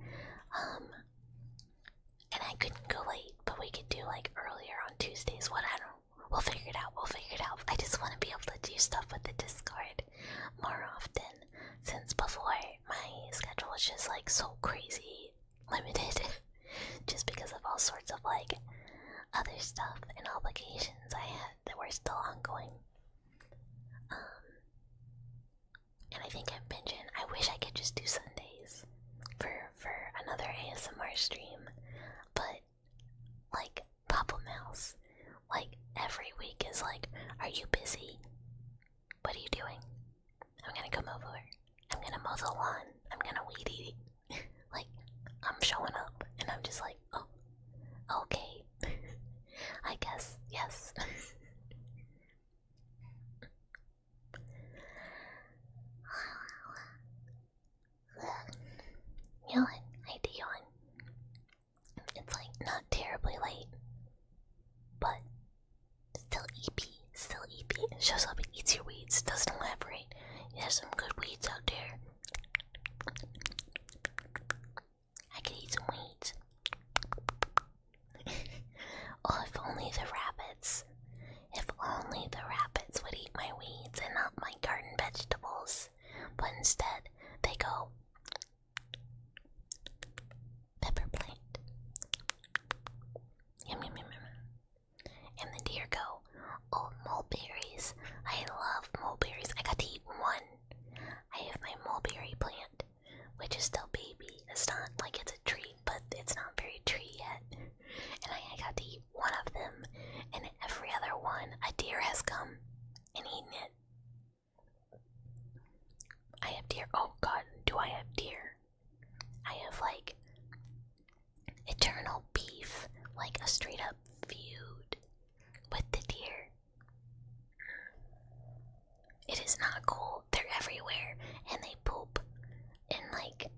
And I couldn't go late, but we could do like earlier on Tuesdays. What, I don't know. We'll figure it out. I just want to be able to do stuff with the Discord more often, since before my schedule was just like so crazy limited just because of all sorts of like other stuff and obligations I had that were still ongoing. And I think I've mentioned I wish I could just do Sundays for another ASMR stream, but like Papa Mouse, like every week is like, are you busy? What are you doing? I'm gonna come over. I'm gonna mow the lawn. I'm gonna weed eat. Like, I'm showing up, and I'm just like, oh, okay. I guess, yes. Yawn. I had to yawn. It's like not terribly late, but still EP. It shows up and eats your weeds. Doesn't elaborate. There's some good weeds out there. I could eat some weeds. Oh, if only the rabbits. If only the rabbits would eat my weeds and not my garden vegetables. But instead, they go pepper plant. Yum yum yum yum. And the deer go, oh, mulberries. I love mulberries. I got to eat one. I have my mulberry plant, which is still baby. It's not like it's a tree, but it's not very tree yet. And I got to eat one of them, and every other one, a deer has come and eaten it. I have deer. Oh god, do I have deer? I have like eternal beef, like a straight up feud with the deer. It is not cool. They're everywhere, and they poop in like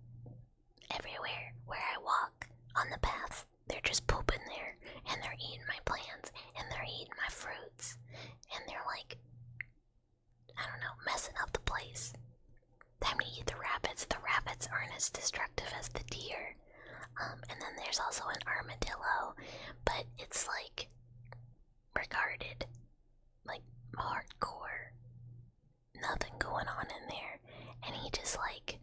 everywhere where I walk on the paths. They're just pooping there, and they're eating my plants, and they're eating my fruits, and they're like, I don't know, messing up the place. Time to eat the rabbits. The rabbits aren't as destructive as the deer. And then there's also an armadillo, but it's like regarded like hardcore. Nothing going on in there, and he just like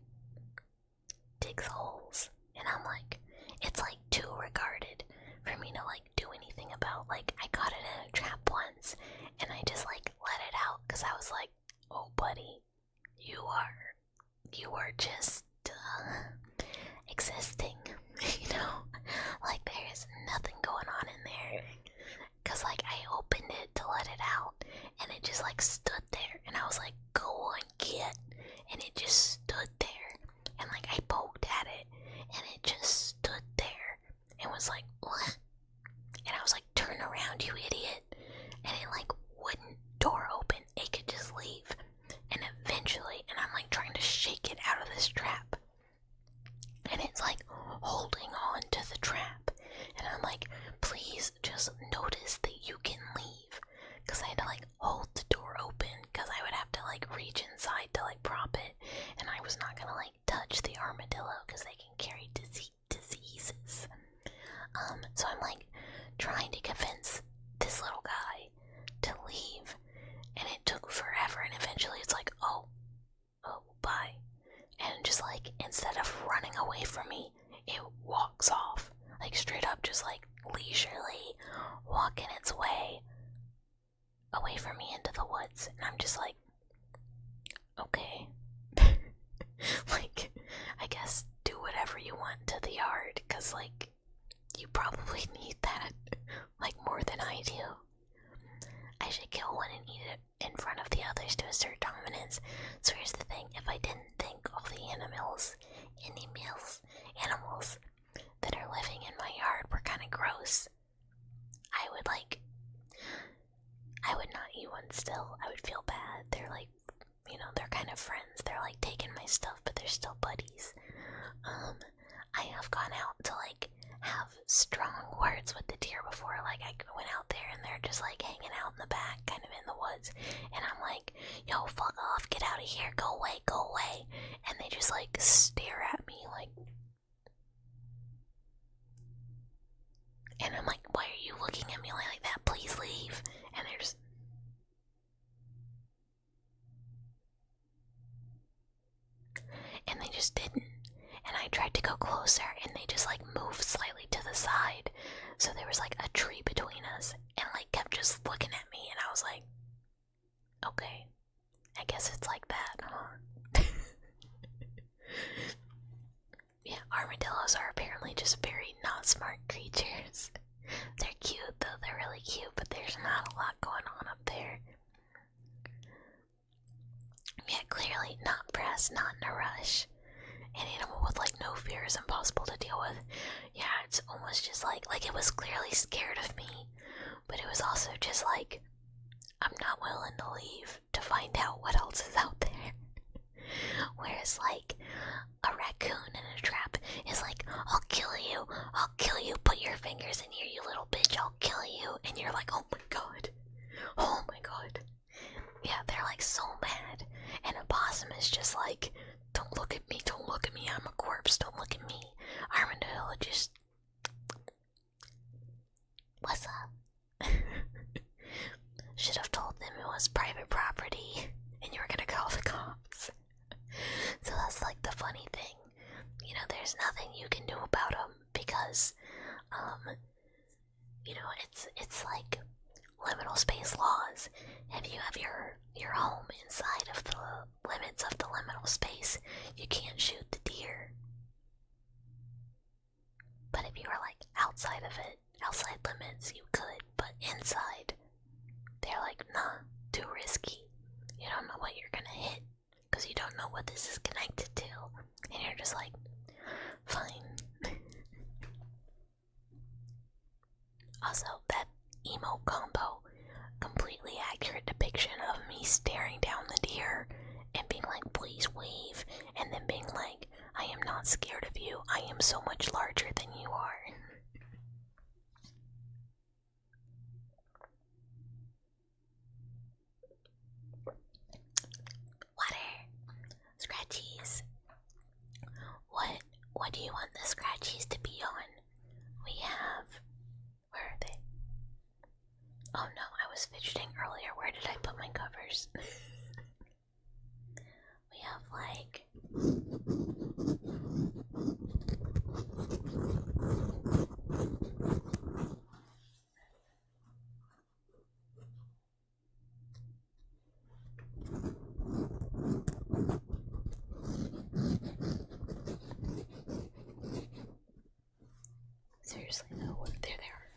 digs holes, and I'm like, it's like too regarded for me to like do anything about. Like, I caught it in a trap once, and I just like let it out because I was like, oh buddy, you are just existing, you know, like there's nothing going on in there, because like I opened it to let it out out, and it just like stood there, and I was like, go on, kid. And it just stood there, and like I poked at it, and it just stood there and was like, what? And I was like, turn around, you idiot. And it like wouldn't door open, it could just leave. And eventually, and I'm like trying to shake it out of this trap, and it's like holding on to the trap, and I'm like, please just notice that you can leave, because I had to like hold the door open, because I would have to like reach inside to like prop it, and I was not gonna like touch the armadillo because they can carry diseases. So I'm like trying to convince this little guy to leave, and it took forever, and eventually it's like, oh, bye. And just like, instead of running away from me, it walks off, like straight up, just like leisurely walking its way away from me into the woods. And I'm just like, okay. Like, I guess do whatever you want to the yard, because like, you probably need that, like, more than I do. I should kill one and eat it in front of the others to assert dominance. So here's the thing, if I didn't think all the animals that are living in my yard were kind of gross, I would not eat one still. I would feel bad. They're like, they're kind of friends. They're like taking my stuff, but they're still buddies. I have gone out to like have strong words with the deer before. Like, I went out there and they're just like hanging out in the back, kind of in the woods, and I'm like, yo, fuck off, get out of here, go away, and they just like stare at me like, and I'm like, why are you looking at me like that, please leave. And they're just, and they just didn't. And I tried to go closer, and they just like moved slightly to the side, so there was like a tree between us, and like kept just looking at me, and I was like, okay, I guess it's like that, huh? Yeah, armadillos are apparently just very not smart creatures. They're cute though, they're really cute, but there's not a lot going on up there. Yeah, clearly not pressed, not in a rush. An animal with like no fear is impossible to deal with. Yeah, it's almost just like it was clearly scared of me, but it was also just like, I'm not willing to leave to find out what else is out there. Whereas like a raccoon in a trap is like, I'll kill you, put your fingers in here, you little bitch, I'll kill you. And you're like, oh my god. Yeah, they're like so mad. And a possum is just like, don't look at me, I'm a corpse, don't look at me. Armadillo just, what's up? Should have told them it was private property and you were gonna call the cops. So that's like the funny thing. There's nothing you can do about them because, it's like liminal space laws. If you have your home inside of the limits of the liminal space, you can't shoot the deer. But if you were like outside of it, outside limits, you could, but inside, they're like, nah, too risky. You don't know what you're gonna hit, because you don't know what this is connected to. And you're just like, fine. Also, that emo combo, completely accurate depiction of me staring down the deer and being like, please wave, and then being like, I am not scared of you, I am so much larger than you are. Water. Scratchies. What do you want the scratchies to be on? We have, where are they? Oh no, I was fidgeting earlier. Where did I put my covers? We have like, seriously though, there they are.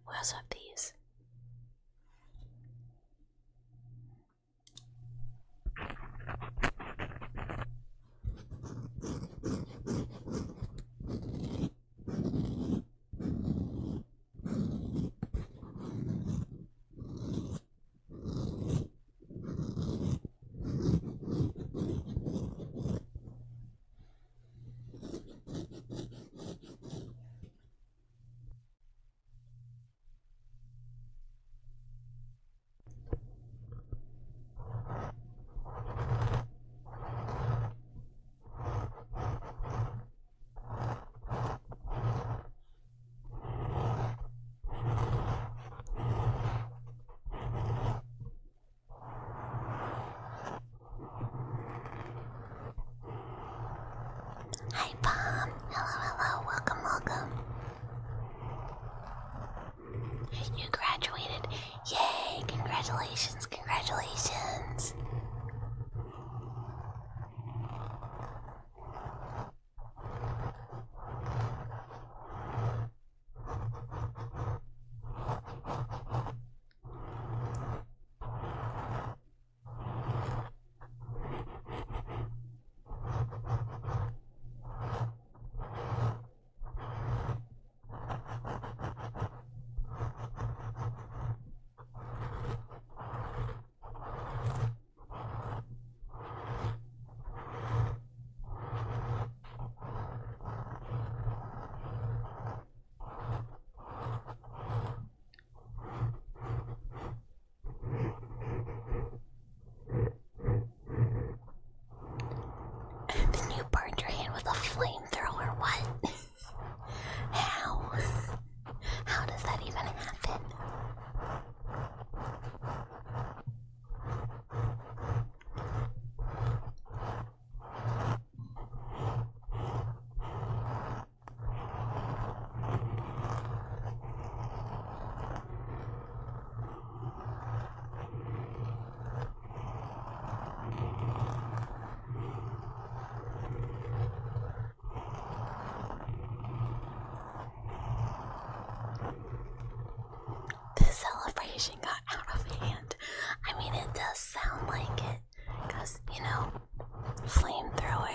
We also have these. Congratulations, congratulations. Then you burned your hand with a flamethrower. What? How? How does that even happen? The celebration got out of hand. I mean, it does sound like it, because, you know, flamethrower.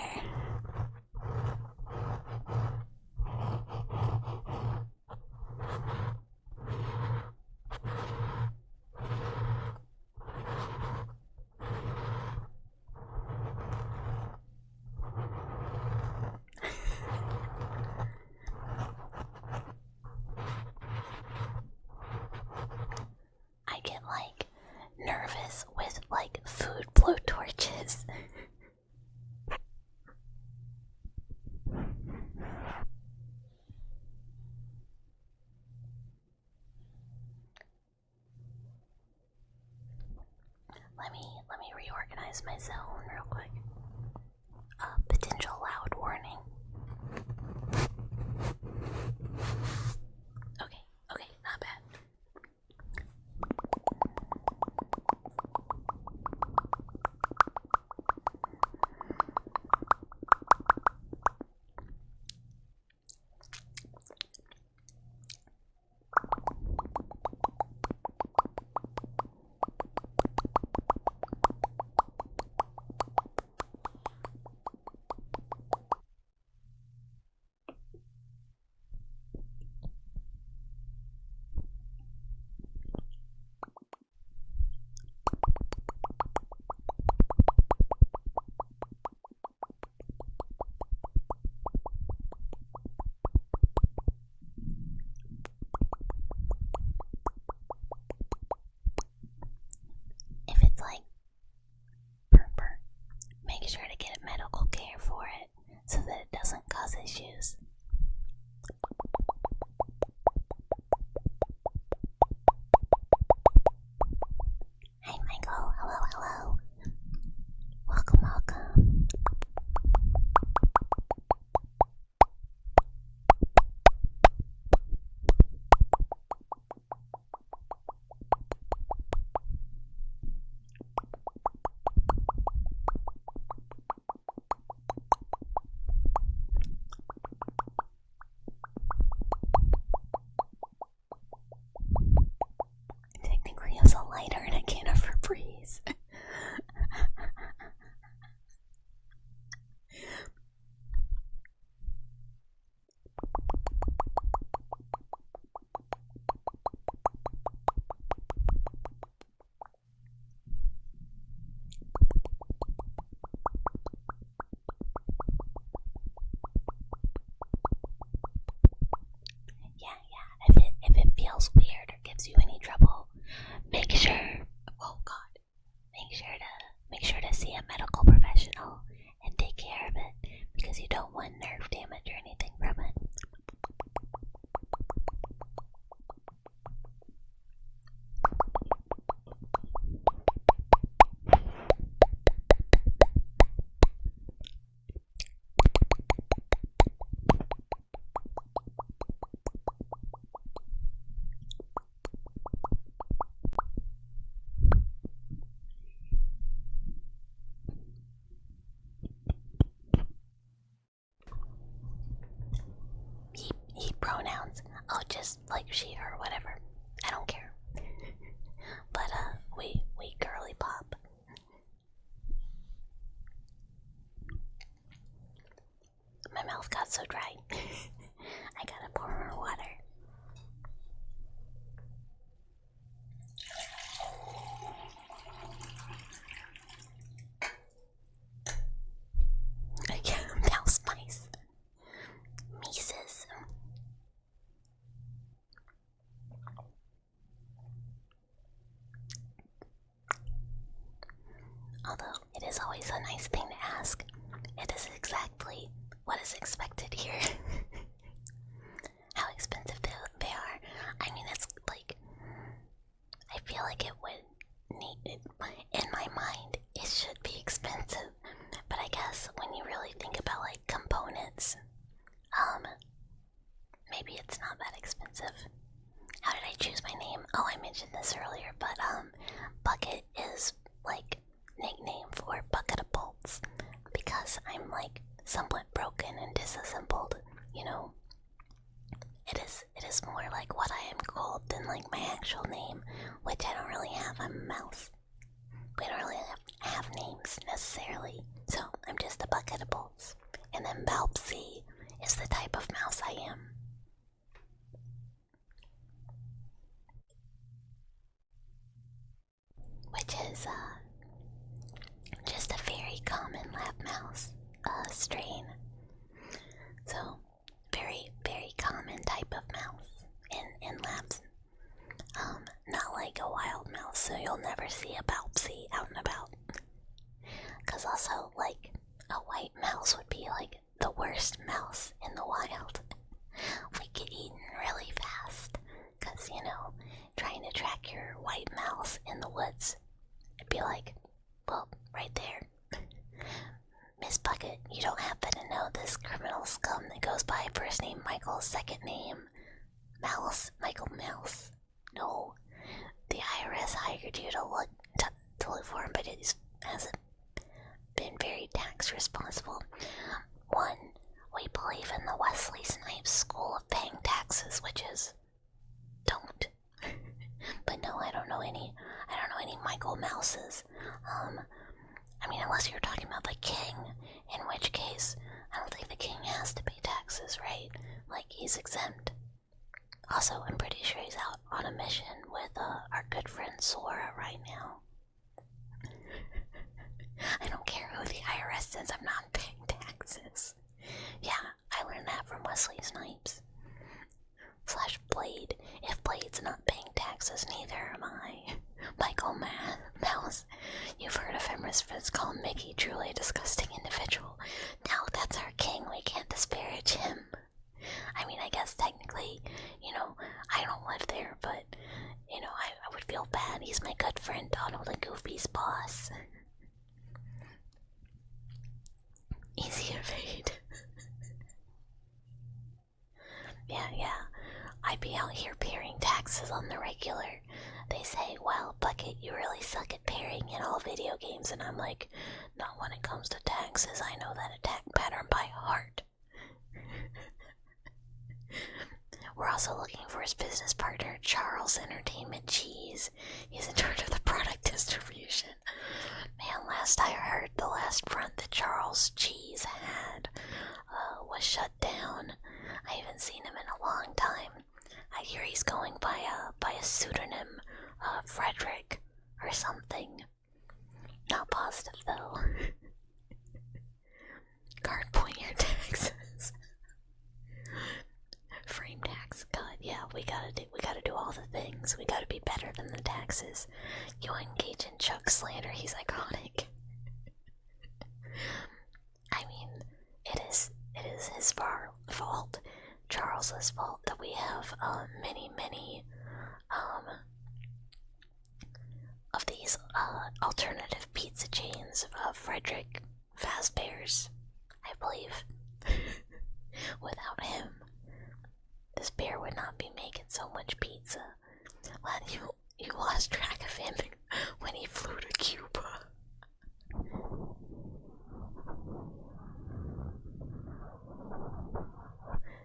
I get like nervous with like food blowtorches. Let me reorganize my zone real quick. Potential loud warning. Okay, not bad. just like she or whatever. I don't care. But we girly pop. My mouth got so dry. I gotta pour more water. Mouse mice. Mises. Although it is always a nice thing to ask, it is exactly what is expected here. How expensive they are. I mean, it's like, I feel like it would need it. In my mind, it should be expensive. But I guess when you really think about like components, maybe it's not that expensive. How did I choose my name? Oh, I mentioned this earlier, but Bucket is like nickname for bucket of bolts because I'm like somewhat broken and disassembled, you know. It is more like what I am called than like my actual name, which I don't really have. I'm a mouse. We don't really have names necessarily, so I'm just a bucket of bolts. And then Balpsy is the type of mouse I am. Which is just a very common lab mouse strain. So very, very common type of mouse in labs. Not like a wild mouse, so you'll never see a Balpsy out and about. Cause also, like, a white mouse would be like the worst mouse in the wild. We get eaten really fast. Cause, you know, trying to track your white mouse in the woods, it'd be like, well, right there. Miss Bucket, you don't happen to know this criminal scum that goes by first name Michael, second name Mouse, Michael Mouse? No, the IRS hired you to look for him, but it hasn't been very tax responsible. One, we believe in the Wesley Snipes school of paying taxes, which is don't. But no, I don't know any Michael Mouses. I mean, unless you're talking about the king, in which case, I don't think the king has to pay taxes, right? Like, he's exempt. Also, I'm pretty sure he's out on a mission with our good friend Sora right now. I don't care who the IRS says I'm not paying taxes. Yeah, I learned that from Wesley Snipes. / Blade. If Blade's not paying taxes, neither am I. Michael Mouse. You've heard of him as it's called Mickey, truly a disgusting individual. Now that's our king, we can't disparage him. I mean, I guess technically, you know, I don't live there, but, you know, I would feel bad. He's my good friend Donald and Goofy's boss. Easy evade. Yeah. I'd be out here paying taxes on the regular. They say, well, Bucket, you really suck at pairing in all video games, and I'm like, not when it comes to taxes. I know that attack pattern by heart. We're also looking for his business partner, Charles Entertainment Cheese. He's in charge of the product distribution. Man, last I heard, the last front that Charles Cheese had was shut down. I haven't seen him in a long time. I hear he's going by a pseudonym, Frederick or something. Not positive though. Card pointer taxes. Frame tax. God, yeah, we gotta do all the things. We gotta be better than the taxes. You engage in Chuck slander. He's iconic. I mean, it is his fault, Charles's fault, that we have many of these alternative pizza chains of Frederick Fazbear's, I believe. Without him, this bear would not be making so much pizza. Well, you lost track of him when he flew to Cuba.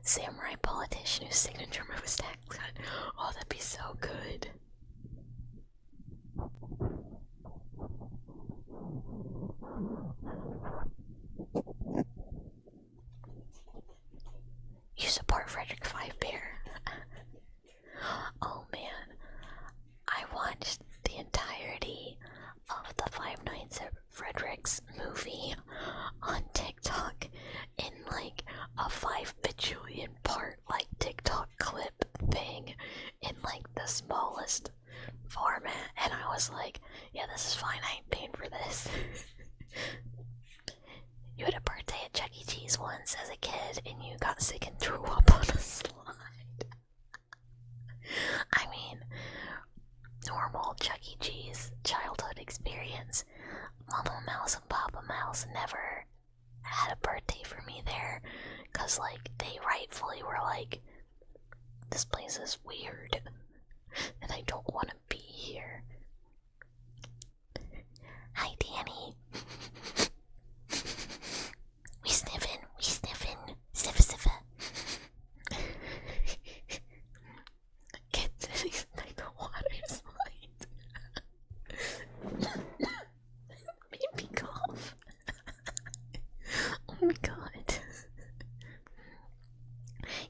Samurai politician whose signature move is tackled. was like, yeah, this is fine, I ain't paying for this. You had a birthday at Chuck E. Cheese once as a kid and you got sick and threw up on a slide. I mean, normal Chuck E. Cheese childhood experience. Mama Mouse and Papa Mouse never had a birthday for me there, cause like they rightfully were like, this place is weird and I don't want to be here. Hi, Danny. We sniffin', sniffa sniffa. Get like the water slide. Made me cough. Oh my god.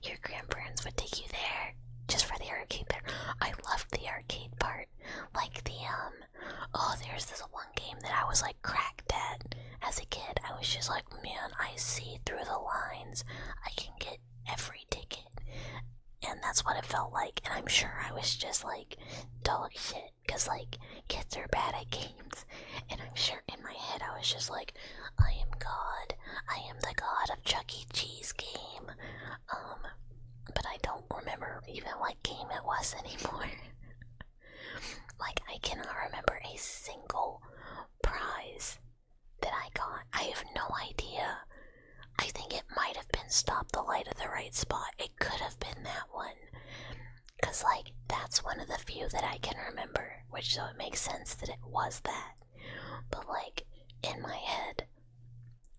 Your grandparents would take you there just for the arcade there. I loved the arcade part. Like the there's this one game that I was like cracked at as a kid. I was just like, man, I see through the lines. I can get every ticket. And that's what it felt like. And I'm sure I was just like dog shit, because like kids are bad at games. And I'm sure in my head I was just like, I am God. I am the God of Chuck E. Cheese game. But I don't remember even what game it was anymore. Like, I cannot remember a single prize that I got. I have no idea. I think it might have been Stop the Light at the Right Spot. It could have been that one. Because, like, that's one of the few that I can remember. Which, so it makes sense that it was that. But, like, in my head,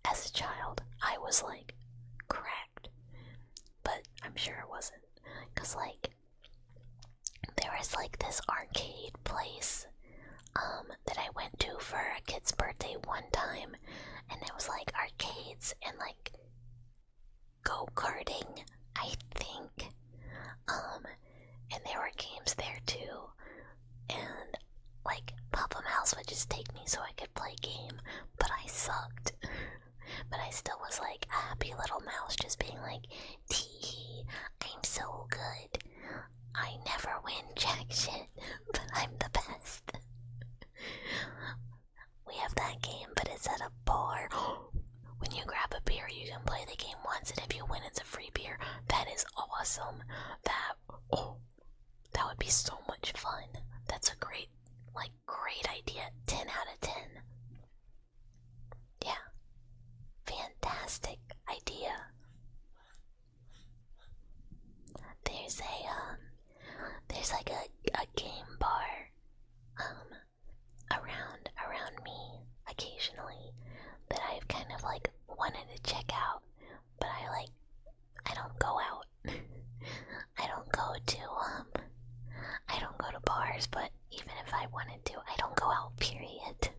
as a child, I was, like, cracked. But I'm sure it wasn't. Because, like, there was like this arcade place that I went to for a kid's birthday one time, and it was like arcades and like go-karting, I think. And there were games there too. And like Papa Mouse would just take me so I could play game, but I sucked. But I still was like a happy little mouse just being like, tee, I'm so good. I never win jack shit, but I'm the best. We have that game, but it's at a bar. When you grab a beer, you can play the game once, and if you win, it's a free beer. That is awesome. That would be so much fun. That's a great idea. 10 out of 10. Yeah. Fantastic idea. There's like a game bar around me occasionally that I've kind of like wanted to check out, but I don't go out. I don't go to bars, but even if I wanted to, I don't go out, period.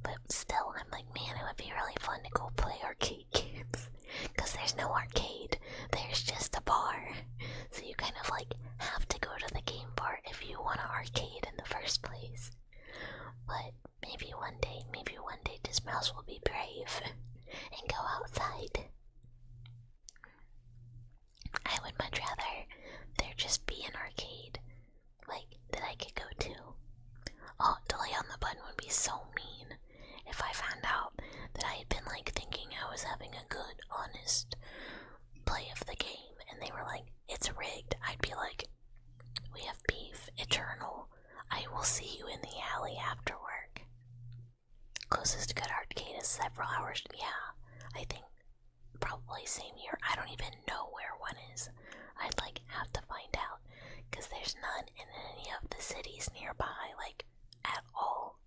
But still, I'm like, man, it would be really fun to go play arcade games, because there's no arcade, there's just a bar. So you kind of like have to go to the game bar if you want to arcade in the first place. But maybe one day this mouse will be brave and go outside. I would much rather there just be an arcade, like, that I could go to. Oh, delay on the button would be so mean if I found out that I had been like thinking I was having a good, honest play of the game, and they were like, it's rigged. I'd be like, we have beef, eternal. I will see you in the alley after work. Closest good arcade is several hours. Yeah, I think probably same here. I don't even know where one is. I'd like have to find out, because there's none in any of the cities nearby, like at all.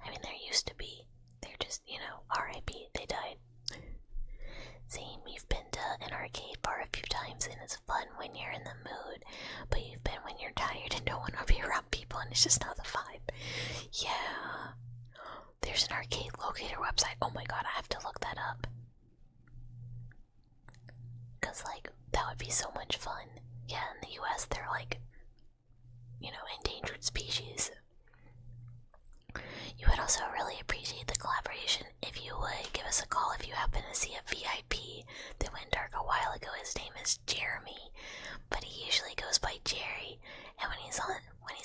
I mean, there used to be. They're just, R.I.P. They died. Same, we've been to an arcade bar a few times, and it's fun when you're in the mood, but you've been when you're tired and don't want to be around people, and it's just not the vibe. Yeah. There's an arcade locator website. Oh my god, I have to look that up. Because, like, that would be so much fun. Yeah, in the US, they're like, endangered species. You would also really appreciate the collaboration if you would give us a call if you happen to see a VIP that went dark a while ago. His name is Jeremy, but he usually goes by Jerry, and when he's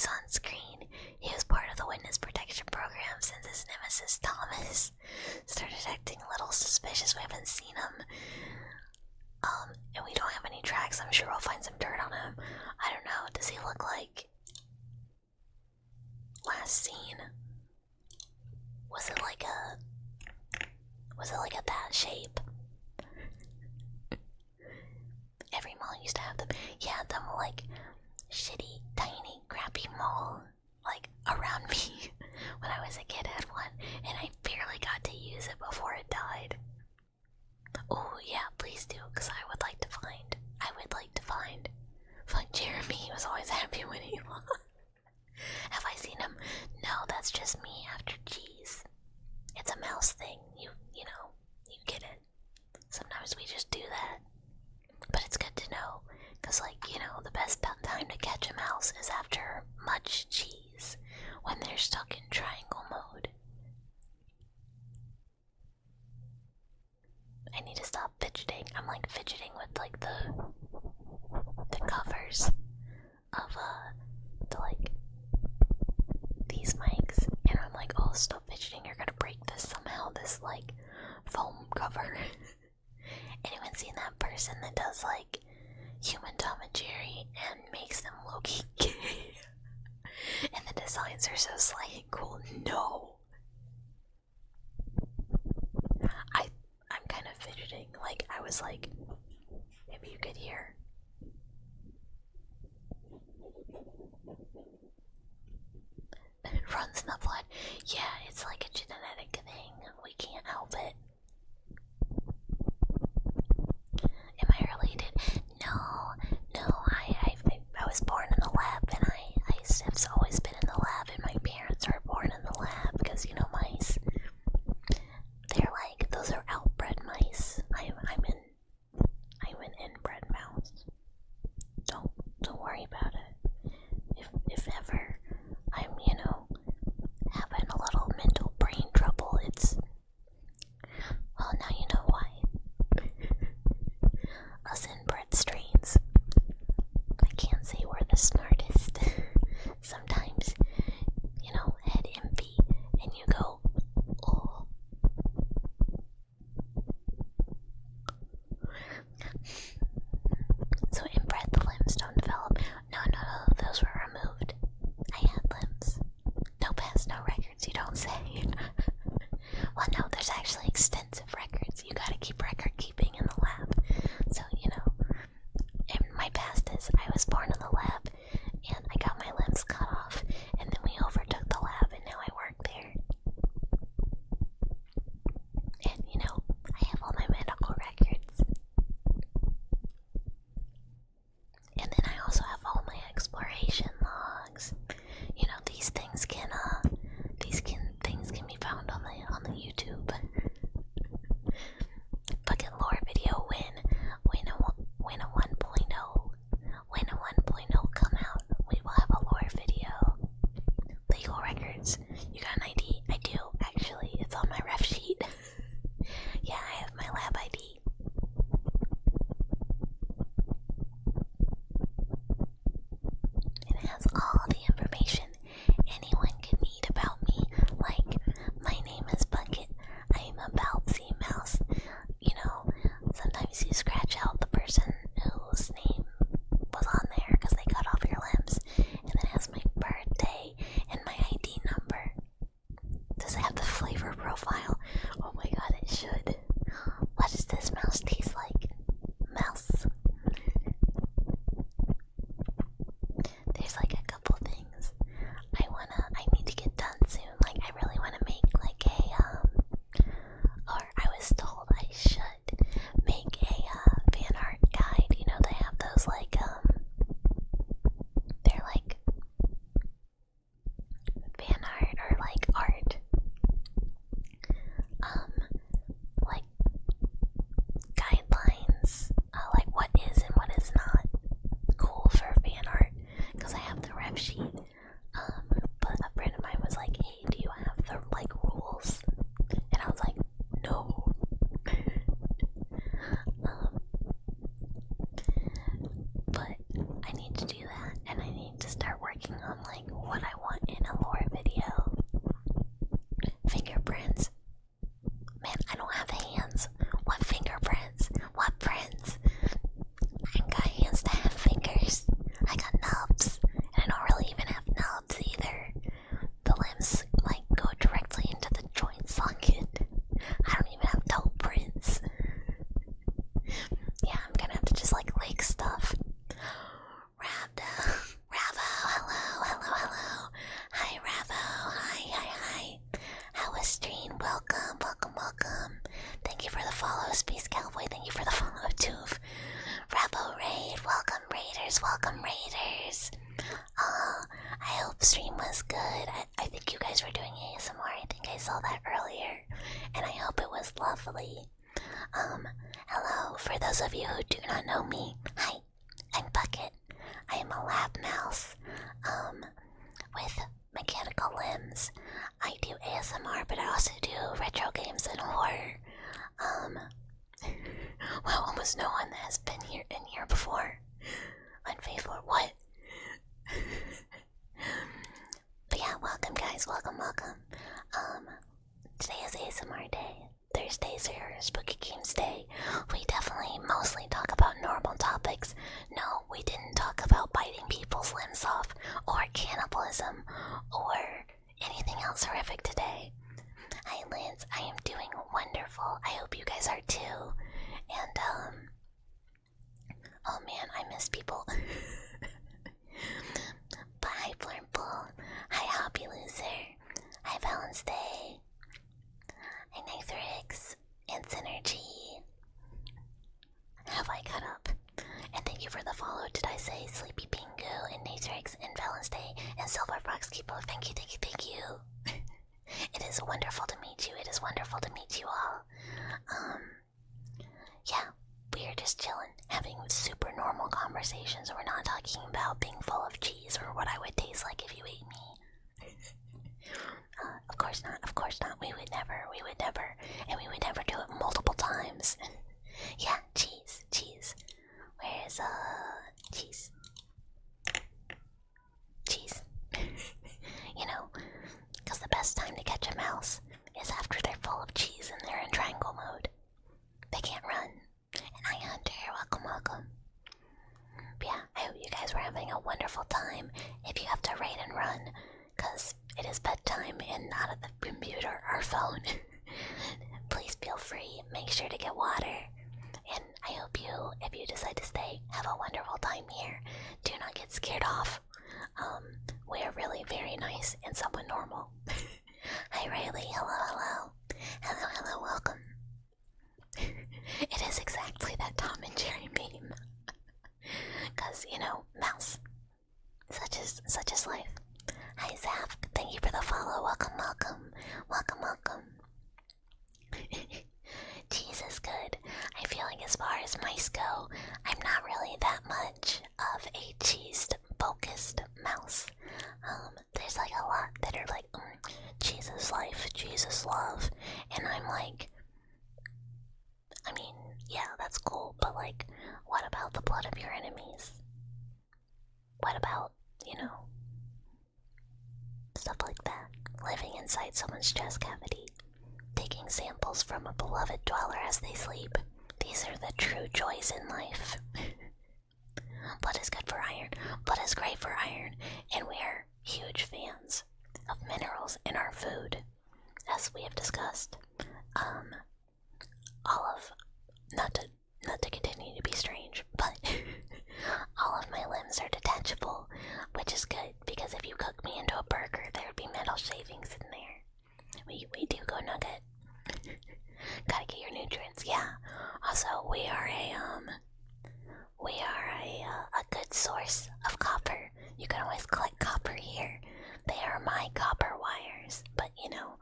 on screen, last seen? Was it like a that shape? Every mall used to have them. Yeah, them like shitty, tiny, crappy mall like around me when I was a kid had one, and I barely got to use it before it died. Oh yeah, please do, because I would like to find. Fuck Jeremy, he was always happy when he lost. Have I seen him? No, that's just me after cheese. It's a mouse thing. You know, you get it. Sometimes we just do that. But it's good to know, because, like, you know, the best time to catch a mouse is after much cheese, when they're stuck in triangle mode. I need to stop fidgeting. I'm like fidgeting with like the covers of like these mics, and I'm like, oh, stop fidgeting, you're gonna break this somehow, this like foam cover. Anyone seen that person that does like human Tom and Jerry and makes them low-key gay? And the designs are so slightly cool. No. I'm kind of fidgeting. Like, I was like, maybe you could hear. It runs in the blood. Yeah, it's like a genetic thing. We can't help it. Am I related? No. I was born in the lab, and I have always been in the lab, and my parents were born in the lab because, you know, mice. They're like, those are outbred mice. I'm an inbred mouse. Don't worry about it. If ever I'm, you know, having a little mental brain trouble, it's, well, now you know why. Us inbred strains. I can't say we're the smartest. Sometimes, you know, head empty, and you go, oh. So inbred, the limbs don't develop. No, those were removed. I had limbs. No past, no records, you don't say. Well, no, there's actually extensive records. You gotta keep record keeping in the lab. So, you know, and my past is I was born in the lab, and I got my limbs cut off, and then we overtook the lab, and now I work there. And, you know, I have all my medical records. And then I also have all my exploration logs. You know, these things can be found on the YouTube. Bucket lore video when a 1.0 come out, we will have a lore video. Legal records. You got an ID? I do, actually. It's on my ref sheet. Yeah, I have my lab ID. It has all the information anyone could need about me. Like, my name is Bucket. I am a bouncy mouse. You know, sometimes you scratch out the person whose name was on there because they cut off your limbs. And then it has my birthday and my ID number. Does it have the flavor profile? Oh my god, it should. What does this mouse taste like? Mouse. There's like a couple things I need to get done soon. Like, I really want to make like or I was told I should make a fan art guide. You know, they have those like they're like fan art or like art streams like go directly into the joint socket. I don't even have toe prints. Yeah, I'm gonna have to just like lick stuff. Ravo, hello. Hi, Ravo, hi. How was stream? Welcome. Thank you for the follow, Space Cowboy. Thank you for the follow, too. Ravo Raid, welcome Raiders. I hope stream was good. I think you guys were doing ASMR. I think I saw that earlier, and I hope it was lovely. Hello, for those of you who do not know me, hi, I'm Bucket. I am a lab mouse, with mechanical limbs. I do ASMR, but I also do retro games and horror. Well, almost no one has been in here before. Unfaithful, what? But yeah, welcome guys, welcome. Today is ASMR day. Thursdays are Spooky Games Day. We definitely mostly talk about normal topics. No, we didn't talk about biting people's limbs off, or cannibalism, or anything else horrific today. Hi Lance, I am doing wonderful. I hope you guys are too. And oh man, I miss people. But hi Blurmple, hi Hobby Loser, hi Valence Day, hi Nithrix, and Synergy. Have I cut up? And thank you for the follow. Did I say Sleepy Pingu and Nithrix and Valence Day and Silver Fox Keepo? Thank you. It is wonderful to meet you. It is wonderful to meet you all. Yeah, we are just chilling, having super normal conversations. We're not talking about being full of cheese or what I would taste like if you ate me. Of course not. We would never. And we would never do it multiple times. Yeah, cheese. Where's, cheese? Cheese. You know, because the best time to catch a mouse is after they're full of cheese and they're in triangle mode. They can't run. And hi Hunter, welcome. But yeah, I hope you guys were having a wonderful time. If you have to raid and run, because it is bedtime and not at the computer or phone, please feel free. Make sure to get water. And I hope you, if you decide to stay, have a wonderful time here. Do not get scared off. We're really very nice and somewhat normal. Hi Riley, hello. Hello, welcome. It is exactly that Tom and Jerry meme. Cause, you know, mouse. Such is life. Hi Zap, thank you for the follow. Welcome. Cheese is good. I feel like as far as mice go, I'm not really that much of a cheese-focused mouse. There's like a lot that are like, Jesus life, Jesus love, and I'm like, I mean, yeah, that's cool, but like, what about the blood of your enemies? What about, you know, stuff like that? Living inside someone's chest cavity, taking samples from a beloved dweller as they sleep. These are the true joys in life. Blood is good for iron. Blood is great for iron, and we are huge fans of minerals in our food, as we have discussed. Not to continue to be strange, but all of my limbs are detachable, which is good because if you cook me into a burger, there would be metal shavings in there. We do go nugget. Gotta get your nutrients, yeah. Also, we are a good source of copper. You can always collect copper here. They are my copper wires, but you know,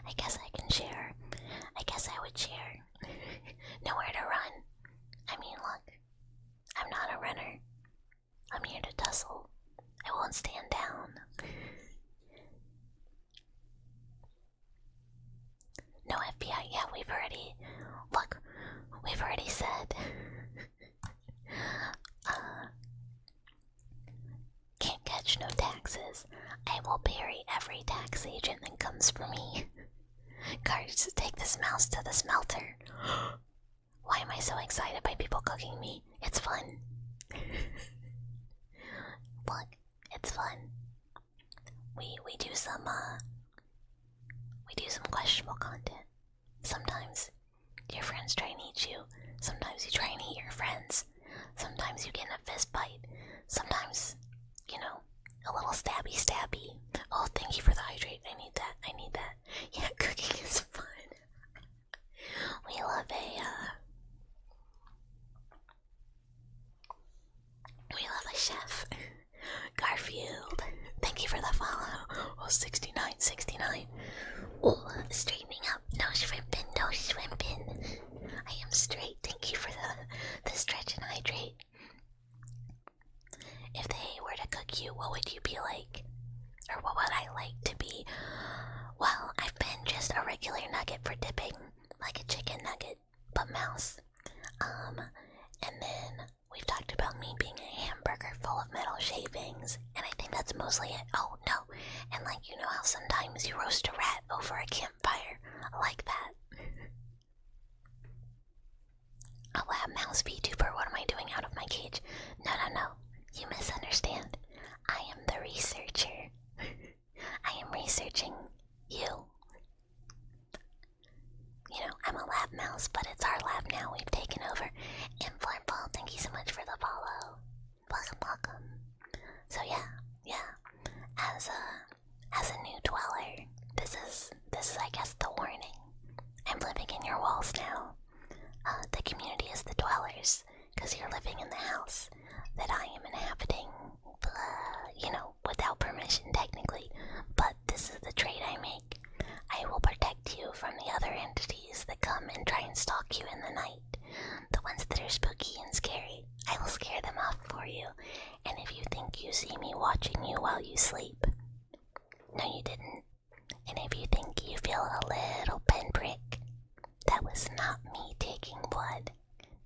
I guess I can share. I guess I would share. Nowhere to run. I mean, look, I'm not a runner. I'm here to tussle. I won't stand down. No FBI, yeah, we've already said. Can't catch no taxes. I will bury every tax agent that comes for me. Guards, take this mouse to the smelter. Why am I so excited by people cooking me? It's fun. Look, it's fun. We do some we do some questionable content. Sometimes your friends try and eat you. Sometimes you try and eat your friends. Sometimes you get in a fist fight. Sometimes, a little stabby stabby. Oh, thank you for the hydrate. I need that. Yeah, cooking is fun. We love a chef. Garfield, thank you for the follow. Oh, 69. Oh, straightening up. No shrimping. I am straight. Thank you for the stretch and hydrate. If they were to cook you, what would you be like? Or what would I like to be? Well, I've been just a regular nugget for dipping, like a chicken nugget, but mouse. And then we've talked about me being a hamburger full of metal shavings, and I think that's mostly it. Oh, no. And you know how sometimes you roast a rat over a campfire? Like that. A lab mouse VTuber, what am I doing out of my cage? No. You misunderstand. I am the researcher. I am researching you. I'm a lab mouse, but it's our lab now. We've taken over. And Flirtball, thank you so much for the follow. Welcome. So yeah. As a new dweller, this is I guess the warning. I'm living in your walls now. The community is the dwellers, because you're living in the house that I am inhabiting, without permission technically, but this is the trade I make. I will protect you from the other entities that come and try and stalk you in the night. The ones that are spooky and scary, I will scare them off for you. And if you think you see me watching you while you sleep, no you didn't. And if you think you feel a little pinprick, that was not me taking blood.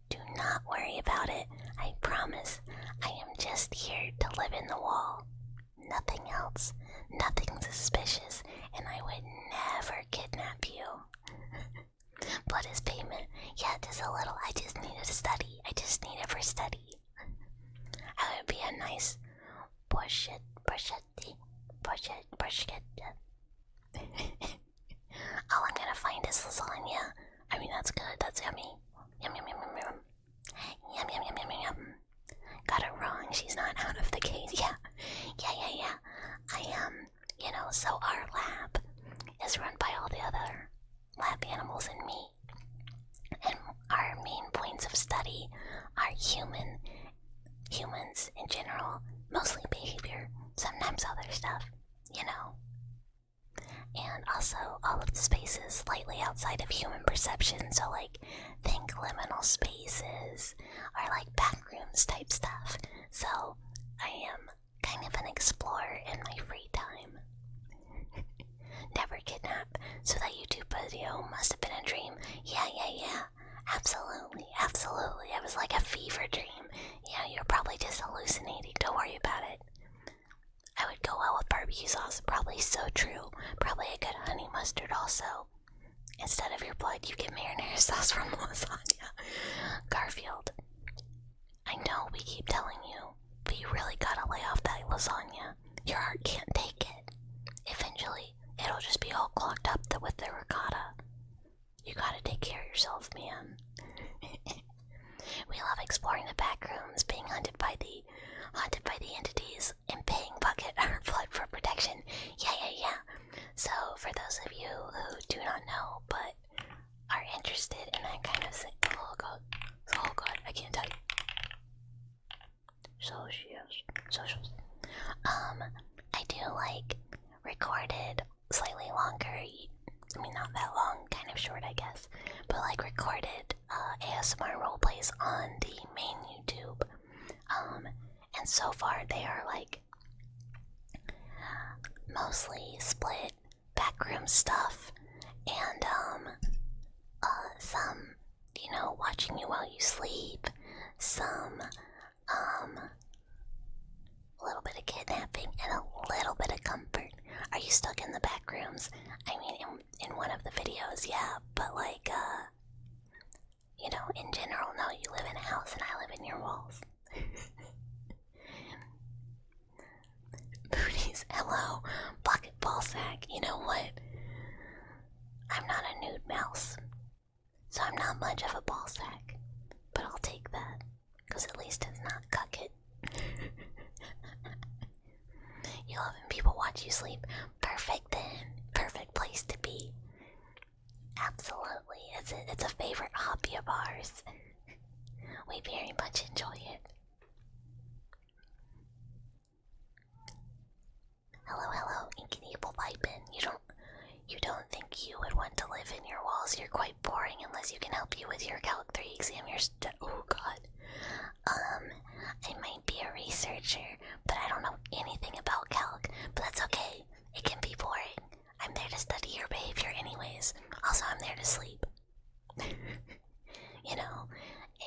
Do not worry about it. I promise. I am just here to live in the wall. Nothing else. Nothing suspicious. And I would never kidnap you. Blood is payment. Yeah, just a little. I just need it to study. I just need it for study. I would be a nice bruschetta. All I'm gonna find is lasagna. I mean, that's good. That's yummy. Yum. Got it wrong. She's not out of the cage. Yeah. I am, so our lab is run by all the other lab animals and me. And our main points of study are humans in general, mostly behavior, sometimes other stuff, And also all of the spaces slightly outside of human perception, so think liminal spaces or backrooms type stuff. So I am kind of an explorer in my free time. Never kidnap. So that YouTube video must have been a dream. Yeah. Absolutely. It was like a fever dream. You're probably just hallucinating. Don't worry about it. I would go well with barbecue sauce. Probably so true. Probably a good honey mustard also. Instead of your blood, you get marinara sauce from lasagna. Garfield, I know we keep telling you, but you really gotta lay off that lasagna. Your heart can't take it. Eventually, it'll just be all clogged up with the ricotta. You gotta take care of yourself, man. We love exploring the back rooms, being haunted by the entities, and paying bucket our blood for protection. Yeah. So, for those of you who do not know, but are interested in that kind of thing, oh god, I can't type. Socials. I do recorded slightly longer. I mean, not that long, kind of short, I guess, but recorded ASMR roleplays on the main YouTube. And so far they are mostly split backroom stuff and some watching you while you sleep, some a little bit of kidnapping, and a little bit of comfort. Are you stuck in the back rooms? I mean, in one of the videos, yeah, but in general, no, you live in a house and I live in your walls. Booties, hello, bucket ball sack. You know what? So I'm not much of a ball sack, but I'll take that, because at least it's not cuck it. You love when people watch you sleep. Perfect then. Perfect place to be. Absolutely. It's a favorite hobby of ours. We very much enjoy it. Hello, hello, Inconceivable Vipin. You don't think you would want to live in your walls? You're quite boring unless you can help you with your Calc 3 exam. Oh god. I might be a researcher, but I don't know anything about Calc. But that's okay. It can be boring. I'm there to study your behavior anyways. Also, I'm there to sleep. You know?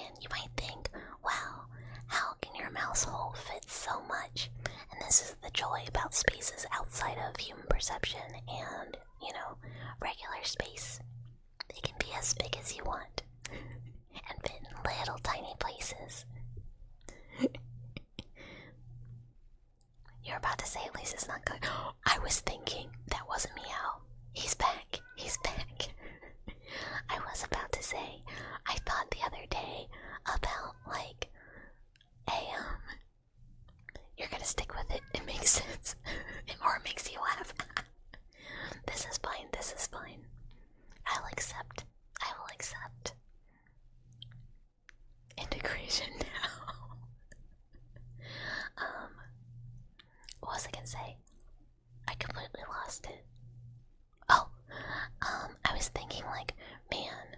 And you might think, wow, how can your mouse hole fit so much? And this is the joy about spaces outside of human perception and, regular space. They can be as big as you want and fit in little tiny places. You're about to say at least it's not good. I was thinking that wasn't Meow. He's back. He's back. I was about to say, I thought the other day about you're gonna stick with it. It makes sense. Or it makes you laugh. This is fine. This is fine. I'll accept. I will accept. Integration now. What was I gonna say? I completely lost it. Oh, I was thinking man,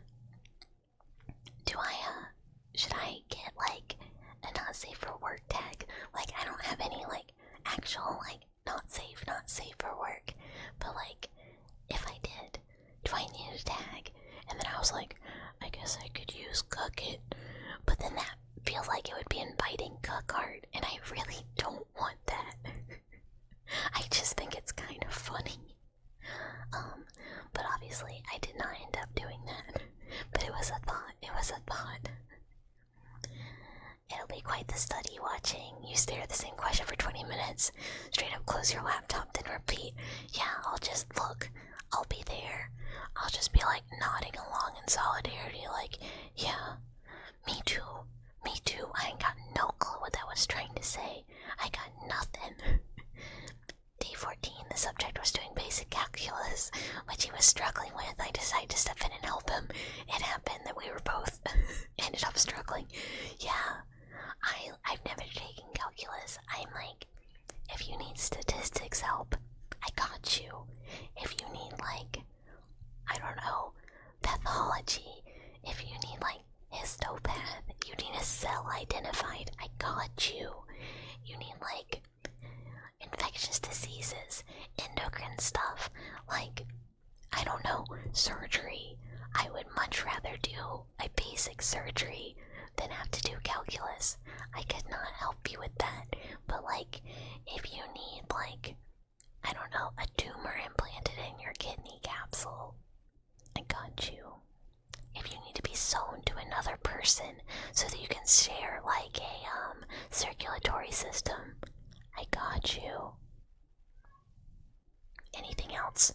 should I get a not safe for work tag? I don't have any actual not safe for work. But if I did, do I need a tag? And then I was like, I guess I could use Cook It. But then that feels like it would be inviting Cook Art, and I really don't want that. I just think it's kind of funny. But obviously I did not end up doing that. But it was a thought. It was a thought. It'll be quite the study watching you stare at the same question for 20 minutes. Straight up close your laptop, then repeat. Yeah, I'll just look. I'll be there. I'll just be nodding along in solidarity yeah, me too. Me too. I ain't got no clue what that was trying to say. I got nothing. Day 14, the subject was doing basic calculus, which he was struggling with. I decided to step in and help him. It happened that we were both ended up struggling. Yeah, I've never taken calculus. I'm if you need statistics help, I got you. If you need I don't know, pathology, if you need histopath, you need a cell identified, I got you. You need infectious diseases, endocrine stuff, I don't know, surgery. I would much rather do a basic surgery than have to do calculus. I could not help you with that, but if you need I don't know, a tumor implanted in your kidney capsule, I got you. If you need to be sewn to another person so that you can share a circulatory system, I got you. Anything else?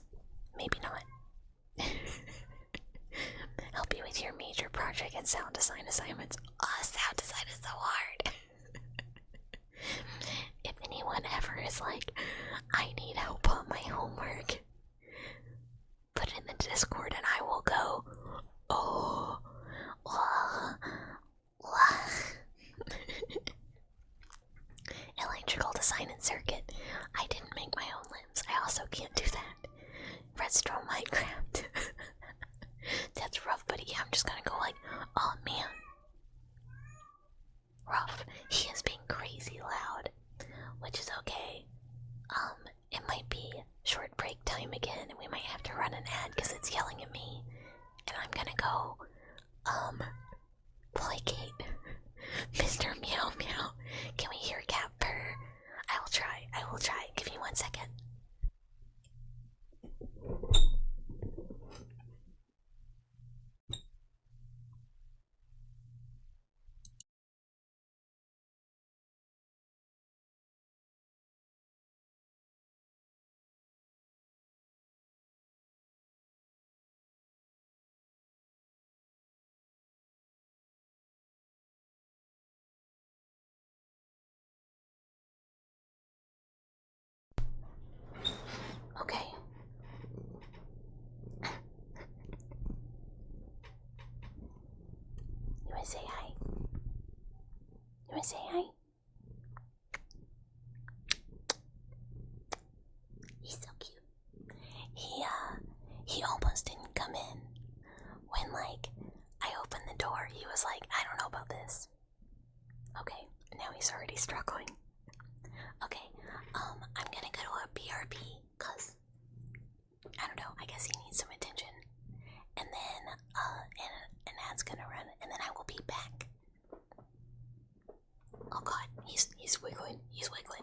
Maybe not. Help you with your major project and sound design assignments. Sound design is so hard. If anyone ever is I need help on my homework, put it in the Discord and I will go, oh, electrical design and circuit. I didn't make my own limbs. I also can't do that. Redstone Minecraft. That's rough, buddy. Yeah, I'm just gonna go oh man. Rough. He is being crazy loud, which is okay. It might be short break time again, and we might have to run an ad because it's yelling at me. And I'm gonna go, placate Mr. Meow Meow. Can we hear cat purr? I will try. Give me 1 second. I guess he needs some attention. And then an ad's gonna run, and then I will be back. Oh god, he's wiggling. He's wiggling.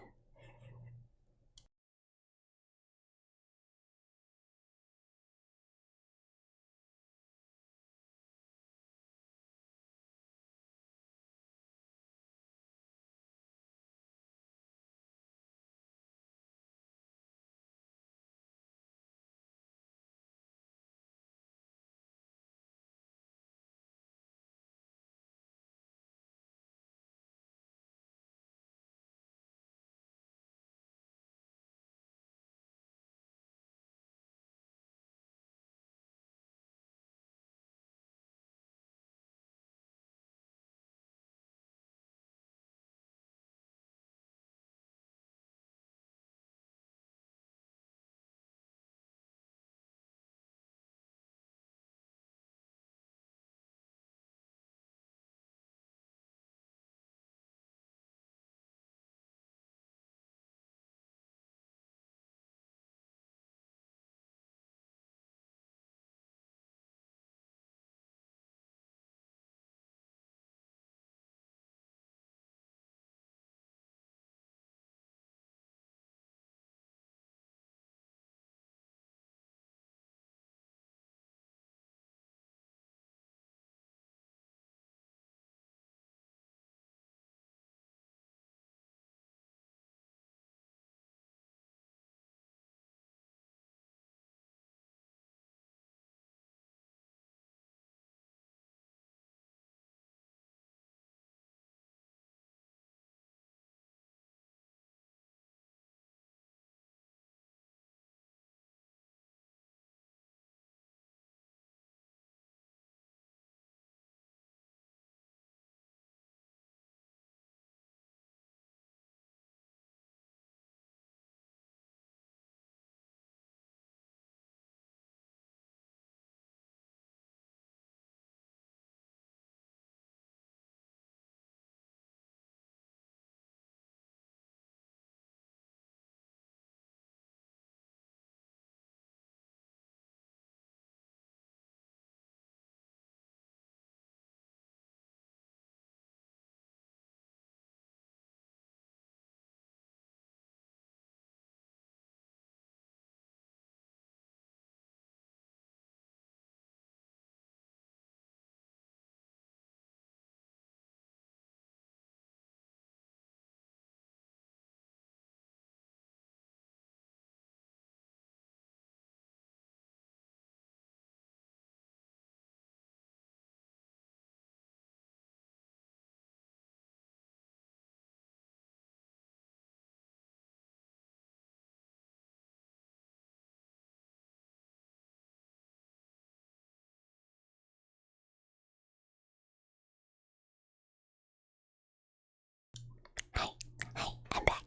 Hi, I'm back.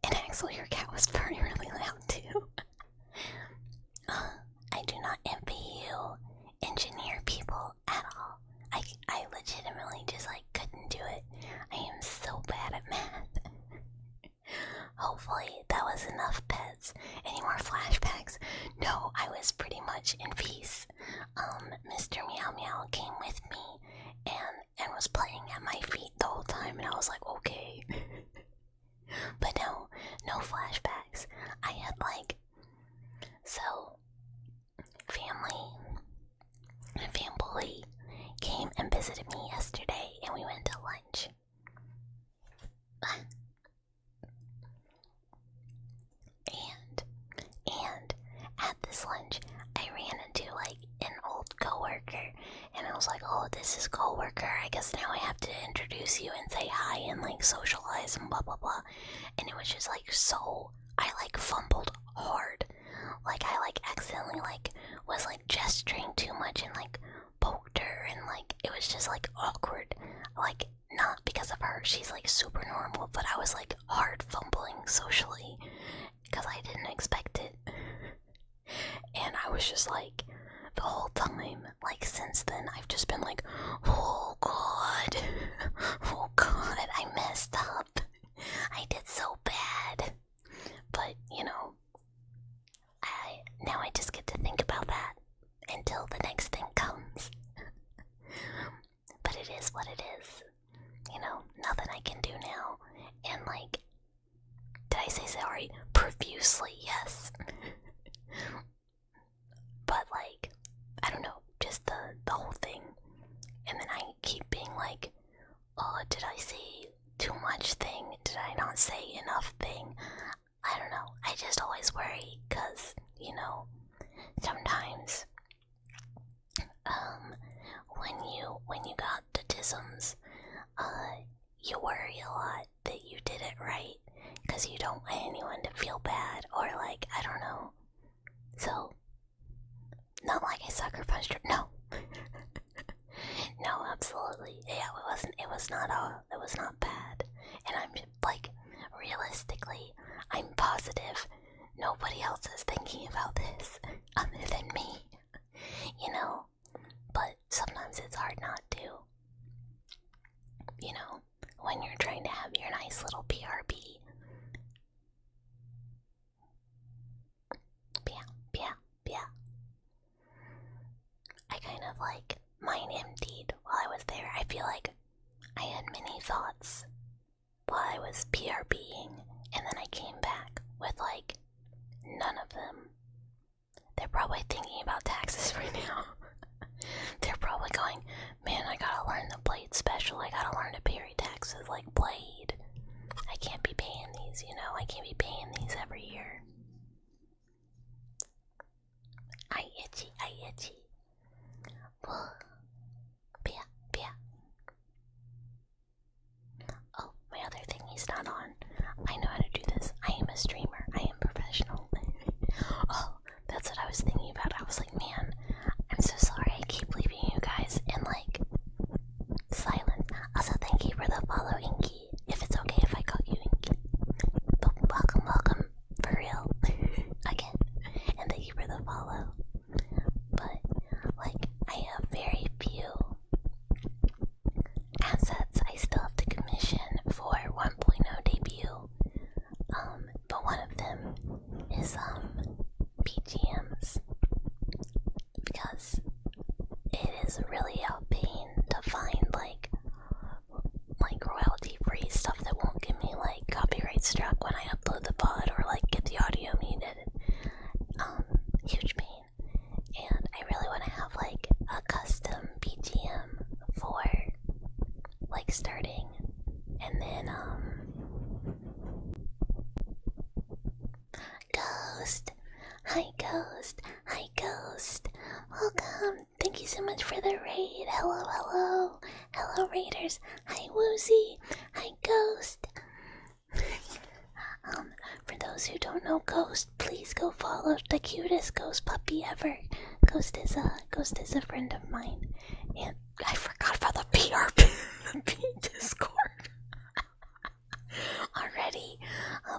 And actually, your cat was purring really loud too. I do not envy you, engineer people, at all. I legitimately just couldn't do it. I am so bad at math. Hopefully that was enough pets. Any more flashbacks? No, I was pretty much in peace. Mr. Meow Meow came with me and was playing at my feet the whole time, and I was like, okay. But no flashbacks. I had family came and visited me yesterday, and we went to lunch. And at this lunch, I ran into an old coworker, and I was like, "Oh, this is coworker. I guess now I have to introduce you and say hi and socialize and blah blah blah." And it was just so I fumbled hard, I accidentally was gesturing too much and poked her, and it was just awkward. Not because of her, she's super normal, but I was hard fumbling socially because I didn't expect it. And I was just the whole time, since then, I've just been oh god, oh god, I messed up. I did so bad. But, now I just get to until the next thing comes. But it is what it is. You know, nothing I can do now. And like, did I say sorry? Profusely, yes. But like, I don't know, just the whole thing. And then I keep being like, oh, did I say too much thing? Did I not say enough thing? I don't know. I just always worry, cause, you know, sometimes when you got the tisms, you worry a lot that you did it right, cause you don't want anyone to feel bad, or like, I don't know. So, not like I sucker punched her. No. No, absolutely. Yeah, it was not bad. And I'm like, realistically, I'm positive nobody else is thinking about this other than me. You know? But sometimes it's hard not to. You know, when you're trying to have your nice little PRB. Yeah. I kind of like mine emptied while I was there. I feel like I had many thoughts while I was PRBing, and then I came back with like none of them. They're probably thinking about taxes right now. They're probably going, man, I gotta learn the Blade special. I gotta learn to parry taxes like Blade. I can't be paying these, you know? I can't be paying these every year. I itchy. Yeah. Oh, my other thing he's not on. I know how to do this. I am a streamer. I am professional. Oh, that's what I was thinking about. I was like, man, I'm so sorry I keep leaving you guys in, like, silence. Also, thank you for the follow, Inky. If it's okay if I call you Inky. But welcome, for real. Again. And thank you for the follow. But, like, I have very few assets I still have to commission for 1.0 debut. But one of them is, BGMs. Because it is really a pain to find, like royalty-free stuff that won't give me, like, copyright struck when I upload the VOD or, like, get the audio needed. Huge pain. And I really want to have, like, a custom BGM for, like, starting. And then, Ghost. Hi, Ghost. Welcome. Thank you so much for the raid. Hello. Hello, raiders. Hi, Woozy. Hi, Ghost. For those who don't know Ghost, please go follow the cutest ghost puppy ever. Ghost is a friend of mine. And I forgot about the PRP Discord. Already.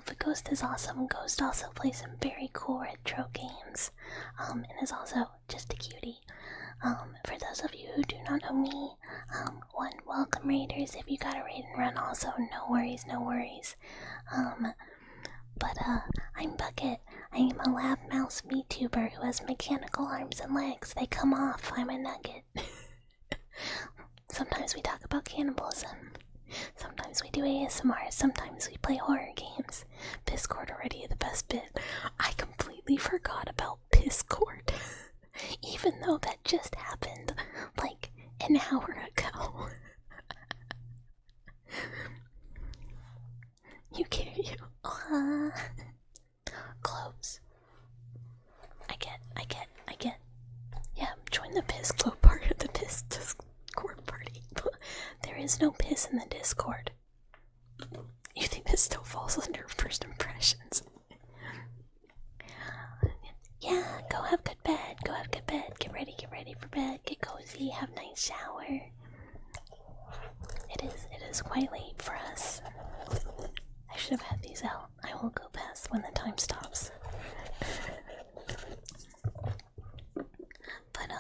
But Ghost is awesome. Ghost also plays some very cool retro games. And is also just a cutie. For those of you who do not know me, welcome raiders. If you got a raid and run also, no worries. But I'm Bucket. I am a lab mouse VTuber who has mechanical arms and legs. They come off. I'm a nugget. Sometimes we talk about cannibalism. Sometimes we do ASMR. Sometimes we play horror games. Discord already the best bit. I completely forgot about Discord. Even though that just happened like an hour ago. You care, you. Clothes. I get. Yeah, join the piss glow part of the piss Discord party. There is no piss in the Discord. You think this still falls under first impressions? Yeah, go have good bed. Get ready for bed. Get cozy. Have a nice shower. It is quite late for us. I should have had these out. I will go past when the time stops. But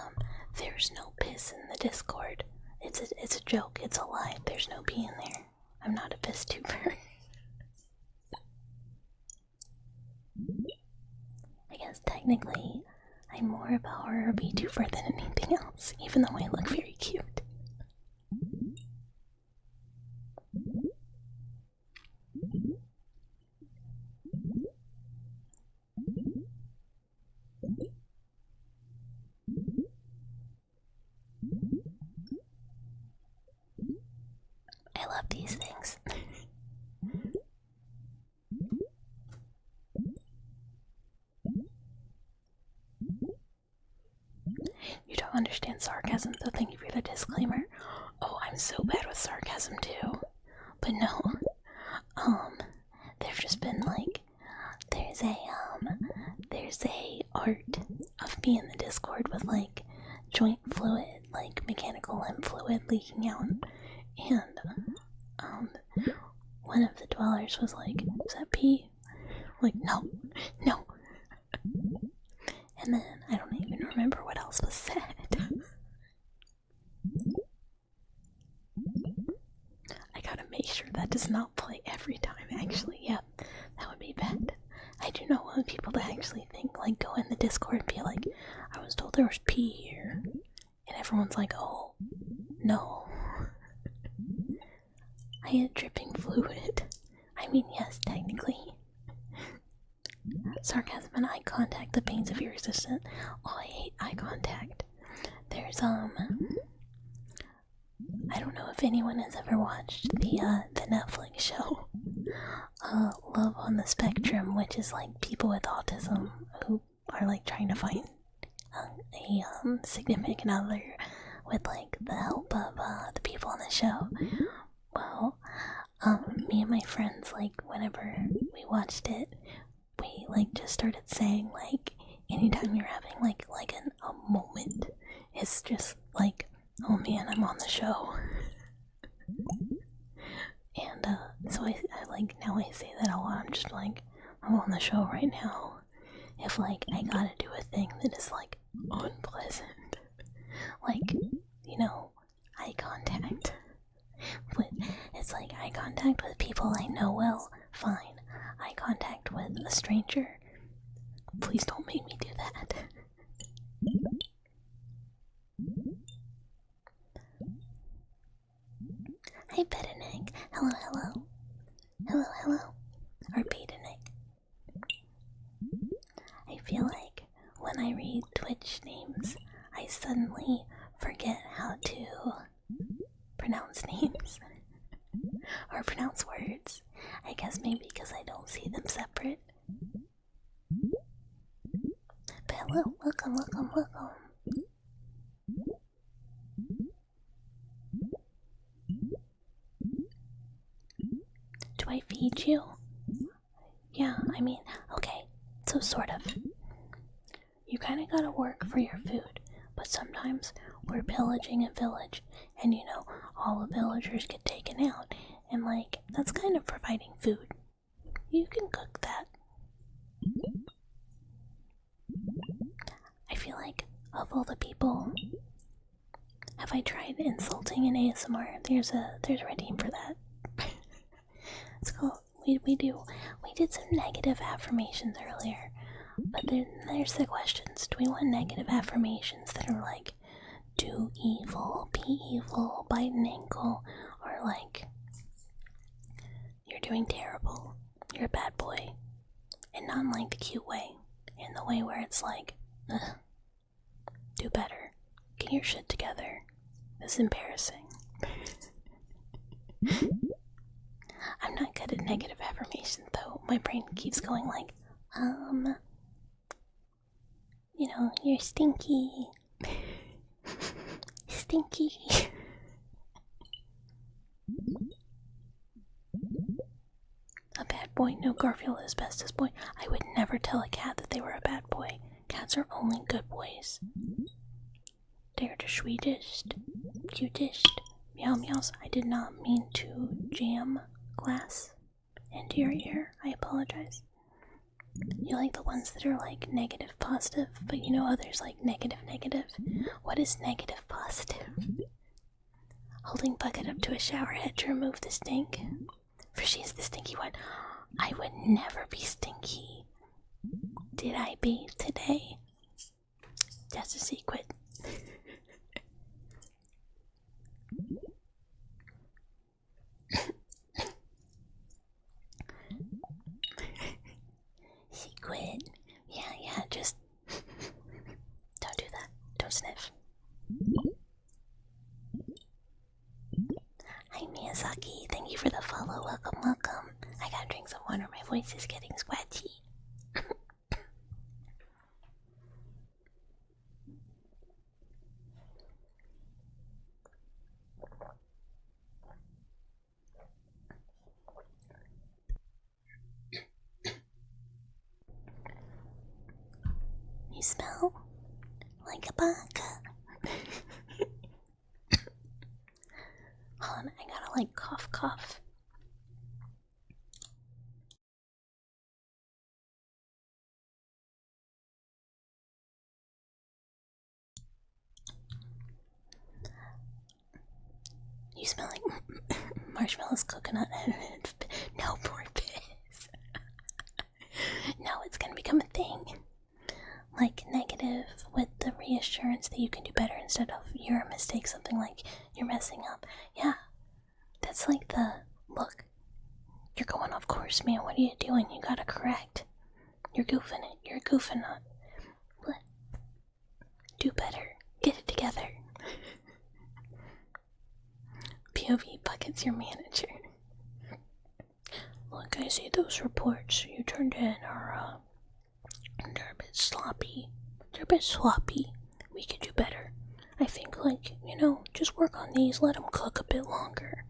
there's no piss in the Discord. It's a joke. It's a lie. There's no pee in there. I'm not a piss tuber. I guess technically I I'm more of a horror VTuber than anything else, even though I look very cute. I love these things. You don't understand sarcasm, so thank you for the disclaimer. Oh, I'm so bad with sarcasm too. But no, there's just been like, there's a art of me in the Discord with like joint fluid, like mechanical limb fluid leaking out, and one of the dwellers was like, "Is that pee?" I'm like, no. And then I don't even remember what else was said. I gotta make sure that does not play every time. Actually, yeah, that would be bad. I do know of people that actually think, like, go in the Discord and be like, I was told there was pee here. And everyone's like, oh, no. I had dripping fluid. I mean, yes, technically. Sarcasm and eye contact, the pains of irresistant. Oh, I hate eye contact. There's, I don't know if anyone has ever watched the Netflix show, Love on the Spectrum, which is like people with autism who are like trying to find a significant other with like the help of the people on the show. Well, me and my friends, like whenever we watched it, we like just started saying like anytime you're having like a moment, it's just like, oh man, I'm on the show. And so I like, now I say that a lot. I'm just like, I'm on the show right now. If like I gotta do a thing that is like unpleasant, like, you know, eye contact. But it's like eye contact with people I know well, fine. Eye contact with a stranger, please don't make me do that. Hi, Betanig. Hello, hello. Hello, hello. Or Betanig. I feel like when I read Twitch names, I suddenly forget how to pronounce names. Or pronounce words. I guess maybe because I don't see them separate. But hello, welcome, welcome, welcome. Do I feed you? Yeah, I mean, okay, so sort of. You kinda gotta work for your food, but sometimes we're pillaging a village, and you know, all the villagers get taken out, and like, that's kind of providing food. You can cook that. I feel like, of all the people, have I tried insulting in ASMR? There's a redeem for that. It's called, we did some negative affirmations earlier, but then there's the questions. Do we want negative affirmations that are like, do evil, be evil, bite an ankle, or like, you're doing terrible, you're a bad boy, and not in like the cute way, in the way where it's like, ugh, do better, get your shit together, this is embarrassing. I'm not good at negative affirmations though. My brain keeps going like, you know, you're stinky. Stinky. A bad boy? No, Garfield is bestest boy. I would never tell a cat that they were a bad boy. Cats are only good boys. They're the sweetest, cutest. Meow meows. I did not mean to jam glass into your ear. I apologize. You like the ones that are like negative positive, but you know others like negative negative. What is negative positive? Holding bucket up to a shower head to remove the stink. For she is the stinky one. I would never be stinky. Did I bathe today? That's a secret. Secret. Yeah, just don't do that. Don't sniff. Hi Miyazaki, thank you for the follow. Welcome. I gotta drink some water, my voice is getting scratchy. You smell like a baka. Hold on, I gotta like cough. You smell like marshmallows, coconut, and no, poor piss. No, it's gonna become a thing. Like negative with the reassurance that you can do better instead of you're a mistake, something like you're messing up. Yeah, that's like the look. You're going off course, man. What are you doing? You gotta correct. You're goofing it. You're goofing on. What? Do better. Get it together. POV Bucket's your manager. Look, I see those reports you turned in are they're a bit sloppy. We could do better. I think, like, just work on these, let them cook a bit longer.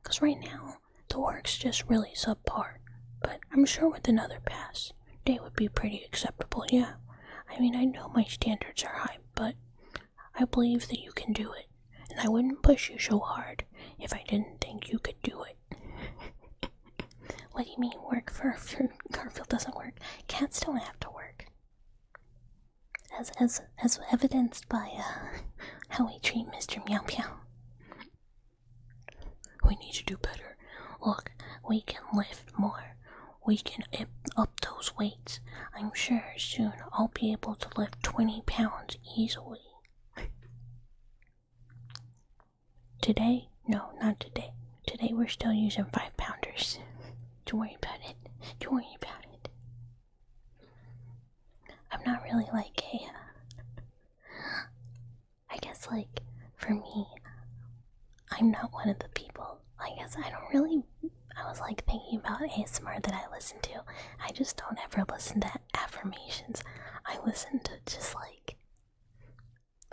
Because right now, the work's just really subpar. But I'm sure with another pass, they would be pretty acceptable, yeah. I mean, I know my standards are high, but I believe that you can do it. And I wouldn't push you so hard if I didn't think you could do it. What do you mean, work for fruit? Garfield doesn't work. Cats don't have to work. As evidenced by how we treat Mr. Meow Meow. We need to do better. Look, we can lift more. We can up those weights. I'm sure soon I'll be able to lift 20 pounds easily. Today? No, not today. Today we're still using 5-pounders. Don't worry about it. I'm not really like I guess, like, for me, I'm not one of the people. I guess I was like thinking about ASMR that I listen to. I just don't ever listen to affirmations. I listen to just like,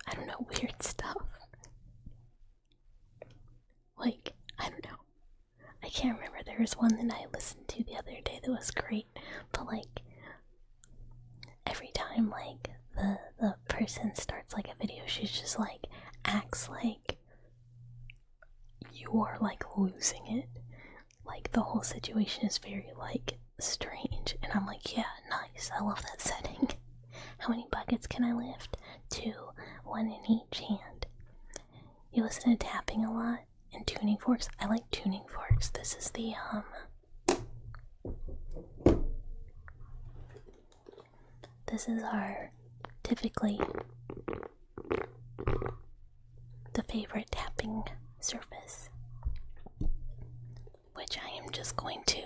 I don't know, weird stuff. Like, I don't know. I can't remember. There was one that I listened to the other day that was great, but like, every time like the person starts like a video, she's just like acts like you are like losing it. Like the whole situation is very like strange, and I'm like, yeah, nice. I love that setting. How many buckets can I lift? 2, 1 in each hand. You listen to tapping a lot and tuning forks. I like tuning forks. This is the This is our typically the favorite tapping surface, which I am just going to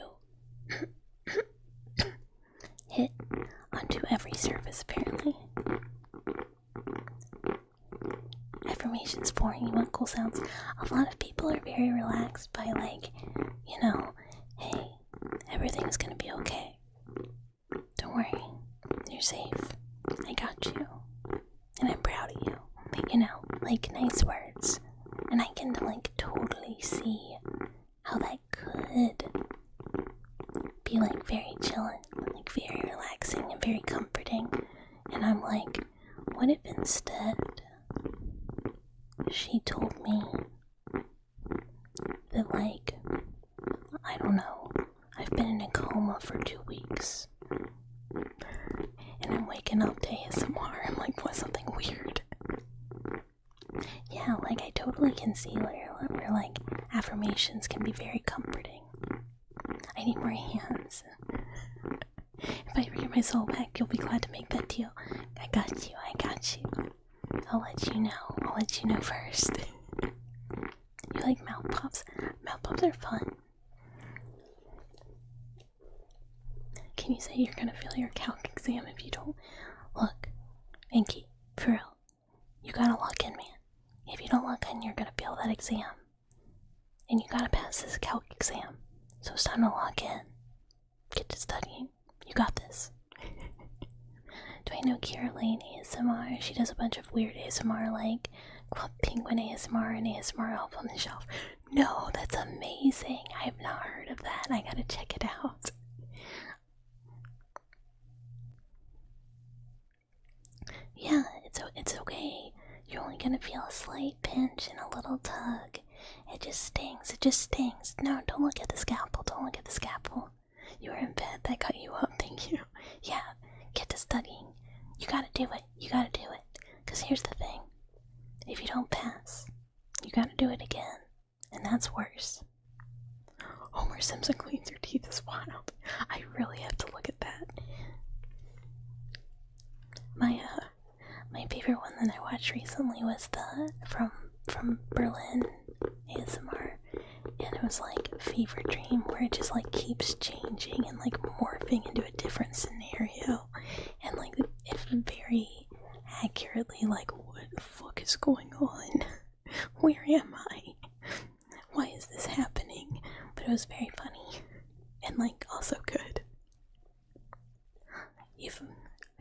hit onto every surface apparently. Affirmations for you want cool sounds. A lot of people are very relaxed by like, hey, everything's gonna be okay. Don't worry. You're safe. I got you. And I'm proud of you. Like nice words. And I can like totally see how that could be like very chilling, like very relaxing and very comforting. And I'm like, what if instead she told me that like, I don't know, I've been in a coma for 2 weeks. And I'm waking up to ASMR. I'm like, what, something weird? Yeah, like I totally can see where like affirmations can be very comforting. I need more hands. If I ever get my soul back, you'll be glad to make that deal. I got you. I'll let you know. I'll let you know first. You like mouth pops? Mouth pops are fun. Can you say you're gonna fail your calc exam if you don't? Look, Inky, for real, you gotta lock in, man. If you don't lock in, you're gonna fail that exam. And you gotta pass this calc exam. So it's time to lock in. Get to studying. You got this. Do I know Kira Lane ASMR? She does a bunch of weird ASMR like Club Penguin ASMR and ASMR Elf on the Shelf. No, that's amazing. I have not heard of that. I gotta check it out. Yeah, it's okay. You're only gonna feel a slight pinch and a little tug. It just stings. It just stings. No, don't look at the scalpel. Don't look at the scalpel. You were in bed. That cut you up. Thank you. Yeah, get to studying. You gotta do it. You gotta do it. Because here's the thing. If you don't pass, you gotta do it again. And that's worse. Homer Simpson cleans her teeth is wild. I really have to look at that. My favorite one that I watched recently was the from Berlin ASMR, and it was like Fever Dream, where it just like keeps changing and like morphing into a different scenario, and like it's very accurately like, what the fuck is going on? Where am I? Why is this happening? But it was very funny and like also good.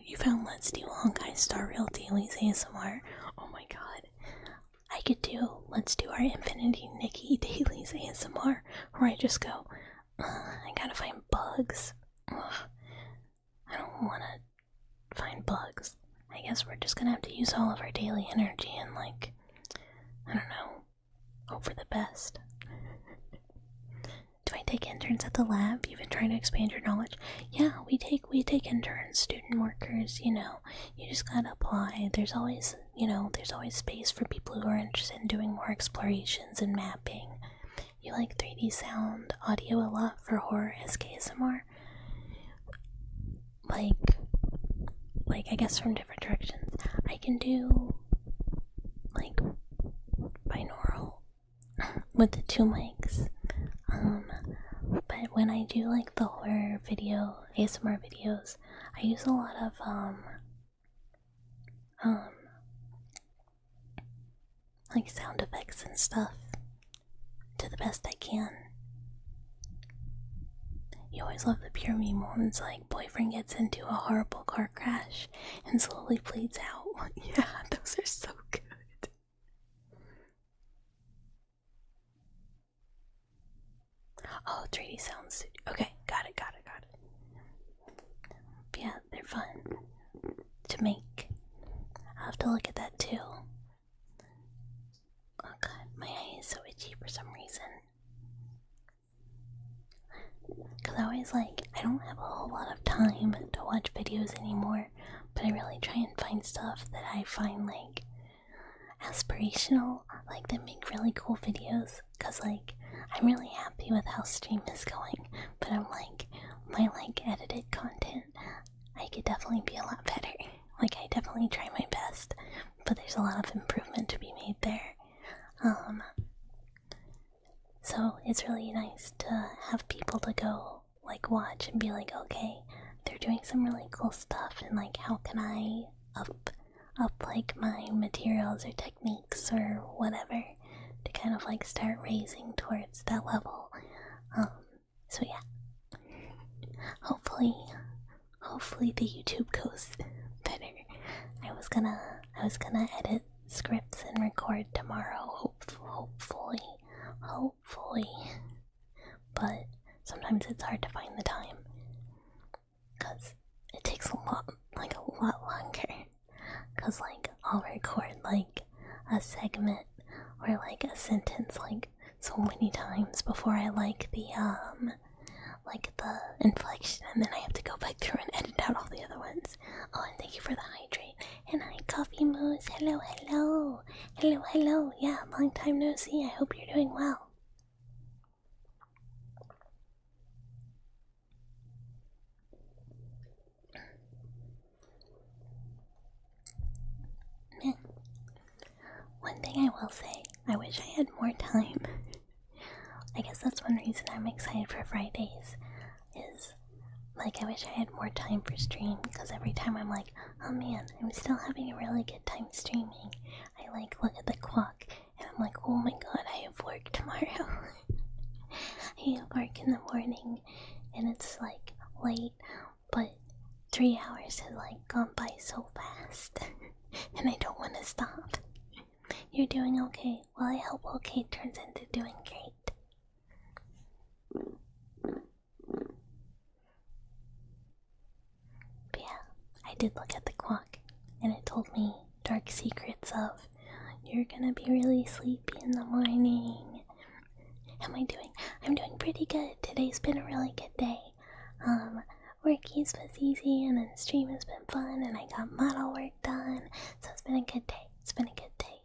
You found Let's Do Long Guy Star Real Dailies ASMR. Oh my god. I could do Let's Do Our Infinity Nikki Dailies ASMR, where I just go, I gotta find bugs. I don't wanna find bugs. I guess we're just gonna have to use all of our daily energy and like, I don't know, hope for the best. Do I take interns at the lab? You've been trying to expand your knowledge? Yeah, we take interns, student workers, you know. You just gotta apply. There's always space for people who are interested in doing more explorations and mapping. You like 3D sound, audio a lot for horror SKSMR? Like I guess from different directions. I can do like binaural with the 2 mics. But when I do like the horror video, ASMR videos, I use a lot of like sound effects and stuff to the best I can. You always love the pure me moments, like boyfriend gets into a horrible car crash and slowly bleeds out. Yeah, those are so good. Oh, 3D sounds. Okay, got it. But yeah, they're fun to make. I'll have to look at that too. Oh god, my eye is so itchy for some reason. Because I don't have a whole lot of time to watch videos anymore, but I really try and find stuff that I find like aspirational, like that make really cool videos. Because like, I'm really happy with how stream is going, but I'm like, my like edited content, I could definitely be a lot better. Like, I definitely try my best, but there's a lot of improvement to be made there. So it's really nice to have people to go like watch and be like, okay, they're doing some really cool stuff, and like, how can I up like my materials or techniques or whatever to kind of like start raising towards that level. So yeah, hopefully the YouTube goes better. I was gonna edit scripts and record tomorrow, hopefully, but sometimes it's hard to find the time because it takes a lot longer. Because like, I'll record like a segment or like a sentence like so many times before I like the inflection, and then I have to go back through and edit out all the other ones. Oh, and thank you for the hydrate. And hi, Coffee Moose. Hello. Yeah, long time no see. I hope you're doing well. Man, will say, I wish I had more time. I guess that's one reason I'm excited for Fridays, is like I wish I had more time for stream, because every time I'm like, oh man, I'm still having a really good time streaming. I like look at the clock and I'm like, oh my god, I have work tomorrow. I have work in the morning and it's like late, but 3 hours has like gone by so fast and I don't want to stop. You're doing okay? Well, I hope okay turns into doing great. But yeah, I did look at the clock and it told me dark secrets of you're gonna be really sleepy in the morning. How am I doing? I'm doing pretty good. Today's been a really good day. Workies was easy and then stream has been fun and I got model work done. So it's been a good day. It's been a good day.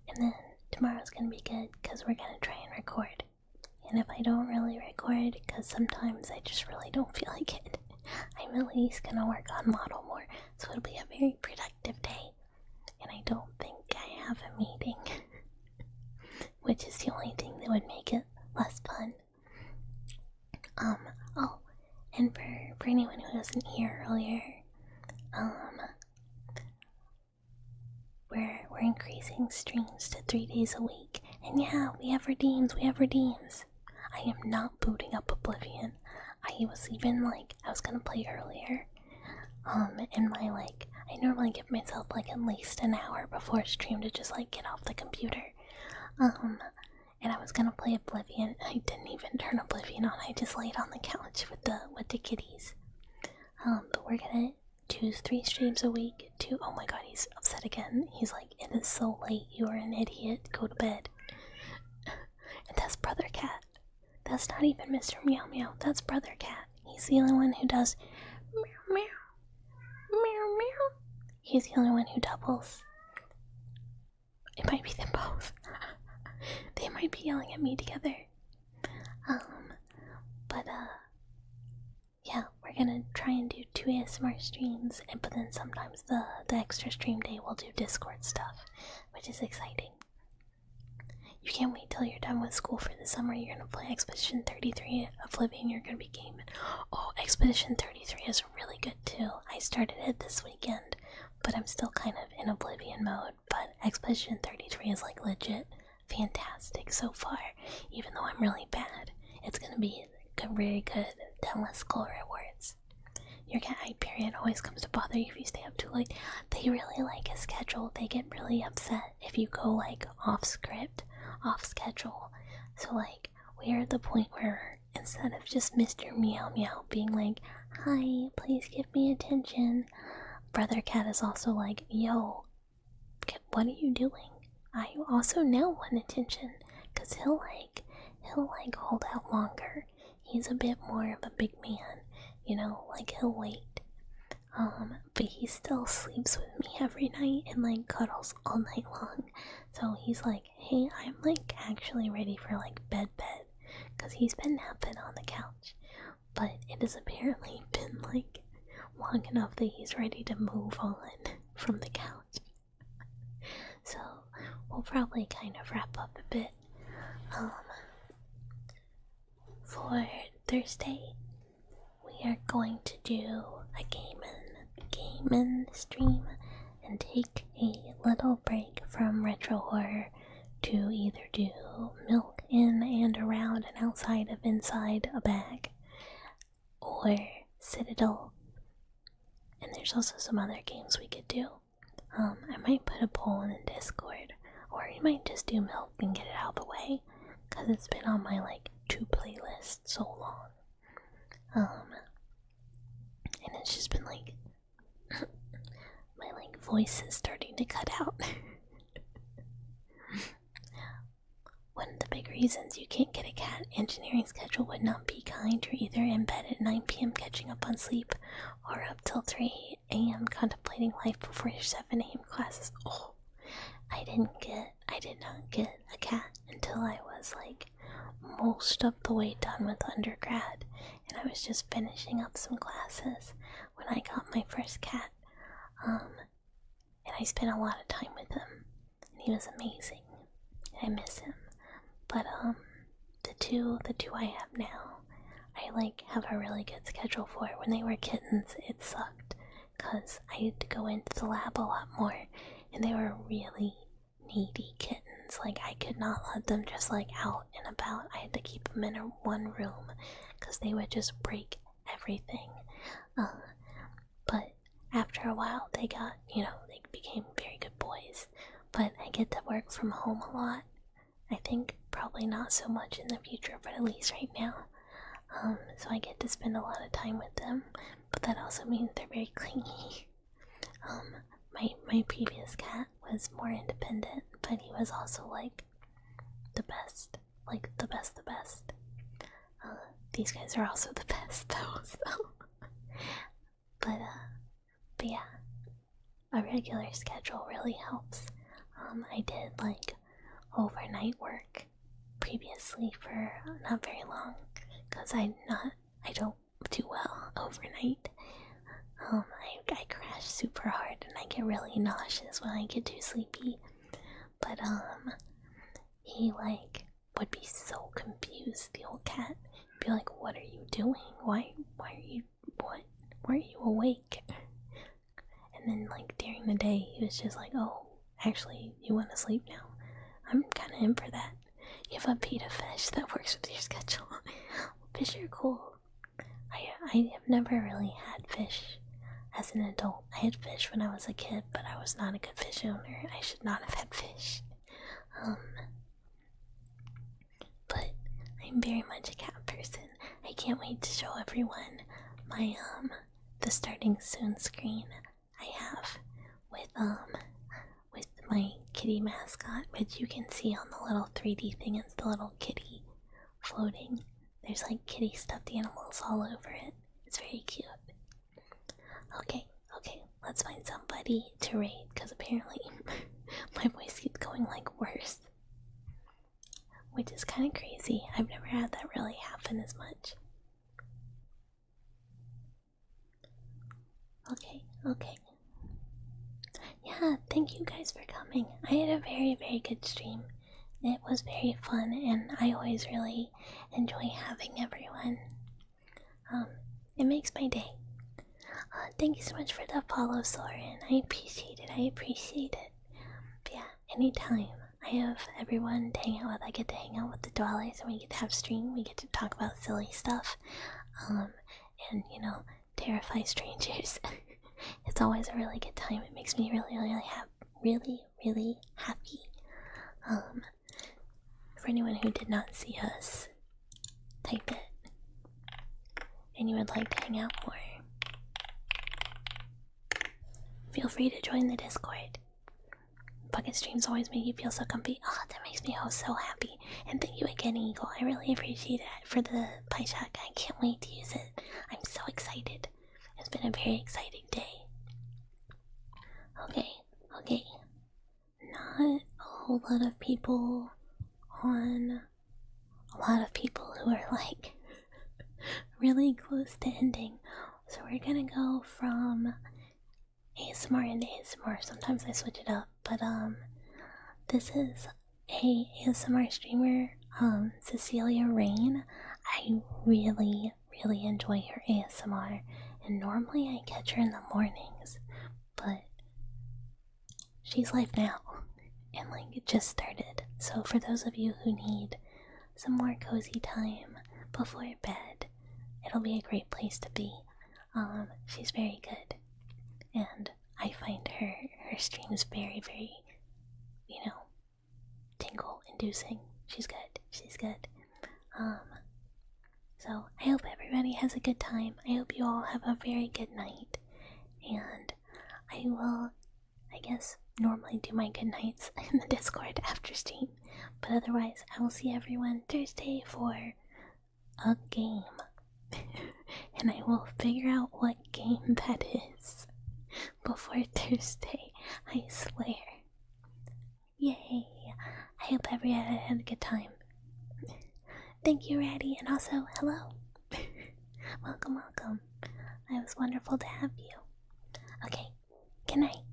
And then tomorrow's gonna be good because we're gonna try and record. And if I don't really record, because sometimes I just really don't feel like it, I'm at least gonna work on model more. So it'll be a very productive day. And I don't think I have a meeting. Which is the only thing that would make it less fun. Oh, and for anyone who wasn't here earlier, we're increasing streams to 3 days a week. And yeah, we have redeems, I am not booting up Oblivion. I was even like, I was gonna play earlier. And I normally give myself like at least an hour before stream to just like get off the computer. And I was gonna play Oblivion. I didn't even turn Oblivion on. I just laid on the couch with the kitties. But we're gonna do 3 streams a week. Oh my god, he's upset again. He's like, it is so late. You are an idiot. Go to bed. And that's Brother Cat. That's not even Mr. Meow Meow. That's Brother Cat. He's the only one who does meow meow meow meow. He's the only one who doubles. It might be them both. They might be yelling at me together. Yeah, we're gonna try and do 2 ASMR streams, but then sometimes the extra stream day we'll do Discord stuff, which is exciting. You can't wait till you're done with school for the summer. You're gonna play Expedition 33 Oblivion. You're gonna be gaming. Oh, Expedition 33 is really good too. I started it this weekend, but I'm still kind of in Oblivion mode. But Expedition 33 is like legit fantastic so far. Even though I'm really bad, it's gonna be very good. Downless school rewards. Your cat Hyperion always comes to bother you if you stay up too late. They really like a schedule. They get really upset if you go like off script, off schedule. So like we're at the point where instead of just Mr. Meow Meow being like, hi, please give me attention, Brother Cat is also like, yo, what are you doing? I also now want attention, cause he'll hold out longer. He's a bit more of a big man, you know, like he'll wait. But he still sleeps with me every night and like cuddles all night long. So he's like, hey, I'm like actually ready for like bed, cause he's been napping on the couch. But it has apparently been like long enough that he's ready to move on from the couch. So we'll probably kind of wrap up a bit. For Thursday, we are going to do a gaming stream and take a little break from retro horror to either do milk in and around and outside of inside a bag or Citadel. And there's also some other games we could do. I might put a poll in the Discord, or you might just do milk and get it out of the way, because it's been on my like 2 playlists so long. And it's just been like my like voice is starting to cut out. One of the big reasons you can't get a cat engineering schedule would not be kind. You're either in bed at 9 p.m. catching up on sleep, or up till 3 a.m. contemplating life before your 7 a.m. classes. Oh, I did not get a cat until I was like most of the way done with undergrad, and I was just finishing up some classes when I got my first cat. And I spent a lot of time with him, and He was amazing. I miss him. But the two I have now, I like have a really good schedule for. When they were kittens, it sucked because I had to go into the lab a lot more, and they were really needy kittens. Like, I could not let them just like out and about. I had to keep them in one room because they would just break everything. But after a while, they got, they became very good boys. But I get to work from home a lot. I think probably not so much in the future, but at least right now. So I get to spend a lot of time with them, but that also means they're very clingy. My previous cat was more independent, but he was also like the best, the best. These guys are also the best though. So, but yeah, a regular schedule really helps. I did like overnight work previously for not very long because I don't do well overnight. I crash super hard and I get really nauseous when I get too sleepy. But he like would be so confused, the old cat. Be like, "What are you doing? Why are you awake?" And then like during the day he was just like, "Oh, actually you want to sleep now? I'm kinda in for that. You have a beta fish that works with your schedule." Fish are cool. I have never really had fish as an adult. I had fish when I was a kid, but I was not a good fish owner. I should not have had fish. But I'm very much a cat person. I can't wait to show everyone my the starting soon screen I have with my kitty mascot, which you can see on the little 3D thing. It's the little kitty floating. There's like kitty stuffed animals all over it. It's very cute. Okay, let's find somebody to raid, because apparently my voice keeps going like worse. Which is kind of crazy. I've never had that really happen as much. Okay. Yeah, thank you guys for coming. I had a very, very good stream. It was very fun, and I always really enjoy having everyone. It makes my day. Thank you so much for the follow, Soren. I appreciate it. But yeah, anytime I have everyone to hang out with, I get to hang out with the dwellers, and we get to have stream. We get to talk about silly stuff, and terrify strangers. It's always a really good time. It makes me really happy. For anyone who did not see us, type it, and you would like to hang out more, feel free to join the Discord. Bucket streams always make you feel so comfy. Oh, that makes me so happy. And thank you again, Eagle. I really appreciate it for the pie shack. I can't wait to use it. I'm so excited. It's been a very exciting day. Okay. Not a whole lot of people on. A lot of people who are like really close to ending. So we're gonna go from ASMR into ASMR. Sometimes I switch it up, but this is a ASMR streamer, Cecilia Rain. I really enjoy her ASMR, and normally I catch her in the mornings, but she's live now, and like it just started. So for those of you who need some more cozy time before bed, it'll be a great place to be. She's very good, and I find her streams very, tingle inducing. She's good. So I hope everybody has a good time. I hope you all have a very good night, and I will, I guess, normally do my good nights in the Discord after stream, but otherwise I will see everyone Thursday for a game. And I will figure out what game that is before Thursday, I swear. Yay! I hope everyone had a good time. Thank you, Ratty, and also hello. Welcome. It was wonderful to have you. Okay, good night.